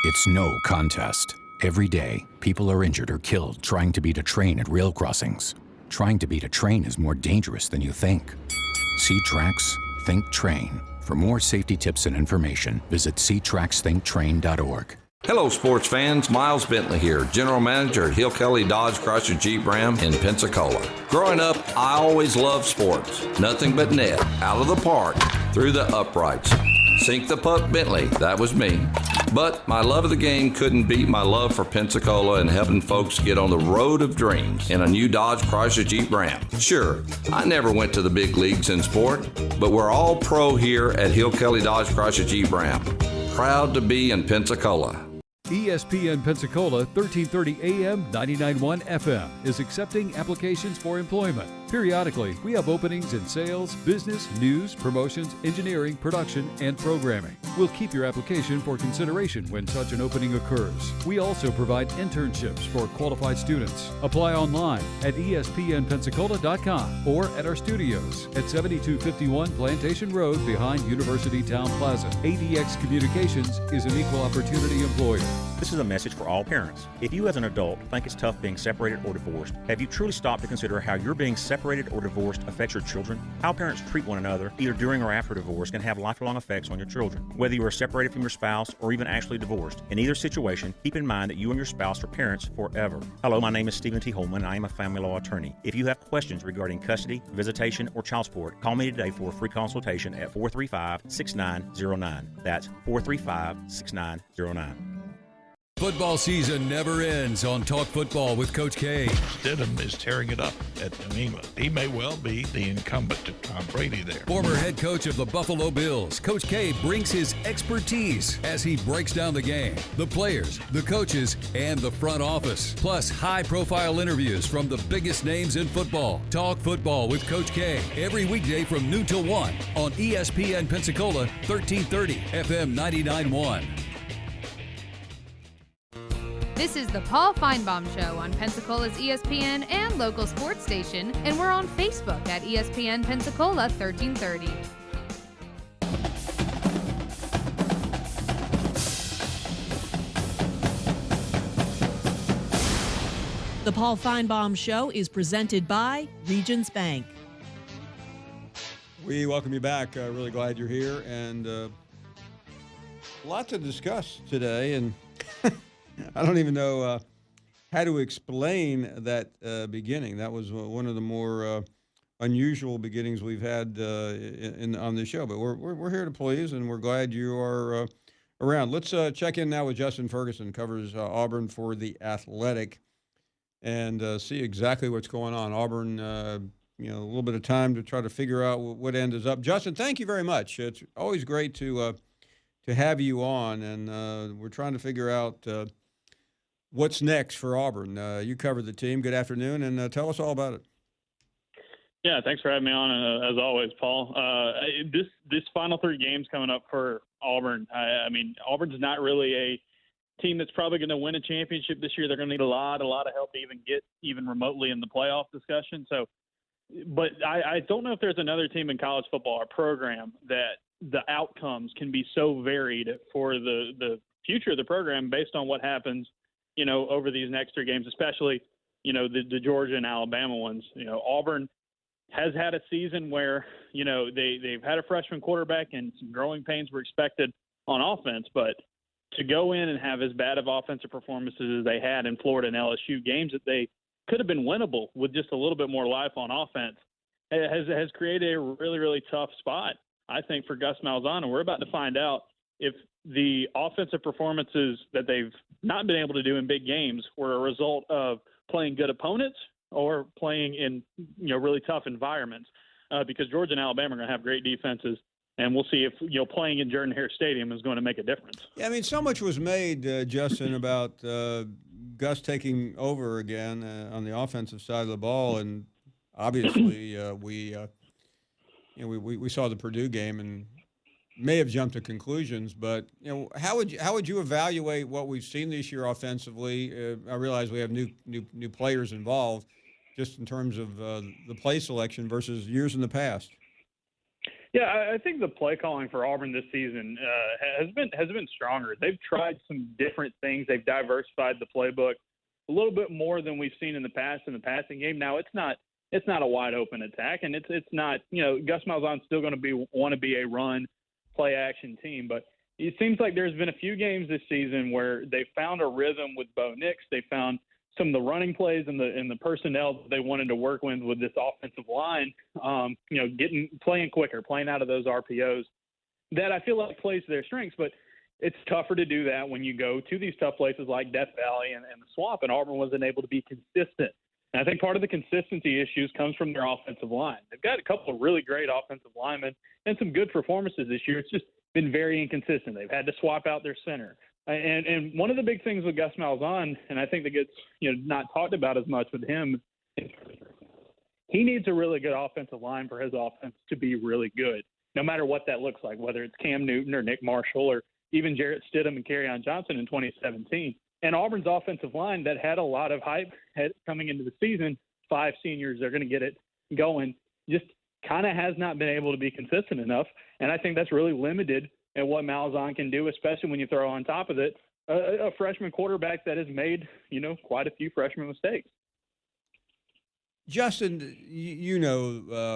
It's no contest. Every day, people are injured or killed trying to beat a train at rail crossings. Trying to beat a train is more dangerous than you think. See Tracks, Think Train. For more safety tips and information, visit ctracksthinktrain.org. Hello, sports fans. Miles Bentley here, General Manager at Hill Kelly Dodge Chrysler Jeep Ram in Pensacola. Growing up, I always loved sports. Nothing but net, out of the park, through the uprights. Sink the puck Bentley, that was me. But my love of the game couldn't beat my love for Pensacola and helping folks get on the road of dreams in a new Dodge Chrysler Jeep Ram. Sure, I never went to the big leagues in sport, but we're all pro here at Hill Kelly Dodge Chrysler Jeep Ram. Proud to be in Pensacola. ESPN Pensacola 1330 AM 99.1 FM is accepting applications for employment. Periodically, we have openings in sales, business, news, promotions, engineering, production, and programming. We'll keep your application for consideration when such an opening occurs. We also provide internships for qualified students. Apply online at ESPNpensacola.com or at our studios at 7251 Plantation Road behind University Town Plaza. ADX Communications is an equal opportunity employer. This is a message for all parents. If you as an adult think it's tough being separated or divorced, have you truly stopped to consider how you're being separated or divorced affects your children? How parents treat one another, either during or after divorce, can have lifelong effects on your children. Whether you are separated from your spouse or even actually divorced, in either situation, keep in mind that you and your spouse are parents forever. Hello, my name is Stephen T. Holman, and I am a family law attorney. If you have questions regarding custody, visitation, or child support, call me today for a free consultation at 435-6909. That's 435-6909. Football season never ends on Talk Football with Coach K. Stidham is tearing it up at New England. He may well be the incumbent to Tom Brady there. Former head coach of the Buffalo Bills, Coach K brings his expertise as he breaks down the game, the players, the coaches, and the front office. Plus, high-profile interviews from the biggest names in football. Talk Football with Coach K every weekday from noon till 1 on ESPN Pensacola 1330 FM 99.1. This is the Paul Feinbaum Show on Pensacola's ESPN and local sports station, and we're on Facebook at ESPN Pensacola 1330. The Paul Feinbaum Show is presented by Regions Bank. We welcome you back. Really glad you're here, and a lot to discuss today, and I don't even know how to explain that beginning. That was one of the more unusual beginnings we've had on this show. But we're here to please, and we're glad you are around. Let's check in now with Justin Ferguson, covers Auburn for The Athletic, and see exactly what's going on. Auburn, a little bit of time to try to figure out what end is up. Justin, thank you very much. It's always great to have you on, and we're trying to figure out what's next for Auburn. You cover the team. Good afternoon, and tell us all about it. Yeah, thanks for having me on, as always, Paul. This final 3 games coming up for Auburn, I mean, Auburn's not really a team that's probably going to win a championship this year. They're going to need a lot of help to even get even remotely in the playoff discussion. So, but I don't know if there's another team in college football or program that the outcomes can be so varied for the future of the program based on what happens, over these next 3 games, especially, the Georgia and Alabama ones. Auburn has had a season where, they've had a freshman quarterback and some growing pains were expected on offense, but to go in and have as bad of offensive performances as they had in Florida and LSU, games that they could have been winnable with just a little bit more life on offense, has created a really, really tough spot, I think, for Gus Malzahn. And we're about to find out if the offensive performances that they've not been able to do in big games were a result of playing good opponents or playing in really tough environments, because Georgia and Alabama are going to have great defenses, and we'll see if playing in Jordan-Hare Stadium is going to make a difference. Yeah, I mean, so much was made, Justin, about Gus taking over again on the offensive side of the ball, and obviously we saw the Purdue game, and may have jumped to conclusions, but how would you evaluate what we've seen this year offensively? I realize we have new players involved, just in terms of the play selection versus years in the past. Yeah, I think the play calling for Auburn this season has been stronger. They've tried some different things. They've diversified the playbook a little bit more than we've seen in the past in the passing game. Now it's not a wide open attack, and it's not, Gus Malzahn's still going to want to be a run play action team, but it seems like there's been a few games this season where they found a rhythm with Bo Nix. They found some of the running plays and the personnel that they wanted to work with this offensive line, playing quicker, playing out of those RPOs that I feel like plays to their strengths. But it's tougher to do that when you go to these tough places like Death Valley and the Swamp, and Auburn wasn't able to be consistent. And I think part of the consistency issues comes from their offensive line. They've got a couple of really great offensive linemen and some good performances this year. It's just been very inconsistent. They've had to swap out their center. And one of the big things with Gus Malzahn, and I think that gets not talked about as much with him, he needs a really good offensive line for his offense to be really good, no matter what that looks like, whether it's Cam Newton or Nick Marshall or even Jarrett Stidham and Kerryon Johnson in 2017. And Auburn's offensive line that had a lot of hype coming into the season, 5 seniors, they're going to get it going, just kind of has not been able to be consistent enough. And I think that's really limited at what Malzahn can do, especially when you throw on top of it a freshman quarterback that has made, quite a few freshman mistakes. Justin,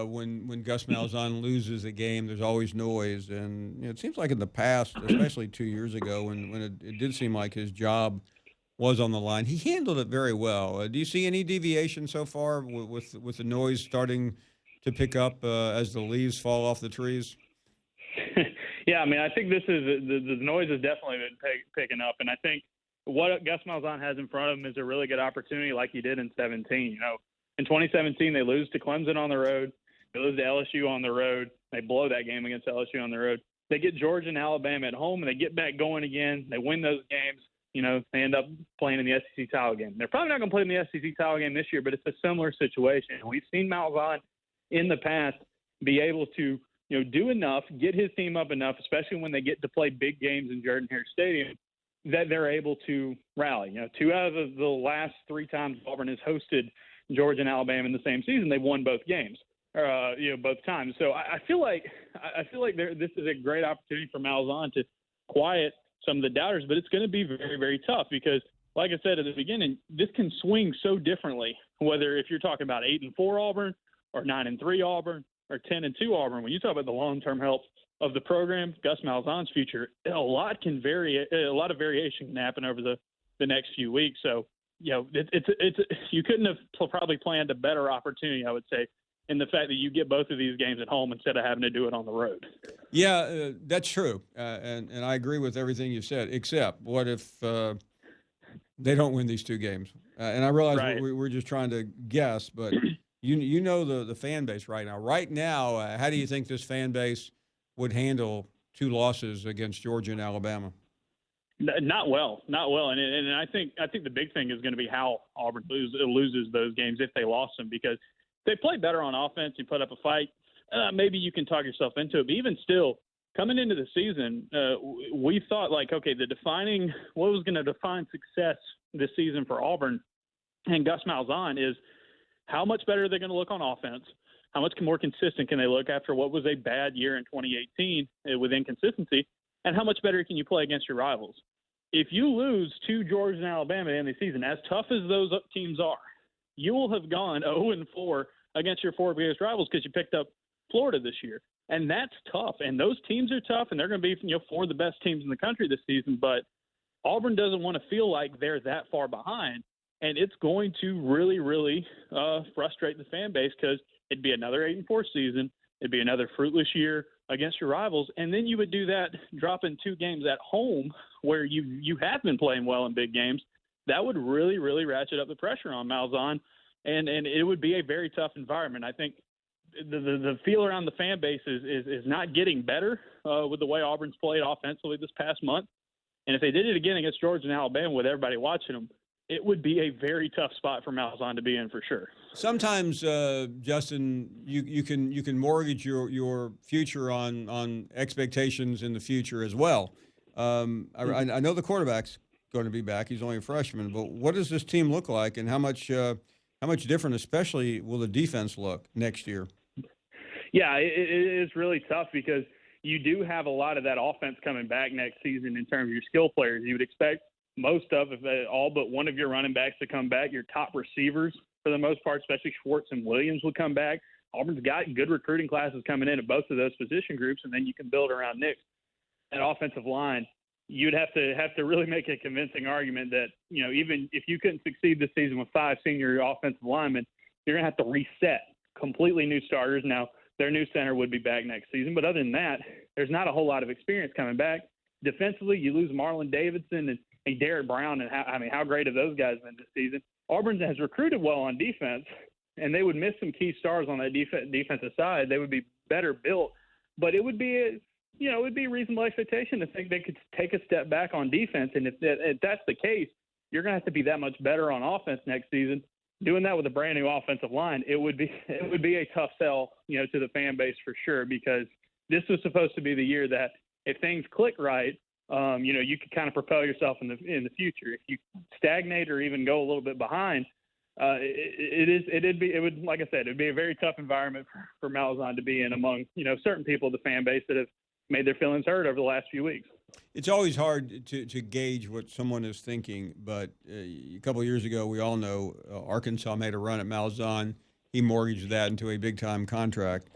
when Gus Malzahn loses a game, there's always noise. And it seems like in the past, especially 2 years ago, when it did seem like his job was on the line, he handled it very well. Do you see any deviation so far with the noise starting to pick up as the leaves fall off the trees? Yeah, I mean, I think this is the noise has definitely been picking up, and I think what Gus Malzahn has in front of him is a really good opportunity, like he did in 2017. In 2017, they lose to Clemson on the road, they lose to LSU on the road, they blow that game against LSU on the road. They get Georgia and Alabama at home, and they get back going again. They win those games. They end up playing in the SEC title game. They're probably not going to play in the SEC title game this year, but it's a similar situation. We've seen Malzahn in the past be able to do enough, get his team up enough, especially when they get to play big games in Jordan-Hare Stadium, that they're able to rally. 2 out of the last 3 times Auburn has hosted Georgia and Alabama in the same season, they've won both games, both times. So I feel like this is a great opportunity for Malzahn to quiet some of the doubters, but it's going to be very, very tough because, like I said at the beginning, this can swing so differently. Whether if you're talking about 8-4 Auburn or 9-3 Auburn or 10-2 Auburn, when you talk about the long-term health of the program, Gus Malzahn's future, a lot of variation can happen over the next few weeks. So, it's you couldn't have probably planned a better opportunity, I would say, in the fact that you get both of these games at home instead of having to do it on the road. Yeah, that's true, and I agree with everything you said. Except, what if they don't win these 2 games? And I realize we're just trying to guess, but you know the fan base right now. Right now, how do you think this fan base would handle 2 losses against Georgia and Alabama? Not well, and I think the big thing is going to be how Auburn loses those games if they lost them, because they play better on offense. You put up a fight, maybe you can talk yourself into it. But even still, coming into the season, we thought what was going to define success this season for Auburn and Gus Malzahn is how much better are they going to look on offense? How much more consistent can they look after what was a bad year in 2018 with inconsistency? And how much better can you play against your rivals? If you lose to Georgia and Alabama in the season, as tough as those teams are, you will have gone 0-4 against your 4 biggest rivals because you picked up Florida this year. And that's tough. And those teams are tough, and they're going to be 4 of the best teams in the country this season. But Auburn doesn't want to feel like they're that far behind. And it's going to really, really frustrate the fan base because it'd be another 8-4 season. It'd be another fruitless year against your rivals. And then you would do that dropping 2 games at home where you have been playing well in big games. That would really, really ratchet up the pressure on Malzahn. And it would be a very tough environment. I think the feel around the fan base is not getting better with the way Auburn's played offensively this past month. And if they did it again against Georgia and Alabama with everybody watching them, it would be a very tough spot for Malzahn to be in for sure. Sometimes, Justin, you can mortgage your future on expectations in the future as well. I know the quarterback's going to be back; he's only a freshman. But what does this team look like, and how much different, especially, will the defense look next year? Yeah, it is really tough because you do have a lot of that offense coming back next season in terms of your skill players. You would expect most of, if all but one of your running backs to come back. Your top receivers, for the most part, especially Schwartz and Williams, will come back. Auburn's got good recruiting classes coming in at both of those position groups, and then you can build around Nick. That offensive line, you'd have to really make a convincing argument that, even if you couldn't succeed this season with 5 senior offensive linemen, you're going to have to reset completely new starters. Now, their new center would be back next season, but other than that, there's not a whole lot of experience coming back. Defensively, you lose Marlon Davidson and Derek Brown, and how great have those guys been this season? Auburn has recruited well on defense, and they would miss some key stars on that defensive side. They would be better built, but it would be a reasonable expectation to think they could take a step back on defense. And if that's the case, you're going to have to be that much better on offense next season. Doing that with a brand new offensive line, it would be a tough sell, to the fan base for sure, because this was supposed to be the year that if things click right, you could kind of propel yourself in the future. If you stagnate or even go a little bit behind, it would, like I said, it'd be a very tough environment for Malzahn to be in among, certain people of the fan base that have made their feelings heard over the last few weeks. It's always hard to gauge what someone is thinking, but a couple of years ago, we all know Arkansas made a run at Malzahn. He mortgaged that into a big-time contract.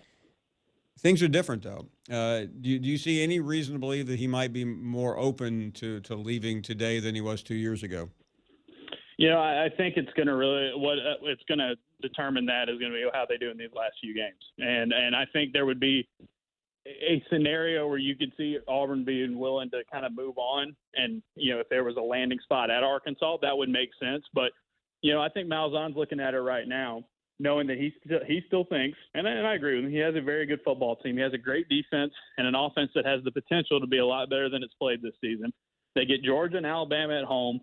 Things are different, though. Do you see any reason to believe that he might be more open to leaving today than he was 2 years ago? I think it's going to determine that is going to be how they do in these last few games. And I think there would be a scenario where you could see Auburn being willing to kind of move on. And, if there was a landing spot at Arkansas, that would make sense. But, I think Malzahn's looking at it right now, knowing that he still thinks, and I agree with him, he has a very good football team. He has a great defense and an offense that has the potential to be a lot better than it's played this season. They get Georgia and Alabama at home,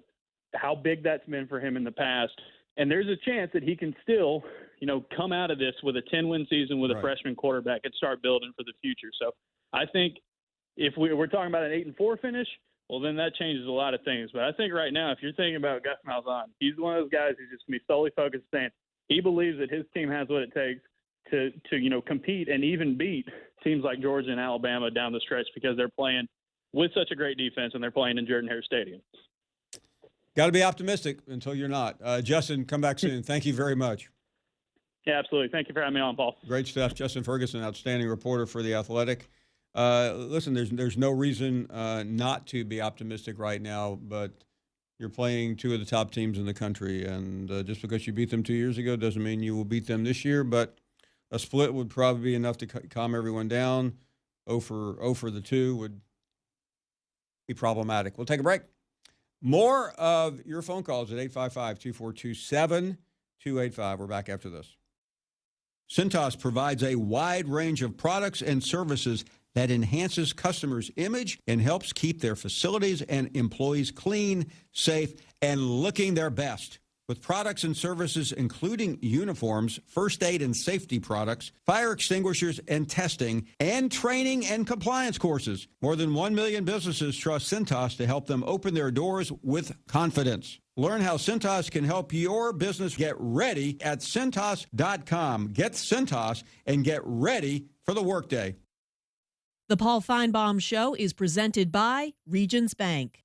how big that's been for him in the past. And there's a chance that he can still, come out of this with a 10-win season with a freshman quarterback and start building for the future. So I think if we're talking about an 8-4 finish, well, then that changes a lot of things. But I think right now, if you're thinking about Gus Malzahn, he's one of those guys who's just going to be solely focused saying he believes that his team has what it takes to compete and even beat teams like Georgia and Alabama down the stretch because they're playing with such a great defense and they're playing in Jordan-Hare Stadium. Got to be optimistic until you're not. Justin, come back soon. Thank you very much. Yeah, absolutely. Thank you for having me on, Paul. Great stuff. Justin Ferguson, outstanding reporter for The Athletic. Listen, there's no reason not to be optimistic right now, but you're playing two of the top teams in the country, and just because you beat them 2 years ago doesn't mean you will beat them this year, but a split would probably be enough to calm everyone down. 0 for the 2 would be problematic. We'll take a break. More of your phone calls at 855-242-7285. We're back after this. Cintas provides a wide range of products and services that enhances customers' image and helps keep their facilities and employees clean, safe, and looking their best. With products and services including uniforms, first aid and safety products, fire extinguishers and testing, and training and compliance courses. More than 1 million businesses trust Cintas to help them open their doors with confidence. Learn how Cintas can help your business get ready at Cintas.com. Get Cintas and get ready for the workday. The Paul Feinbaum Show is presented by Regions Bank.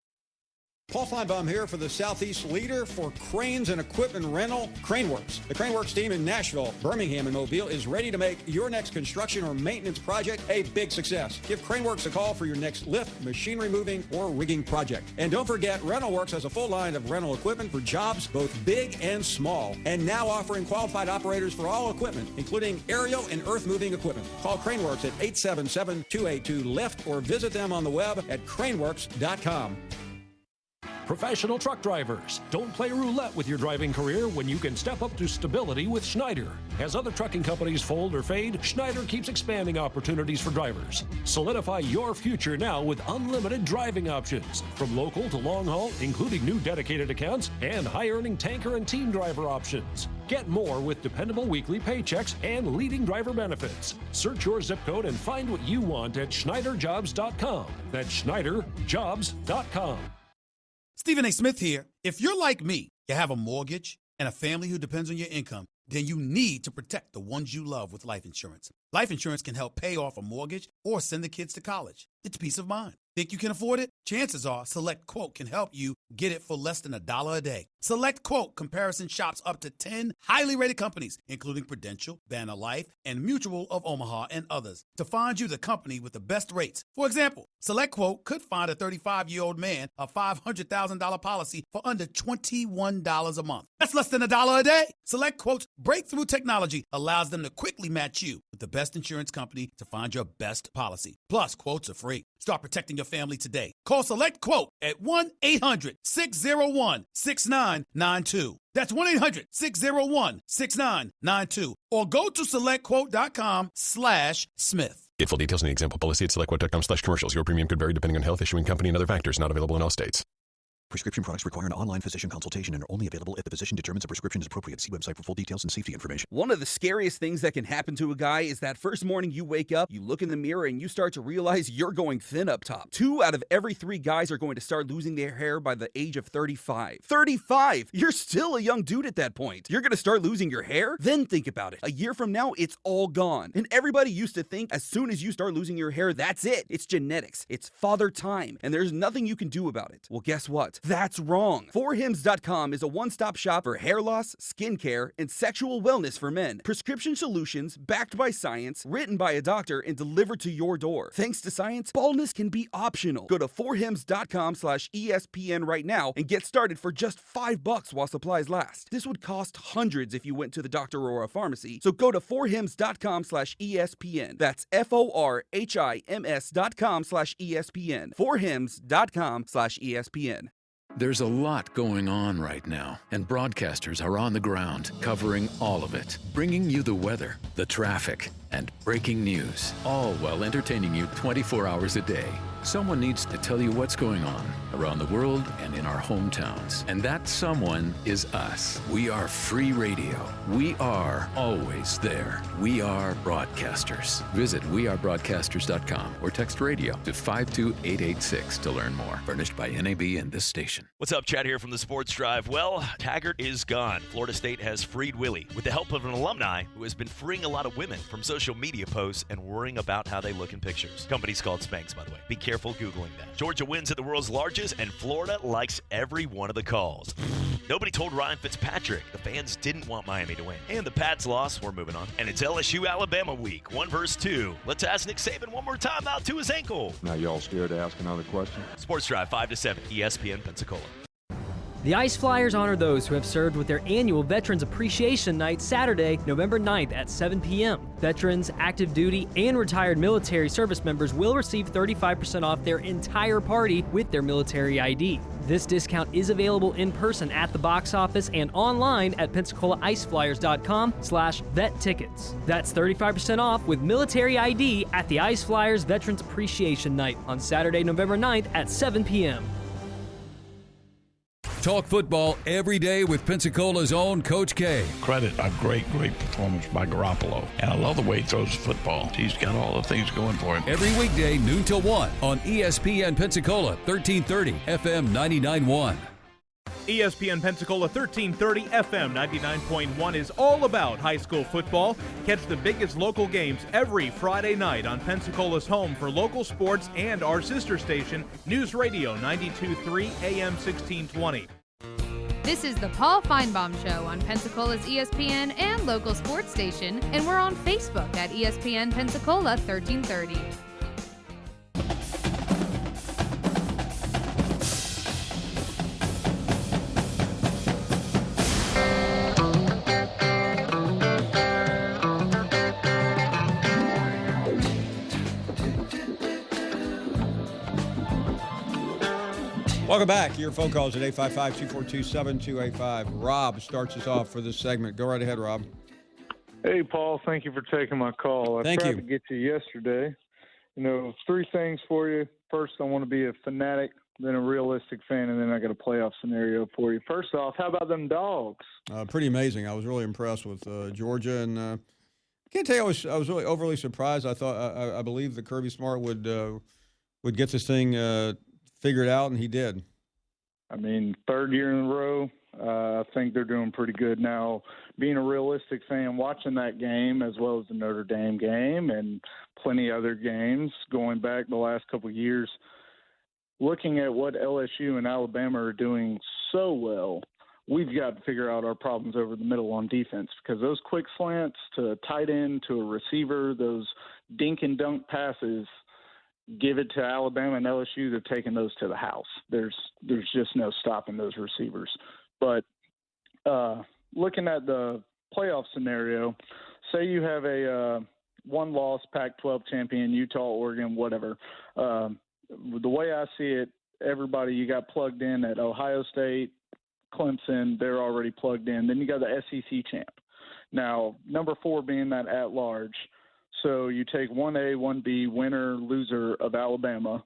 Paul Feinbaum here for the Southeast leader for cranes and equipment rental, CraneWorks. The CraneWorks team in Nashville, Birmingham, and Mobile is ready to make your next construction or maintenance project a big success. Give CraneWorks a call for your next lift, machinery moving, or rigging project. And don't forget, RentalWorks has a full line of rental equipment for jobs both big and small, and now offering qualified operators for all equipment, including aerial and earth-moving equipment. Call CraneWorks at 877-282-LIFT or visit them on the web at craneworks.com. professional truck drivers. Don't play roulette with your driving career when you can step up to stability with Schneider. As other trucking companies fold or fade, Schneider keeps expanding opportunities for drivers. Solidify your future now with unlimited driving options, from local to long haul, including new dedicated accounts and high-earning tanker and team driver options. Get more with dependable weekly paychecks and leading driver benefits. Search your zip code and find what you want at SchneiderJobs.com. That's SchneiderJobs.com. Stephen A. Smith here. If you're like me, you have a mortgage and a family who depends on your income, then you need to protect the ones you love with life insurance. Life insurance can help pay off a mortgage or send the kids to college. It's peace of mind. Think you can afford it? Chances are Select Quote can help you get it for less than $1 a day. Select Quote comparison shops up to 10 highly rated companies, including Prudential, Banner Life, and Mutual of Omaha, and others, to find you the company with the best rates. For example, Select Quote could find a 35-year-old man a $500,000 policy for under $21 a month. That's less than $1 a day. Select Quote's breakthrough technology allows them to quickly match you with the best insurance company to find your best policy. Plus, quotes are free. Start protecting your family today. Call Select Quote at 1-800-601-6992. That's 1-800-601-6992. Or go to selectquote.com/Smith. Get full details in the example policy at selectquote.com/commercials. Your premium could vary depending on health, issuing company, and other factors. Not available in all states. Prescription products require an online physician consultation and are only available if the physician determines a prescription is appropriate. See website for full details and safety information. One of the scariest things that can happen to a guy is that first morning you wake up, you look in the mirror, and you start to realize you're going thin up top. 2 out of every 3 guys are going to start losing their hair by the age of 35. 35! You're still a young dude at that point. You're going to start losing your hair? Then think about it. A year from now, it's all gone. And everybody used to think as soon as you start losing your hair, that's it. It's genetics. It's father time. And there's nothing you can do about it. Well, guess what? That's wrong. 4hims.com is a one-stop shop for hair loss, skincare, and sexual wellness for men. Prescription solutions backed by science, written by a doctor, and delivered to your door. Thanks to science, baldness can be optional. Go to 4hims.com/ESPN right now and get started for just $5 while supplies last. This would cost hundreds if you went to the doctor or a pharmacy. So go to 4hims.com/ESPN. That's FORHIMS.com/ESPN. 4hims.com/ESPN. There's a lot going on right now, and broadcasters are on the ground covering all of it, bringing you the weather, the traffic, and breaking news, all while entertaining you 24 hours a day. Someone needs to tell you what's going on around the world and in our hometowns. And that someone is us. We are free radio. We are always there. We are broadcasters. Visit wearebroadcasters.com or text radio to 52886 to learn more. Furnished by NAB and this station. What's up, Chad here from the Sports Drive. Well, Taggart is gone. Florida State has freed Willie with the help of an alumni who has been freeing a lot of women from social media posts and worrying about how they look in pictures. Company's called Spanx, by the way. Be careful Googling that. Georgia wins at the world's largest, and Florida likes every one of the calls. Nobody told Ryan Fitzpatrick the fans didn't want Miami to win. And the Pats lost. We're moving on. And it's LSU-Alabama week, 1 vs. 2. Let's ask Nick Saban one more time out to his ankle. Now y'all scared to ask another question? Sports Drive, 5 to 7, ESPN Pensacola. The Ice Flyers honor those who have served with their annual Veterans Appreciation Night Saturday, November 9th at 7 p.m. Veterans, active duty, and retired military service members will receive 35% off their entire party with their military ID. This discount is available in person at the box office and online at PensacolaIceFlyers.com/vet tickets. That's 35% off with military ID at the Ice Flyers Veterans Appreciation Night on Saturday, November 9th at 7 p.m. Talk football every day with Pensacola's own Coach K. Credit a great performance by Garoppolo. And I love the way he throws the football. He's got all the things going for him. Every weekday, noon till 1 on ESPN Pensacola, 1330 FM 99.1. ESPN Pensacola 1330 FM 99.1 is all about high school football. Catch the biggest local games every Friday night on Pensacola's home for local sports and our sister station, News Radio 92.3 AM 1620. This is the Paul Feinbaum Show on Pensacola's ESPN and local sports station, and we're on Facebook at ESPN Pensacola 1330. Welcome back. Your phone calls at 855-242-7285. Rob starts us off for this segment. Go right ahead, Rob. Hey, Paul. Thank you for taking my call. I tried to get you yesterday. 3 things for you. First, I want to be a fanatic, then a realistic fan, and then I got a playoff scenario for you. First off, how about them dogs? Pretty amazing. I was really impressed with Georgia, and I can't tell you I was really overly surprised. I believe that Kirby Smart would get this thing figured out, and he did. I mean, 3rd year in a row. I think they're doing pretty good now. Being a realistic fan, watching that game as well as the Notre Dame game and plenty other games going back the last couple of years, looking at what LSU and Alabama are doing so well, we've got to figure out our problems over the middle on defense, because those quick slants to a tight end, to a receiver, those dink and dunk passes, give it to Alabama and LSU, they're taking those to the house. There's just no stopping those receivers. But looking at the playoff scenario, say you have a one-loss Pac-12 champion, Utah, Oregon, whatever. The way I see it, everybody you got plugged in at Ohio State, Clemson, they're already plugged in. Then you got the SEC champ. Now, number 4 being that at-large. So you take 1A, 1B, winner, loser of Alabama,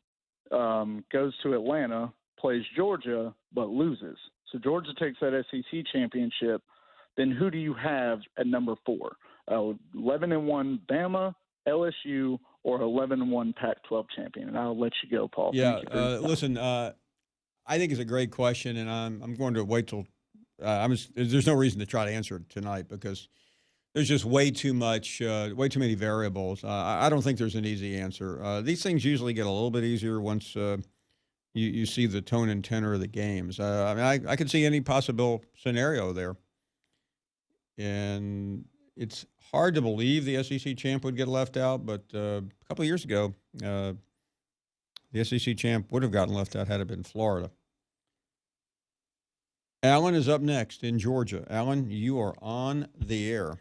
goes to Atlanta, plays Georgia, but loses. So Georgia takes that SEC championship. Then who do you have at number 4? 11-1 Bama, LSU, or 11-1 Pac-12 champion? And I'll let you go, Paul. Yeah, Thank you listen, I think it's a great question, and I'm going to wait till there's no reason to try to answer it tonight because there's just way too many variables. I don't think there's an easy answer. These things usually get a little bit easier once you see the tone and tenor of the games. I could see any possible scenario there. And it's hard to believe the SEC champ would get left out, but a couple of years ago, the SEC champ would have gotten left out had it been Florida. Alan is up next in Georgia. Alan, you are on the air.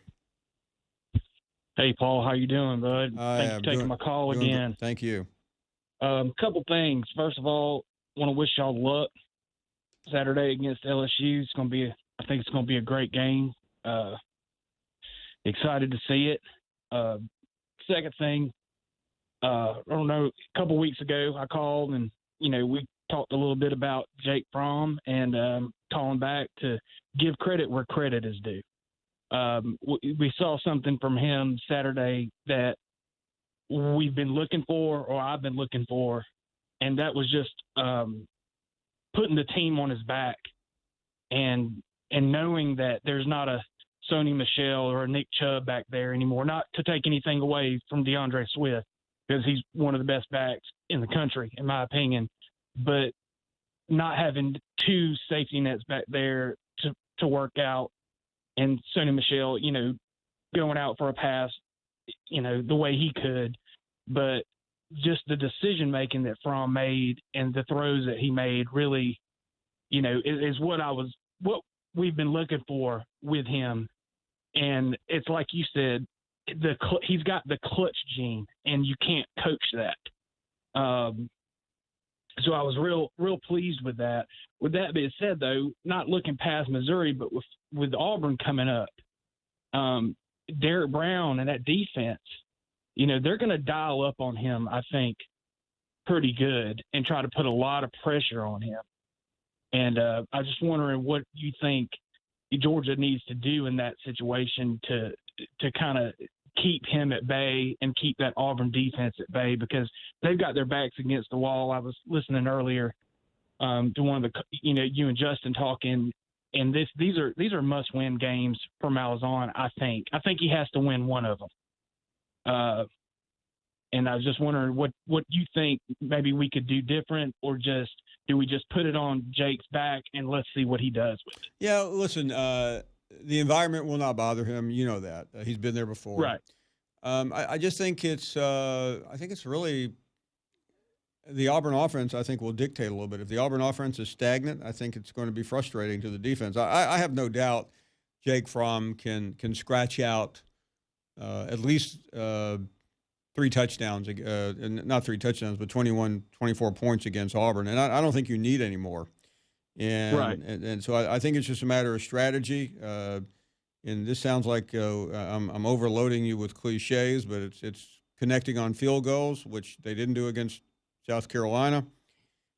Hey, Paul, how you doing, bud? Thanks for taking my call again. Thank you. Couple things. First of all, want to wish y'all luck Saturday against LSU. I think it's going to be a great game. Excited to see it. Second thing, I don't know, a couple weeks ago I called and, we talked a little bit about Jake Fromm and calling back to give credit where credit is due. We saw something from him Saturday that we've been looking for, or I've been looking for, and that was just putting the team on his back and knowing that there's not a Sony Michel or a Nick Chubb back there anymore. Not to take anything away from DeAndre Swift, because he's one of the best backs in the country, in my opinion, but not having 2 safety nets back there to work out, and Sony Michel, going out for a pass, the way he could, but just the decision making that Fromm made and the throws that he made really, is what we've been looking for with him. And it's like you said, he's got the clutch gene, and you can't coach that. So I was real pleased with that. With that being said, though, not looking past Missouri, but with Auburn coming up, Derek Brown and that defense, they're going to dial up on him, I think, pretty good and try to put a lot of pressure on him. And I'm just wondering what you think Georgia needs to do in that situation to kind of keep him at bay and keep that Auburn defense at bay, because they've got their backs against the wall. I was listening earlier to one of the, you and Justin talking, and these are must-win games for Malzahn. I think he has to win one of them. And I was just wondering what you think maybe we could do different, or do we just put it on Jake's back and let's see what he does with it? Yeah, listen, the environment will not bother him. You know that. He's been there before. Right. I just think it's really the Auburn offense, I think, will dictate a little bit. If the Auburn offense is stagnant, I think it's going to be frustrating to the defense. I have no doubt Jake Fromm can scratch out at least 3 touchdowns, not 3 touchdowns, but 21, 24 points against Auburn. And I don't think you need any more. And, Right. and so I think it's just a matter of strategy. And this sounds like I'm overloading you with cliches, but it's connecting on field goals, which they didn't do against South Carolina.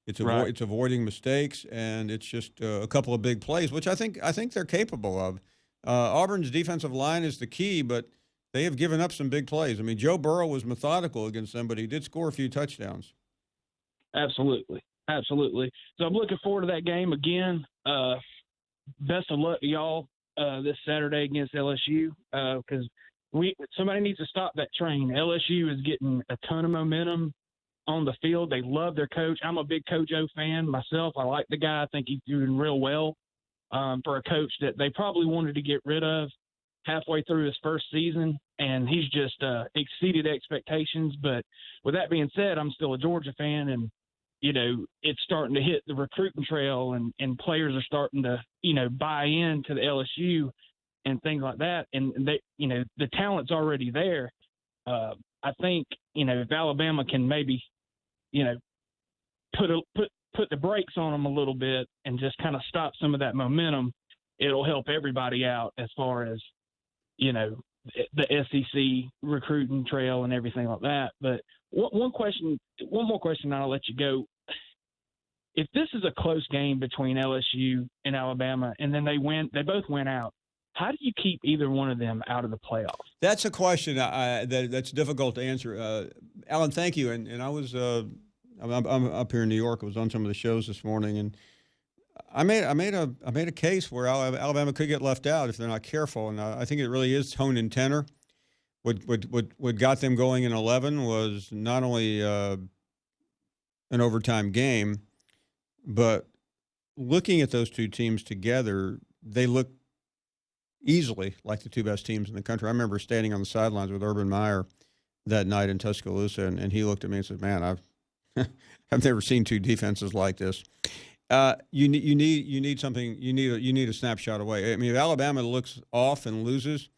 It's avoiding mistakes, and it's just a couple of big plays, which I think they're capable of. Auburn's defensive line is the key, but they have given up some big plays. I mean, Joe Burrow was methodical against them, but he did score a few touchdowns. Absolutely. So I'm looking forward to that game again. Best of luck to y'all this Saturday against LSU because somebody needs to stop that train. LSU is getting a ton of momentum on the field. They love their coach. I'm a big Coach O fan myself. I like the guy. I think he's doing real well for a coach that they probably wanted to get rid of halfway through his first season, and he's just exceeded expectations. But with that being said, I'm still a Georgia fan, and it's starting to hit the recruiting trail, and players are starting to buy into the LSU and things like that, and they the talent's already there. I think if Alabama can maybe put the brakes on them a little bit and just kind of stop some of that momentum, it'll help everybody out as far as the SEC recruiting trail and everything like that. But one more question, and I'll let you go. If this is a close game between LSU and Alabama, and then they both went out, how do you keep either one of them out of the playoffs? That's a question that's difficult to answer. Alan, thank you. And I was I'm up here in New York. I was on some of the shows this morning, and I made a case where Alabama could get left out if they're not careful, and I think it really is tone and tenor. What got them going in 11 was not only an overtime game, but looking at those two teams together, they look easily like the two best teams in the country. I remember standing on the sidelines with Urban Meyer that night in Tuscaloosa, and he looked at me and said, "Man, I've never seen two defenses like this." You need something. You need a snapshot away. I mean, if Alabama looks off and loses,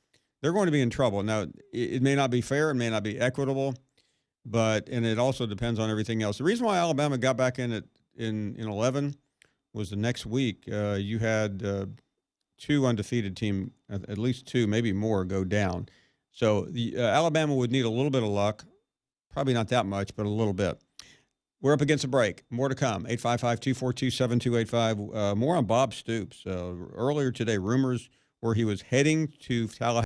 they're going to be in trouble. Now, it may not be fair, it may not be equitable, and it also depends on everything else. The reason why Alabama got back in 11 was the next week you had two undefeated teams, at least two, maybe more, go down. So Alabama would need a little bit of luck, probably not that much, but a little bit. We're up against a break. More to come. 855-242-7285. More on Bob Stoops. Earlier today, rumors where he was heading to Tallahassee.